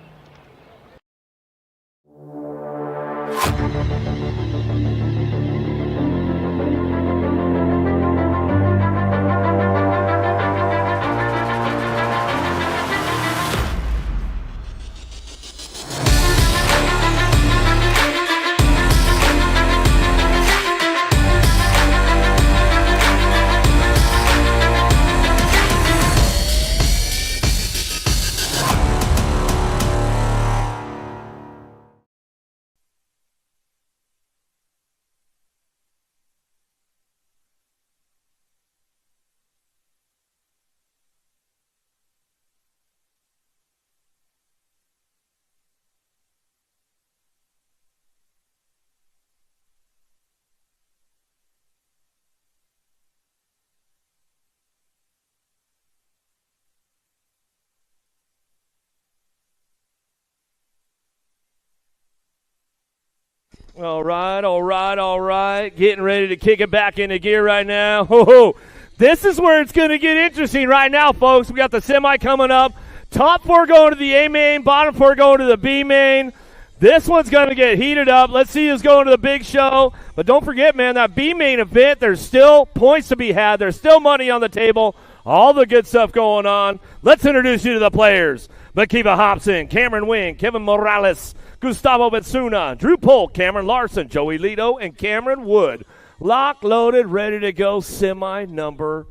All right, all right, all right. Getting ready to kick it back into gear right now. Ho-ho. This is where it's going to get interesting right now, folks. We got the semi coming up. Top 4 going to the A main, bottom 4 going to the B main. This one's going to get heated up. Let's see who's going to the big show. But don't forget, man, that B main event, there's still points to be had. There's still money on the table. All the good stuff going on. Let's introduce you to the players. Makiva Hobson, Cameron Wing, Kevin Morales, Gustavo Bensuna, Drew Polk, Cameron Larson, Joey Lito, and Cameron Wood. Lock, loaded, ready to go, semi number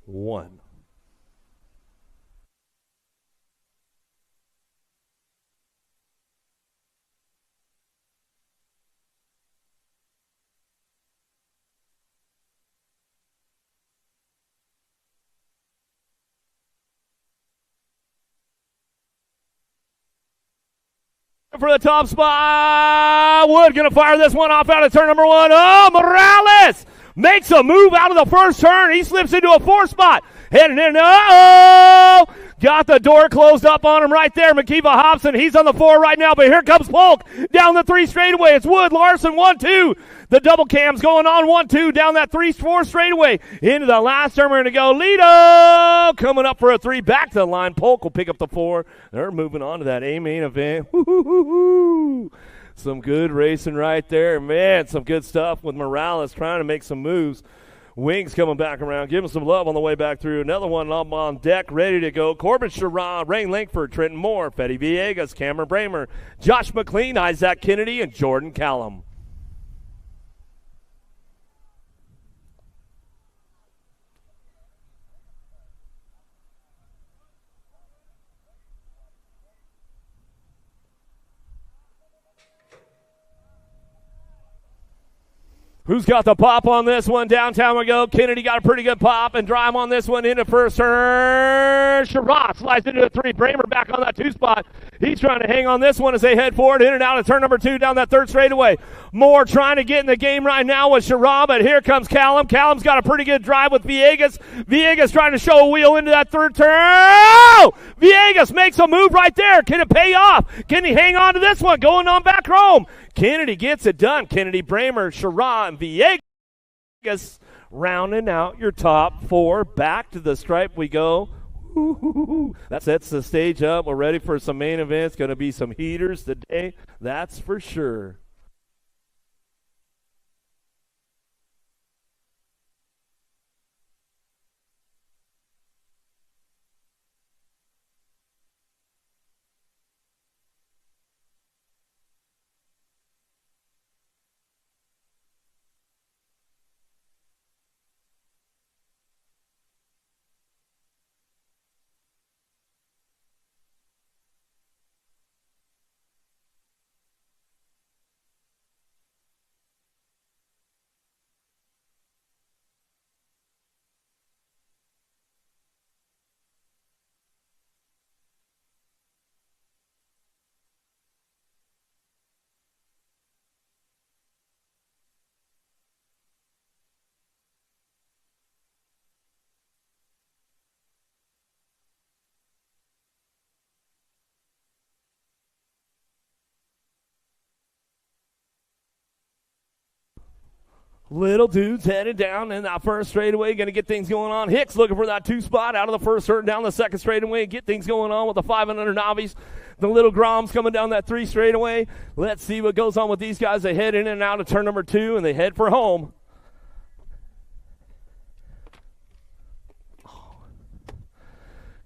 1. For the top spot, Wood going to fire this one off out of turn number 1. Oh, Morales makes a move out of the first turn. He slips into a 4 spot. Heading in. Uh-oh! Got the door closed up on him right there. Makiva Hobson, he's on the 4 right now, but here comes Polk down the 3 straightaway. It's Wood, Larson, 1-2. The double cam's going on 1-2 down that 3-4 straightaway. Into the last turn, we're going to go. Lito coming up for a 3. Back to the line. Polk will pick up the 4. They're moving on to that A-main event. Woo-hoo-hoo-hoo. Some good racing right there. Man, some good stuff with Morales trying to make some moves. Wings coming back around. Give him some love on the way back through. Another one up on deck, ready to go. Corbin Sherrod, Rain Lankford, Trenton Moore, Fetty Villegas, Cameron Bramer, Josh McLean, Isaac Kennedy, and Jordan Callum. Who's got the pop on this one? Downtown we go. Kennedy got a pretty good pop and drive on this one into first turn. Sherrod slides into a 3. Bramer back on that 2 spot. He's trying to hang on this one as they head forward, in and out of turn number 2 down that 3rd straightaway. Moore trying to get in the game right now with Sherrod, but here comes Callum. Callum's got a pretty good drive with Villegas. Villegas trying to show a wheel into that 3rd turn. Oh! Villegas makes a move right there. Can it pay off? Can he hang on to this one? Going on back home. Kennedy gets it done. Kennedy, Bramer, Sherrod, and Villegas rounding out your top 4. Back to the stripe we go. That sets the stage up. We're ready for some main events. Going to be some heaters today. That's for sure. Little dude's headed down in that first straightaway, going to get things going on. Hicks looking for that 2 spot out of the first turn down the 2nd straightaway, get things going on with the 500 novice. The little Groms coming down that 3 straightaway. Let's see what goes on with these guys. They head in and out of turn number 2, and they head for home.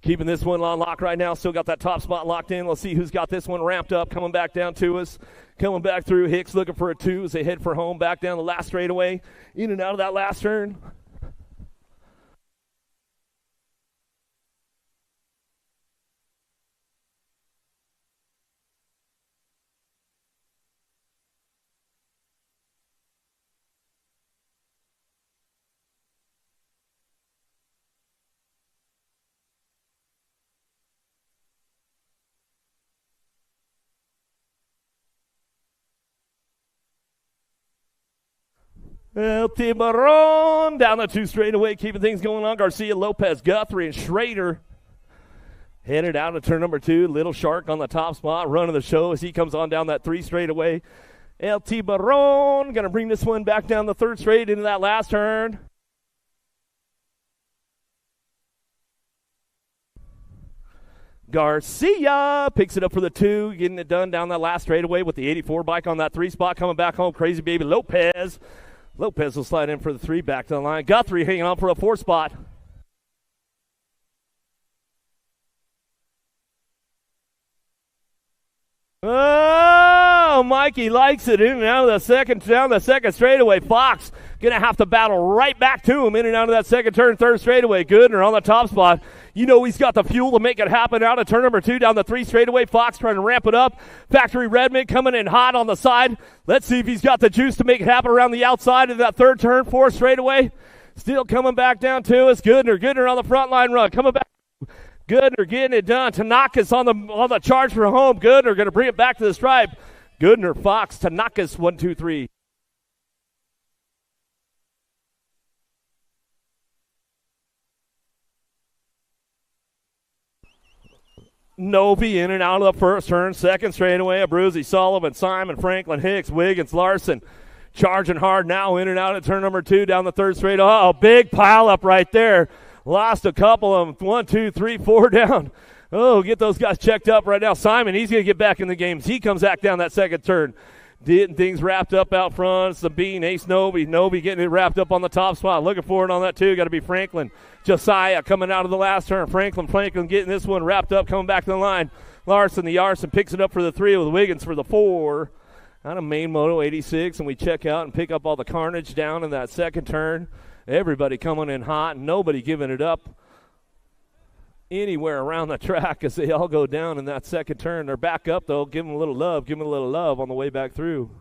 Keeping this one on lock right now. Still got that top spot locked in. Let's see who's got this one ramped up. Coming back down to us. Coming back through. Hicks looking for a 2 as they head for home. Back down the last straightaway. In and out of that last turn. El Tiburon down the 2 straightaway, keeping things going on. Garcia, Lopez, Guthrie, and Schrader headed out of turn number 2. Little Shark on the top spot, running the show as he comes on down that 3 straightaway. LT Baron going to bring this one back down the third straight into that last turn. Garcia picks it up for the 2, getting it done down that last straightaway with the 84 bike on that 3 spot. Coming back home, Crazy Baby Lopez. Lopez will slide in for the 3 back to the line. Guthrie hanging on for a 4 spot. Oh, Mikey likes it in and out of the second, down the second straightaway. Fox going to have to battle right back to him in and out of that second turn, third straightaway. Goodner on the top spot. You know he's got the fuel to make it happen out of turn number 2 down the 3 straightaway. Fox trying to ramp it up. Factory Redmond coming in hot on the side. Let's see if he's got the juice to make it happen around the outside of that third turn, 4th straightaway. Still coming back down to us. Goodner on the front line run. Coming back. Goodner getting it done. Tanaka's on the charge for home. Goodner going to bring it back to the stripe. Goodner, Fox, Tanaka's 1, 2, 3. Novi in and out of the first turn. Second straightaway. Abruzzi, Sullivan, Simon, Franklin, Hicks, Wiggins, Larson. Charging hard now in and out of turn number 2 down the third straight. Oh, big pile up right there. Lost a couple of them. 1, 2, 3, 4 down. Oh, get those guys checked up right now. Simon, he's going to get back in the game. He comes back down that second turn. Getting things wrapped up out front. Sabine, Ace Novi. Novi getting it wrapped up on the top spot. Looking for it on that too. Got to be Franklin. Josiah coming out of the last turn. Franklin getting this one wrapped up, coming back to the line. Larson, the Arson picks it up for the 3 with Wiggins for the 4. Out of main moto 86, and we check out and pick up all the carnage down in that second turn. Everybody coming in hot, nobody giving it up anywhere around the track as they all go down in that second turn. They're back up, though. Give them a little love on the way back through.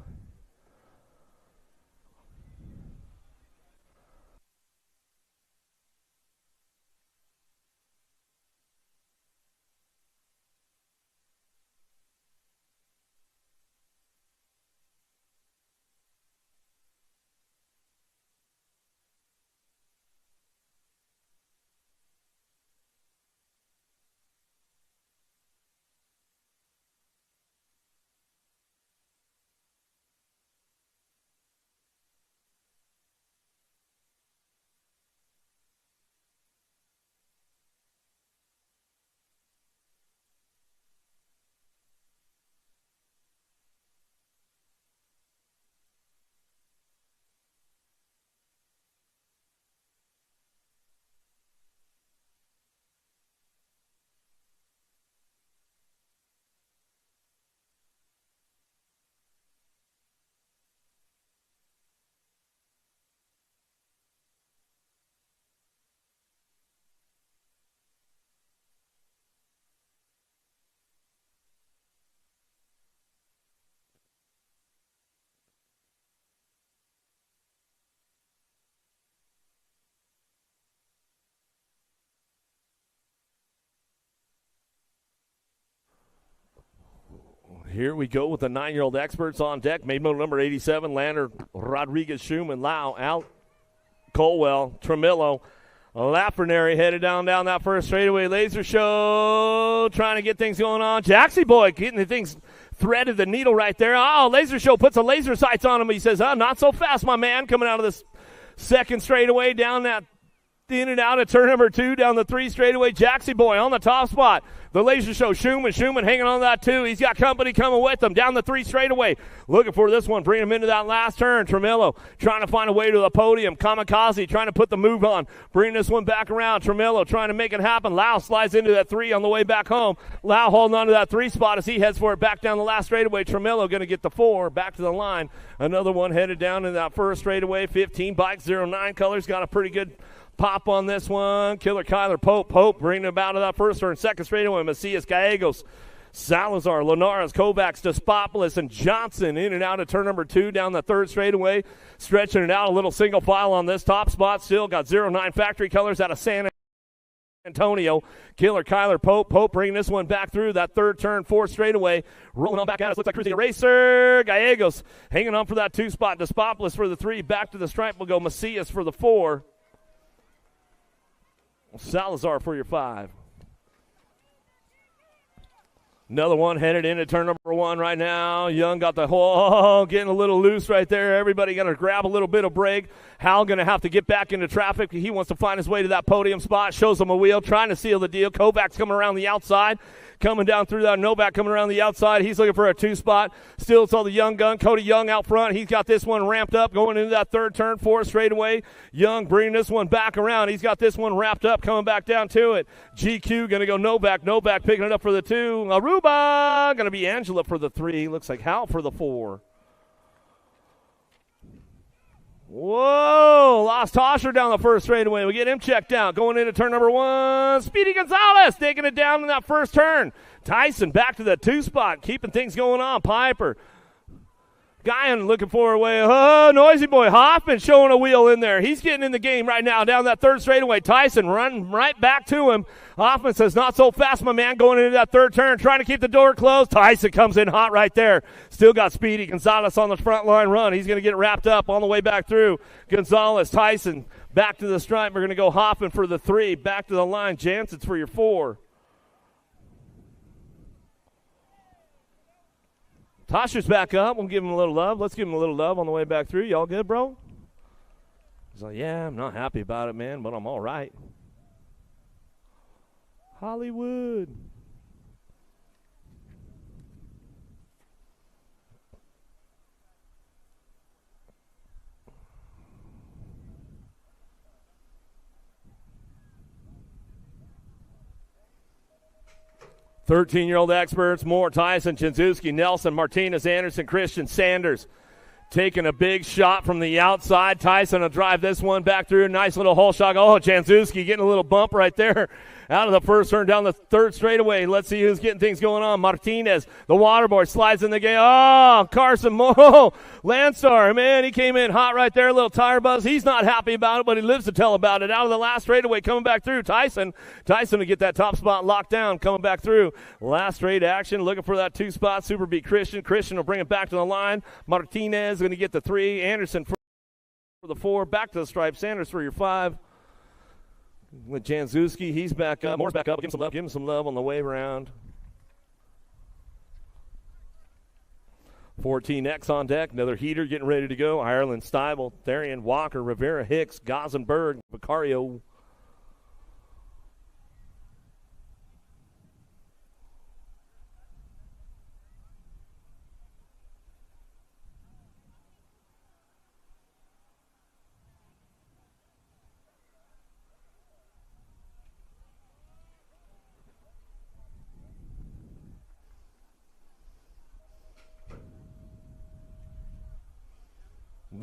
Here we go with the 9-year-old experts on deck. Main moto number 87, Lander, Rodriguez, Schumann, Lau, Al, Colwell, Tremillo, Lafrenary headed down that first straightaway. Laser Show trying to get things going on. Jaxie Boy getting the things threaded the needle right there. Oh, Laser Show puts the laser sights on him. He says, not so fast, my man. Coming out of this second straightaway down that in and out of turn number 2 down the 3 straightaway. Jaxie Boy on the top spot. The Laser Show, Schumann hanging on that too. He's got company coming with him down the 3 straightaway. Looking for this one, bring him into that last turn. Tremillo trying to find a way to the podium. Kamikaze trying to put the move on. Bring this one back around. Tremillo trying to make it happen. Lau slides into that 3 on the way back home. Lau holding on to that 3 spot as he heads for it back down the last straightaway. Tremillo going to get the 4 back to the line. Another one headed down in that first straightaway. 15 bike 09 colors. Got a pretty good pop on this one. Killer Kyler Pope bringing it out of that first turn. Second straightaway, Macias, Gallegos, Salazar, Linares, Kovacs, Despopoulos, and Johnson in and out of turn number 2 down the third straightaway. Stretching it out, a little single file on this top spot. Still got 09 factory colors out of San Antonio. Killer Kyler Pope bringing this one back through that third turn, 4th straightaway. Rolling on back at us, looks like Cruising Racer. Gallegos hanging on for that 2 spot. Despopoulos for the 3. Back to the stripe will go Macias for the 4. Salazar for your 5. Another one headed into turn number 1 right now. Young got the whole, getting a little loose right there. Everybody going to grab a little bit of break. Hal going to have to get back into traffic. He wants to find his way to that podium spot. Shows him a wheel, trying to seal the deal. Kovac's coming around the outside. Coming down through that. Novak coming around the outside. He's looking for a 2-spot. Still, it's all the young gun. Cody Young out front. He's got this one ramped up going into that third turn, 4 straightaway. Young bringing this one back around. He's got this one wrapped up, coming back down to it. GQ going to go Novak. Novak picking it up for the 2. Aruba going to be Angela for the 3. Looks like Hal for the 4. Whoa, lost Tosher down the first straightaway. We get him checked out. Going into turn number 1, Speedy Gonzalez taking it down in that first turn. Tyson back to the 2 spot, keeping things going on. Piper. Guyan looking for a way. Oh, Noisy Boy Hoffman showing a wheel in there. He's getting in the game right now down that third straightaway. Tyson running right back to him. Hoffman says, not so fast, my man, going into that third turn, trying to keep the door closed. Tyson comes in hot right there. Still got Speedy Gonzalez on the front line run. He's going to get it wrapped up on the way back through. Gonzalez, Tyson, back to the stripe. We're going to go Hoffman for the 3. Back to the line. Jansen's for your 4. Tasha's back up. We'll give him a little love. Let's give him a little love on the way back through. Y'all good, bro? He's like, yeah, I'm not happy about it, man, but I'm all right. Hollywood. Thirteen-year-old experts, Moore, Tyson, Chinzuski, Nelson, Martinez, Anderson, Christian, Sanders. Taking a big shot from the outside. Tyson will drive this one back through. Nice little hole shot. Oh, Janzuski getting a little bump right there out of the first turn down the third straightaway. Let's see who's getting things going on. Martinez, the water boy, slides in the game. Oh, Carson Moore. Landstar, man, he came in hot right there. A little tire buzz. He's not happy about it, but he lives to tell about it. Out of the last straightaway, coming back through. Tyson to get that top spot locked down, coming back through. Last straight action, looking for that 2 spot. Super beat Christian. Christian will bring it back to the line. Martinez going to get the 3. Anderson for the 4. Back to the stripe. Sanders for your 5. With Janzuski, he's back up. Moore's back up. Give him some love on the way around. 14X on deck. Another heater getting ready to go. Ireland, Steibel, Therian, Walker, Rivera, Hicks, Gossenberg, Vicario.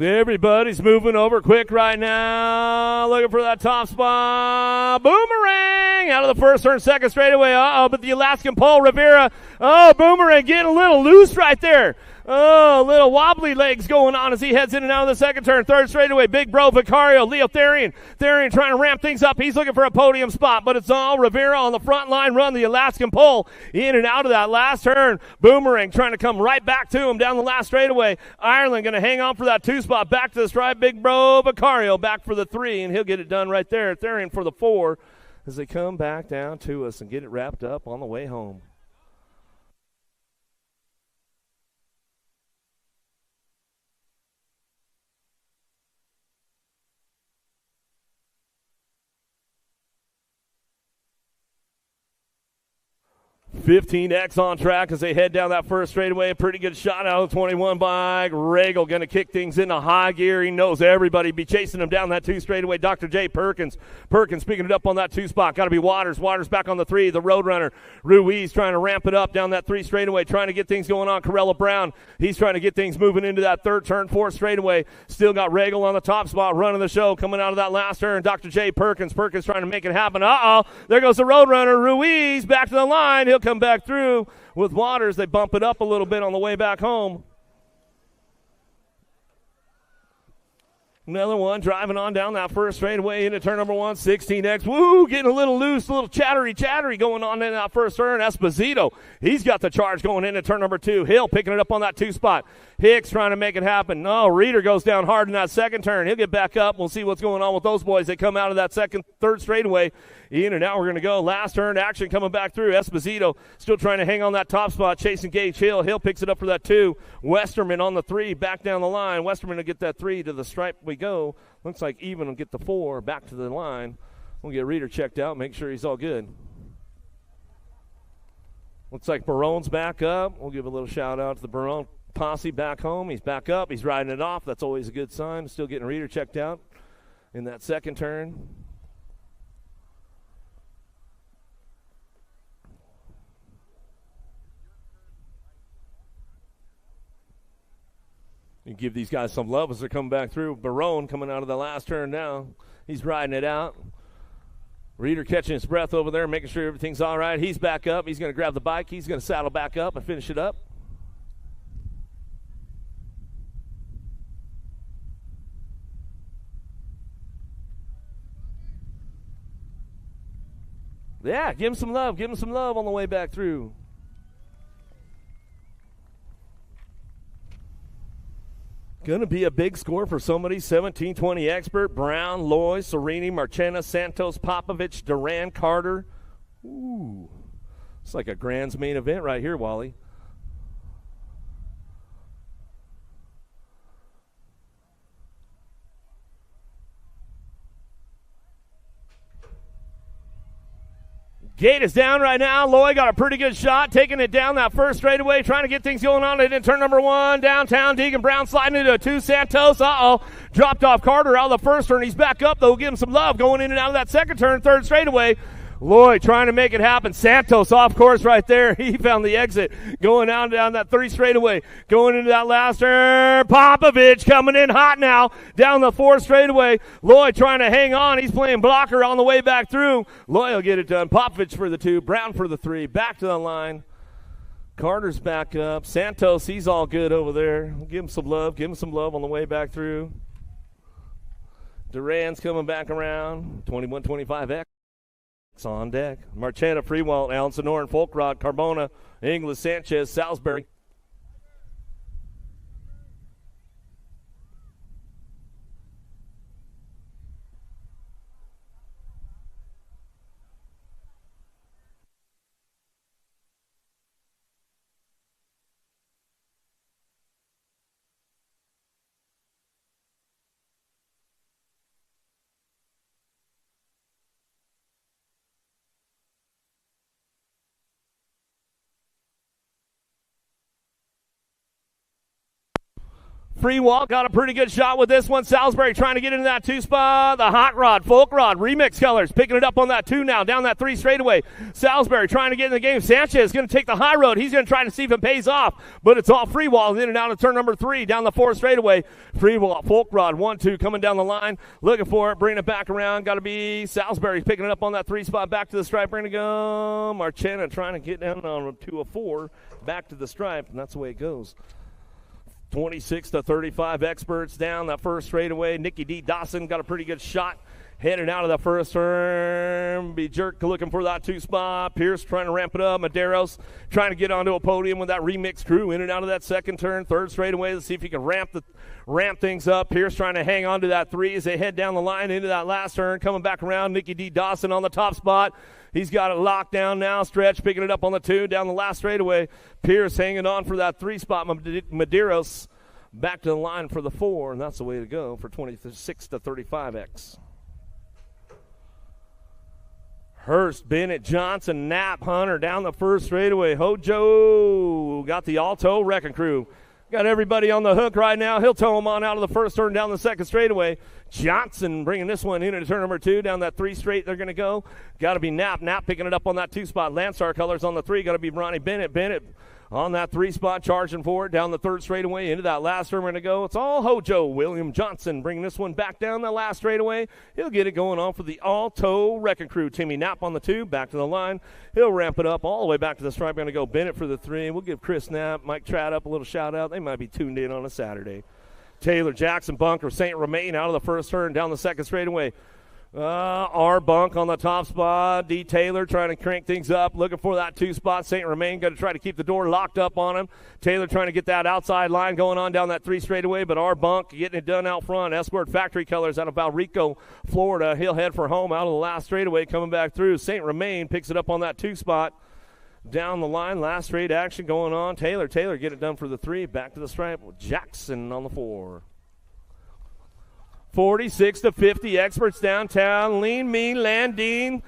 Everybody's moving over quick right now. Looking for that top spot. Boomerang out of the first turn, second straightaway. But the Alaskan Paul Rivera. Oh, Boomerang getting a little loose right there. Oh, little wobbly legs going on as he heads in and out of the second turn. Third straightaway, Big Bro Vicario, Leo Therian. Therian trying to ramp things up. He's looking for a podium spot, but it's all Rivera on the front line run. The Alaskan pole in and out of that last turn. Boomerang trying to come right back to him down the last straightaway. Ireland going to hang on for that 2 spot. Back to the stripe. Big Bro Vicario back for the 3, and he'll get it done right there. Therian for the 4 as they come back down to us and get it wrapped up on the way home. $15X on track as they head down that first straightaway. A pretty good shot out of the 21 by Regal. Going to kick things into high gear. He knows everybody be chasing him down that 2 straightaway. Dr. J. Perkins picking it up on that 2 spot. Got to be Waters. Waters back on the 3. The Roadrunner. Ruiz trying to ramp it up down that 3 straightaway. Trying to get things going on. Corella Brown. He's trying to get things moving into that third turn, 4 straightaway. Still got Regal on the top spot running the show coming out of that last turn. Dr. J. Perkins trying to make it happen. There goes the Roadrunner. Ruiz back to the line. He'll come back through with Waters. They bump it up a little bit on the way back home. Another one driving on down that first straightaway into turn number 1. 16X. Woo, getting a little loose, a little chattery going on in that first turn. Esposito, he's got the charge going into turn number 2. Hill picking it up on that 2 spot. Hicks trying to make it happen. No, Reeder goes down hard in that second turn. He'll get back up. We'll see what's going on with those boys. They come out of that third straightaway In and out, we're going to go. Last turn action coming back through. Esposito still trying to hang on that top spot, chasing Gage Hill. Hill picks it up for that 2. Westerman on the 3, back down the line. Westerman will get that 3 to the stripe we go. Looks like Even will get the 4 back to the line. We'll get Reader checked out, make sure he's all good. Looks like Barone's back up. We'll give a little shout out to the Barone posse back home. He's back up. He's riding it off. That's always a good sign. Still getting Reader checked out in that second turn. You give these guys some love as they're coming back through. Barone coming out of the last turn now. He's riding it out. Reader catching his breath over there, making sure everything's all right. He's back up. He's going to grab the bike. He's going to saddle back up and finish it up. Yeah, give him some love. Give him some love on the way back through. Going to be a big score for somebody. 1720 Expert, Brown, Loy, Serini, Marchena, Santos, Popovich, Duran, Carter. Ooh, it's like a Grand's main event right here, Wally. Gate is down right now. Loy got a pretty good shot, taking it down that first straightaway, trying to get things going on. And in turn number 1, downtown, Deegan Brown sliding into a 2. Santos, dropped off Carter out of the first turn. He's back up, though. Give him some love going in and out of that second turn, third straightaway. Loy trying to make it happen. Santos off course right there. He found the exit. Going down that 3 straightaway. Going into that last turn. Popovich coming in hot now. Down the 4 straightaway. Loy trying to hang on. He's playing blocker on the way back through. Loy will get it done. Popovich for the 2. Brown for the 3. Back to the line. Carter's back up. Santos, he's all good over there. Give him some love. Give him some love on the way back through. Duran's coming back around. 21-25X. On deck. Marchena, Freewalt, Allen Sonoran, Folkrod, Carbona, Inglis, Sanchez, Salisbury. Freewalt got a pretty good shot with this one. Salisbury trying to get into that 2 spot. The Hot Rod, Folk Rod, Remix Colors picking it up on that 2 now, down that 3 straightaway. Salisbury trying to get in the game. Sanchez is going to take the high road. He's going to try to see if it pays off, but it's all Freewalt in and out of turn number 3, down the 4 straightaway. Freewalt, Folk Rod, 1-2 coming down the line, looking for it, bringing it back around. Got to be Salisbury picking it up on that 3 spot, back to the stripe. We're going to go. Marchena trying to get down on to a 4, back to the stripe, and that's the way it goes. 26-35 Experts down that first straightaway. Nikki D. Dawson got a pretty good shot heading out of the first turn. Be Jerk looking for that 2 spot. Pierce trying to ramp it up. Maderos trying to get onto a podium with that Remix crew in and out of that second turn. Third straightaway. Let's see if he can ramp things up. Pierce trying to hang on to that 3 as they head down the line into that last turn. Coming back around. Nikki D. Dawson on the top spot. He's got it locked down now. Stretch picking it up on the 2 down the last straightaway. Pierce hanging on for that 3 spot. Maderos back to the line for the 4, and that's the way to go for 26-35X. Hurst, Bennett, Johnson, Knapp, Hunter down the first straightaway. Hojo got the Alto Wrecking Crew. Got everybody on the hook right now. He'll tow them on out of the first turn down the second straightaway. Johnson bringing this one into turn number 2. Down that 3 straight they're going to go. Got to be Knapp. Knapp picking it up on that 2 spot. Landstar Colors on the 3. Got to be Ronnie Bennett. Bennett on that 3 spot, charging forward down the 3rd straightaway into that last turn. We're going to go. It's all Hojo. William Johnson bringing this one back down the last straightaway. He'll get it going on for the Alto Wrecking Crew. Timmy Knapp on the 2, back to the line. He'll ramp it up all the way back to the stripe. We're going to go Bennett for the 3. We'll give Chris Knapp, Mike Trout up a little shout out. They might be tuned in on a Saturday. Taylor Jackson, Bunker, St. Romain out of the first turn, down the second straightaway. R Bunk on the top spot. D Taylor trying to crank things up, looking for that 2 spot. St. Romain going to try to keep the door locked up on him. Taylor trying to get that outside line going on down that 3 straightaway, but R Bunk getting it done out front. Escort Factory Colors out of Valrico, Florida. He'll head for home out of the last straightaway, coming back through. St. Romain picks it up on that 2 spot. Down the line, last straight action going on. Taylor get it done for the 3. Back to the stripe. Jackson on the 4. 46-50, Experts downtown. Lean Mean Landine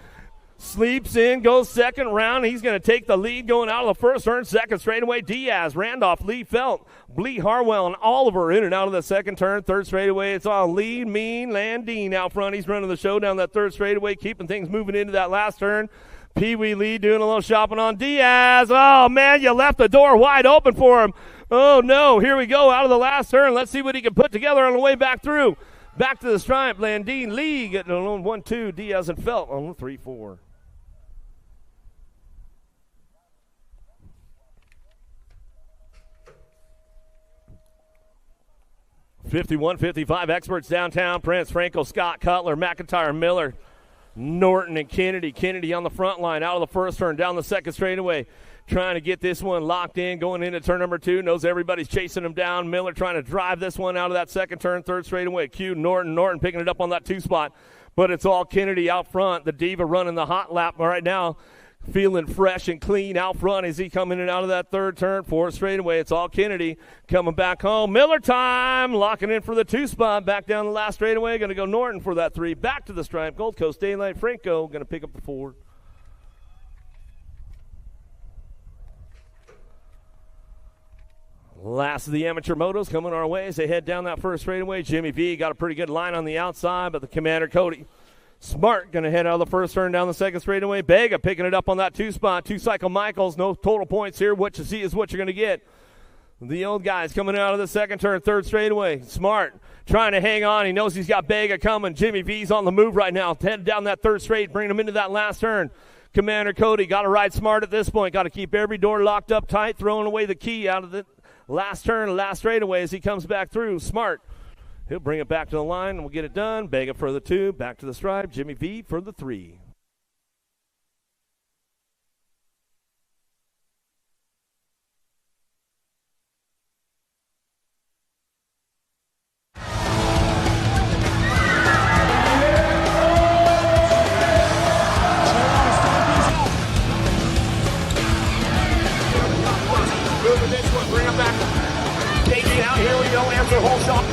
sleeps in, goes second round. He's going to take the lead going out of the first turn. Second straightaway, Diaz, Randolph, Lee Felt, Blee Harwell, and Oliver in and out of the second turn. Third straightaway, it's on Lean Mean Landine out front. He's running the show down that third straightaway, keeping things moving into that last turn. Pee Wee Lee doing a little shopping on Diaz. Oh, man, you left the door wide open for him. Oh, no, here we go out of the last turn. Let's see what he can put together on the way back through. Back to the stripe, Landine Lee getting on 1-2. Diaz and Felt on 3-4. (51-55) Experts downtown. Prince, Franco, Scott, Cutler, McIntyre, Miller, Norton, and Kennedy. Kennedy on the front line out of the first turn, down the second straightaway. Trying to get this one locked in, going into turn number 2. Knows everybody's chasing him down. Miller trying to drive this one out of that second turn, third straightaway. Q, Norton picking it up on that 2 spot. But it's all Kennedy out front. The Diva running the hot lap right now. Feeling fresh and clean out front as he coming in and out of that third turn. Fourth straightaway, it's all Kennedy coming back home. Miller time, locking in for the 2 spot. Back down the last straightaway. Going to go Norton for that 3. Back to the stripe. Gold Coast Daylight. Franco going to pick up the 4. Last of the amateur motos coming our way as they head down that first straightaway. Jimmy V got a pretty good line on the outside, but the Commander Cody Smart going to head out of the first turn down the second straightaway. Bega picking it up on that 2 spot. 2 Cycle Michaels, no total points here. What you see is what you're going to get. The old guys coming out of the second turn, third straightaway. Smart trying to hang on. He knows he's got Bega coming. Jimmy V's on the move right now. Headed down that third straight, bringing him into that last turn. Commander Cody got to ride smart at this point. Got to keep every door locked up tight, throwing away the key out of the last turn, last straightaway as he comes back through. Smart. He'll bring it back to the line, and we'll get it done. Bega for the 2, back to the stripe. Jimmy V for the 3. Moving this one, bring him back. Taking out, here we go, answer whole shot.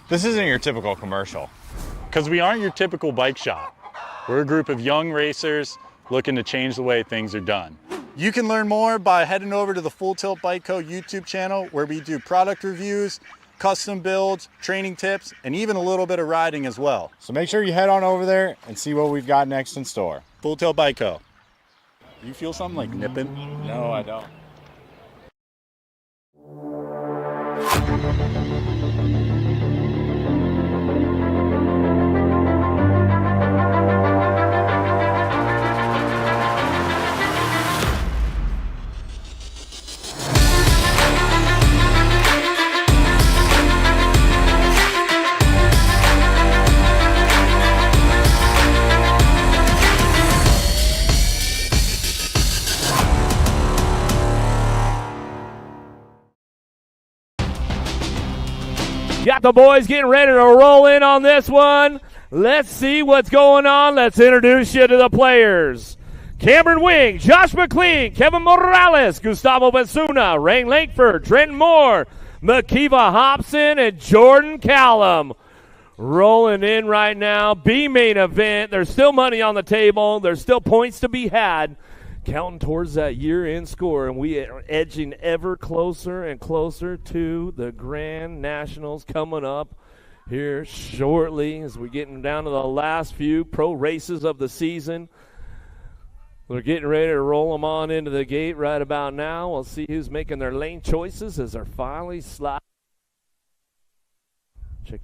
This isn't your typical commercial.
Because we aren't your typical bike shop. We're a group of young racers looking to change the way things are done.
You can learn more by heading over to the Full Tilt Bike Co. YouTube channel where we do product reviews, custom builds, training tips, and even a little bit of riding as well.
So make sure you head on over there and see what we've got next in store.
Full Tilt Bike Co. You feel something like nipping?
No, I don't.
Got the boys getting ready to roll in on this one. Let's see what's going on. Let's introduce you to the players. Cameron Wing, Josh McLean, Kevin Morales, Gustavo Bensuna, Rain Lankford, Trenton Moore, McKeeva Hobson, and Jordan Callum. Rolling in right now. B-main event. There's still money on the table. There's still points to be had. Counting towards that year-end score, and we are edging ever closer and closer to the Grand Nationals coming up here shortly as we're getting down to the last few pro races of the season. We're getting ready to roll them on into the gate right about now. We'll see who's making their lane choices as they're finally slide. Check.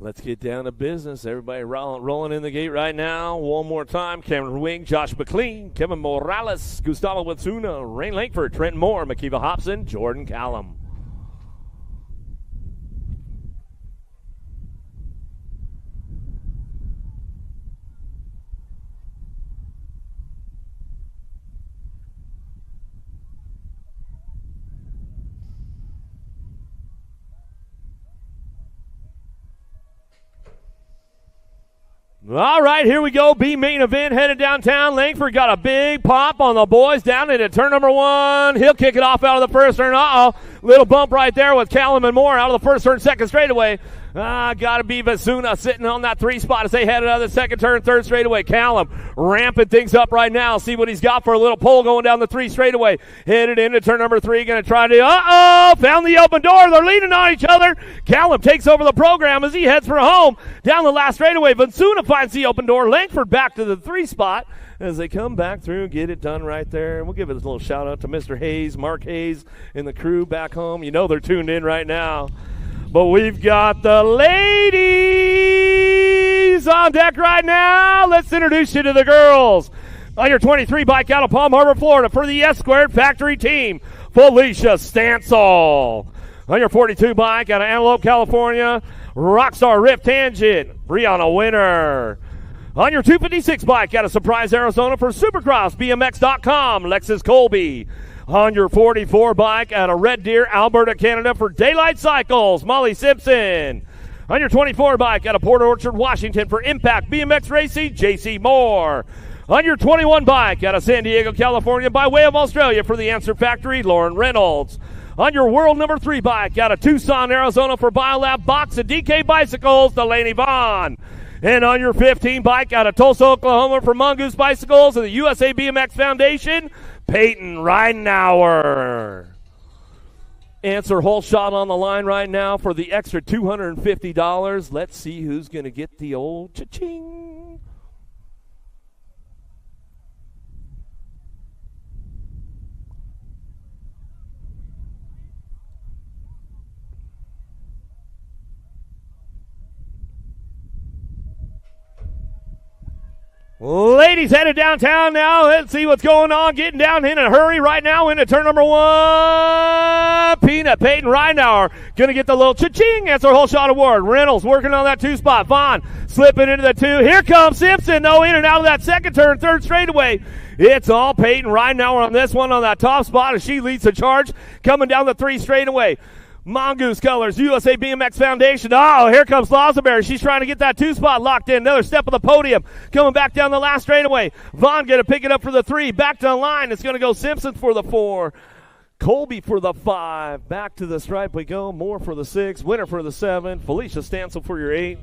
Let's get down to business. Everybody rolling in the gate right now. One more time. Cameron Wing, Josh McLean, Kevin Morales, Gustavo Bensuna, Rain Lankford, Trenton Moore, McKeeva Hobson, Jordan Callum. All right, here we go. B-main event headed downtown. Langford got a big pop on the boys down into turn number one. He'll kick it off out of the first turn. Little bump right there with Callum and Moore out of the first turn, second straightaway. Got to be Bensuna sitting on that 3 spot as they head out of the second turn, third straightaway. Callum ramping things up right now. See what he's got for a little pull going down the 3 straightaway. Headed into turn number 3. Going to try to, found the open door. They're leaning on each other. Callum takes over the program as he heads for home down the last straightaway. Bensuna finds the open door. Langford back to the 3 spot as they come back through, get it done right there. And we'll give it a little shout out to Mr. Hayes, Mark Hayes, and the crew back home. You know they're tuned in right now. But we've got the ladies on deck right now. Let's introduce you to the girls. On your 23 bike out of Palm Harbor, Florida for the S-Squared Factory team, Felicia Stansel. On your 42 bike out of Antelope, California, Rockstar Rift Tangent, Brianna Winter. On your 256 bike out of Surprise, Arizona for Supercross, BMX.com, Lexus Colby. On your 44 bike out of Red Deer, Alberta, Canada for Daylight Cycles, Molly Simpson. On your 24 bike out of Port Orchard, Washington for Impact BMX Racing, JC Moore. On your 21 bike out of San Diego, California by way of Australia for the Answer Factory, Lauren Reynolds. On your world number 3 bike out of Tucson, Arizona for BioLab Box and DK Bicycles, Delaney Vaughn. And on your 15 bike out of Tulsa, Oklahoma for Mongoose Bicycles and the USA BMX Foundation, Peyton Ridenauer. Answer whole shot on the line right now for the extra $250. Let's see who's going to get the old cha-ching. Ladies ladies headed downtown now. Let's see what's going on. Getting down in a hurry right now into turn number 1. Peanut, Peyton Reinauer going to get the little cha-ching. That's our whole shot award. Reynolds working on that 2 spot. Vaughn slipping into the 2. Here comes Simpson, though, in and out of that second turn, third straightaway. It's all Peyton Reinauer on this one on that top spot as she leads the charge coming down the 3 straightaway. Mongoose Colors, USA BMX Foundation. Oh, here comes Lazaberry. She's trying to get that 2 spot locked in. Another step of the podium. Coming back down the last straightaway. Vaughn going to pick it up for the 3. Back to the line. It's going to go Simpson for the 4. Colby for the 5. Back to the stripe we go. Moore for the 6. Winner for the 7. Felicia Stansel for your 8.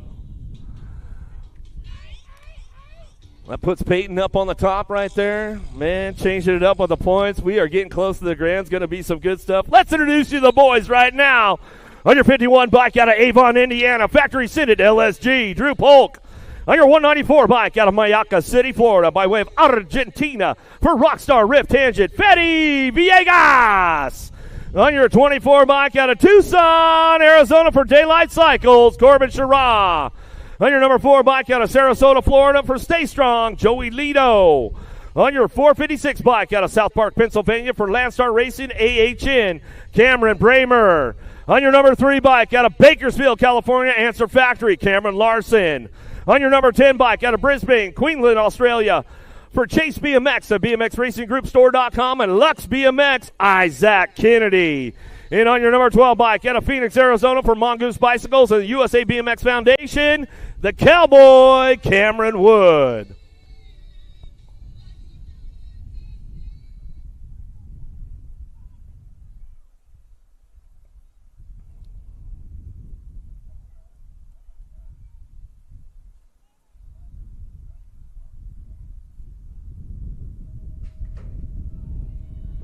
That puts Peyton up on the top right there. Man, changing it up on the points. We are getting close to the grand. It's going to be some good stuff. Let's introduce you to the boys right now. On your 51 bike out of Avon, Indiana, factory scented LSG, Drew Polk. On your 194 bike out of Mayaca City, Florida, by way of Argentina, for Rockstar Rift Tangent, Fetty Villegas. On your 24 bike out of Tucson, Arizona, for Daylight Cycles, Corbin Sherrah. On your number 4 bike out of Sarasota, Florida, for Stay Strong, Joey Lito. On your 456 bike out of South Park, Pennsylvania, for Landstar Racing AHN, Cameron Bramer. On your number 3 bike out of Bakersfield, California, Answer Factory, Cameron Larson. On your number 10 bike out of Brisbane, Queensland, Australia, for Chase BMX at BMXRacingGroupStore.com and Lux BMX, Isaac Kennedy. And on your number 12 bike out of Phoenix, Arizona, for Mongoose Bicycles and the USA BMX Foundation, the Cowboy, Cameron Wood.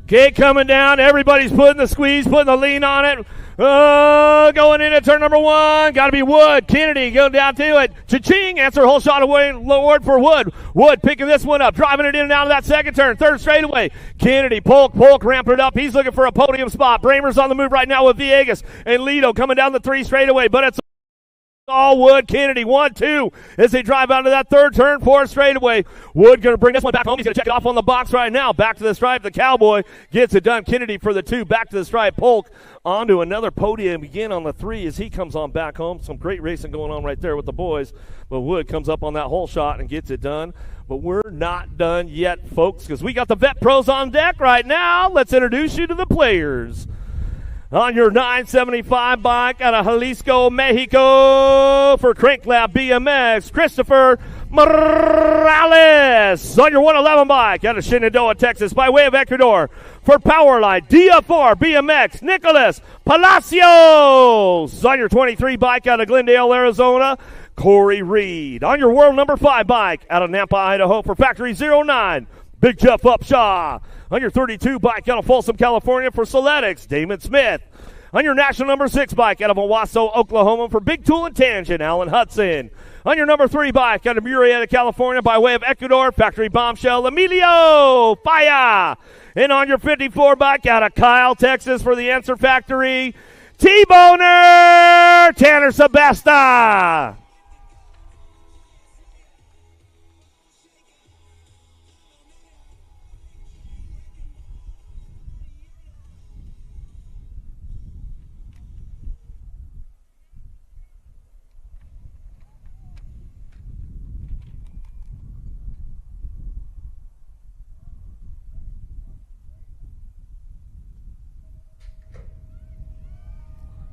Okay, coming down. Everybody's putting the squeeze, putting the lean on it. Going into turn number 1. Got to be Wood. Kennedy going down to it. Cha-ching. Answer whole shot award for Wood. Wood picking this one up, driving it in and out of that second turn. Third straightaway. Kennedy, Polk ramping it up. He's looking for a podium spot. Bramer's on the move right now with Villegas. And Lito coming down the 3 straightaway, but it's all Wood. Kennedy 1-2 as they drive out of that third turn, 4 straightaway. Wood going to bring this one back home. He's going to check it off on the box right now. Back to the stripe. The Cowboy gets it done. Kennedy for the 2. Back to the stripe. Polk onto another podium again on the 3 as he comes on back home. Some great racing going on right there with the boys. But Wood comes up on that whole shot and gets it done. But we're not done yet, folks, because we got the vet pros on deck right now. Let's introduce you to the players. On your 975 bike out of Jalisco, Mexico, for Crank Lab BMX, Christopher Morales. On your 111 bike out of Shenandoah, Texas, by way of Ecuador, for Powerline DFR BMX, Nicholas Palacios. On your 23 bike out of Glendale, Arizona, Corey Reed. On your world number 5 bike out of Nampa, Idaho, for Factory 09, Big Jeff Upshaw. On your 32 bike out of Folsom, California, for Soletics, Damon Smith. On your national number 6 bike out of Owasso, Oklahoma, for Big Tool and Tangent, Alan Hudson. On your number 3 bike out of Murrieta, California, by way of Ecuador, Factory Bombshell, Emilio Faya. And on your 54 bike out of Kyle, Texas, for the Answer Factory, T-Boner, Tanner Sebesta.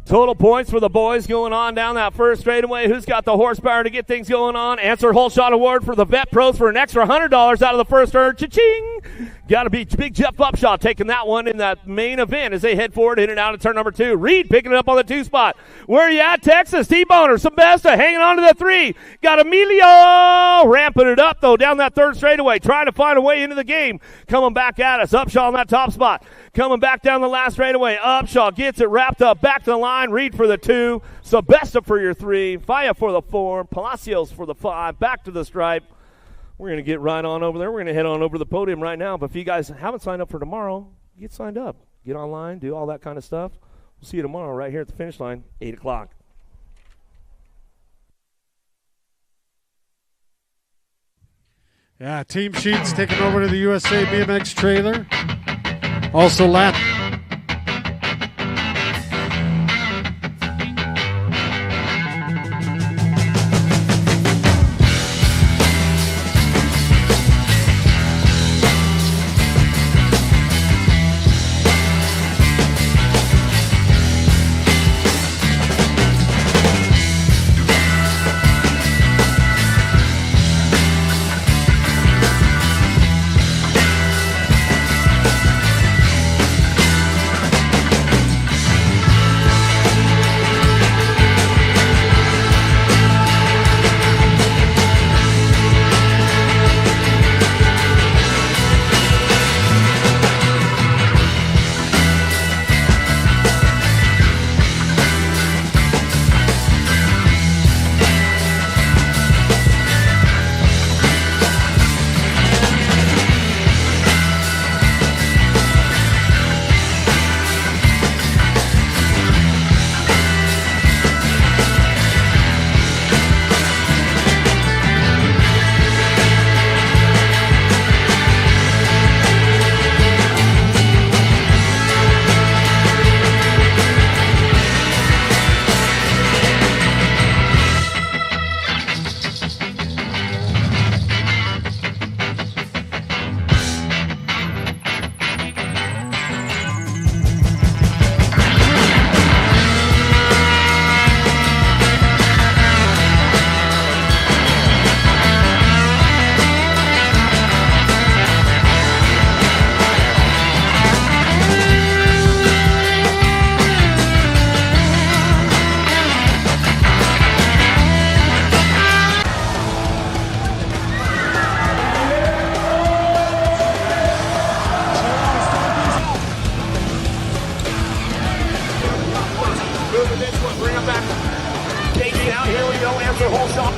Total points for the boys going on down that first straightaway. Who's got the horsepower to get things going on? Answer whole shot award for the vet pros for an extra $100 out of the first turn. Cha-ching! Got to be Big Jeff Upshaw taking that one in that main event as they head forward in and out of turn number 2. Reed picking it up on the 2 spot. Where are you at, Texas? T-Boner, Sebesta hanging on to the 3. Got Emilio ramping it up, though, down that third straightaway, trying to find a way into the game. Coming back at us. Upshaw on that top spot. Coming back down the last straightaway. Upshaw gets it wrapped up. Back to the line. Reed for the 2. Sebesta for your 3. Faya for the 4. Palacios for the 5. Back to the stripe. We're going to get right on over there. We're going to head on over to the podium right now. But if you guys haven't signed up for tomorrow, get signed up. Get online. Do all that kind of stuff. We'll see you tomorrow right here at the finish line, 8 o'clock.
Yeah, Team Sheets taking over to the USA BMX trailer. Also lap.
Moving this one, bring him back. KG out, here we go, answer whole shot.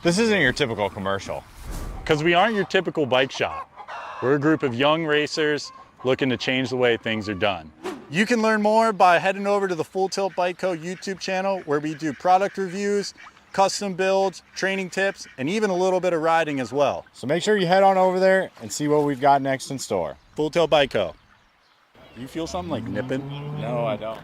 This isn't your typical commercial.
Because we aren't your typical bike shop. We're a group of young racers looking to change the way things are done.
You can learn more by heading over to the Full Tilt Bike Co. YouTube channel where we do product reviews, custom builds, training tips, and even a little bit of riding as well.
So make sure you head on over there and see what we've got next in store.
Full Tilt Bike Co. You feel something like nipping?
No, I don't.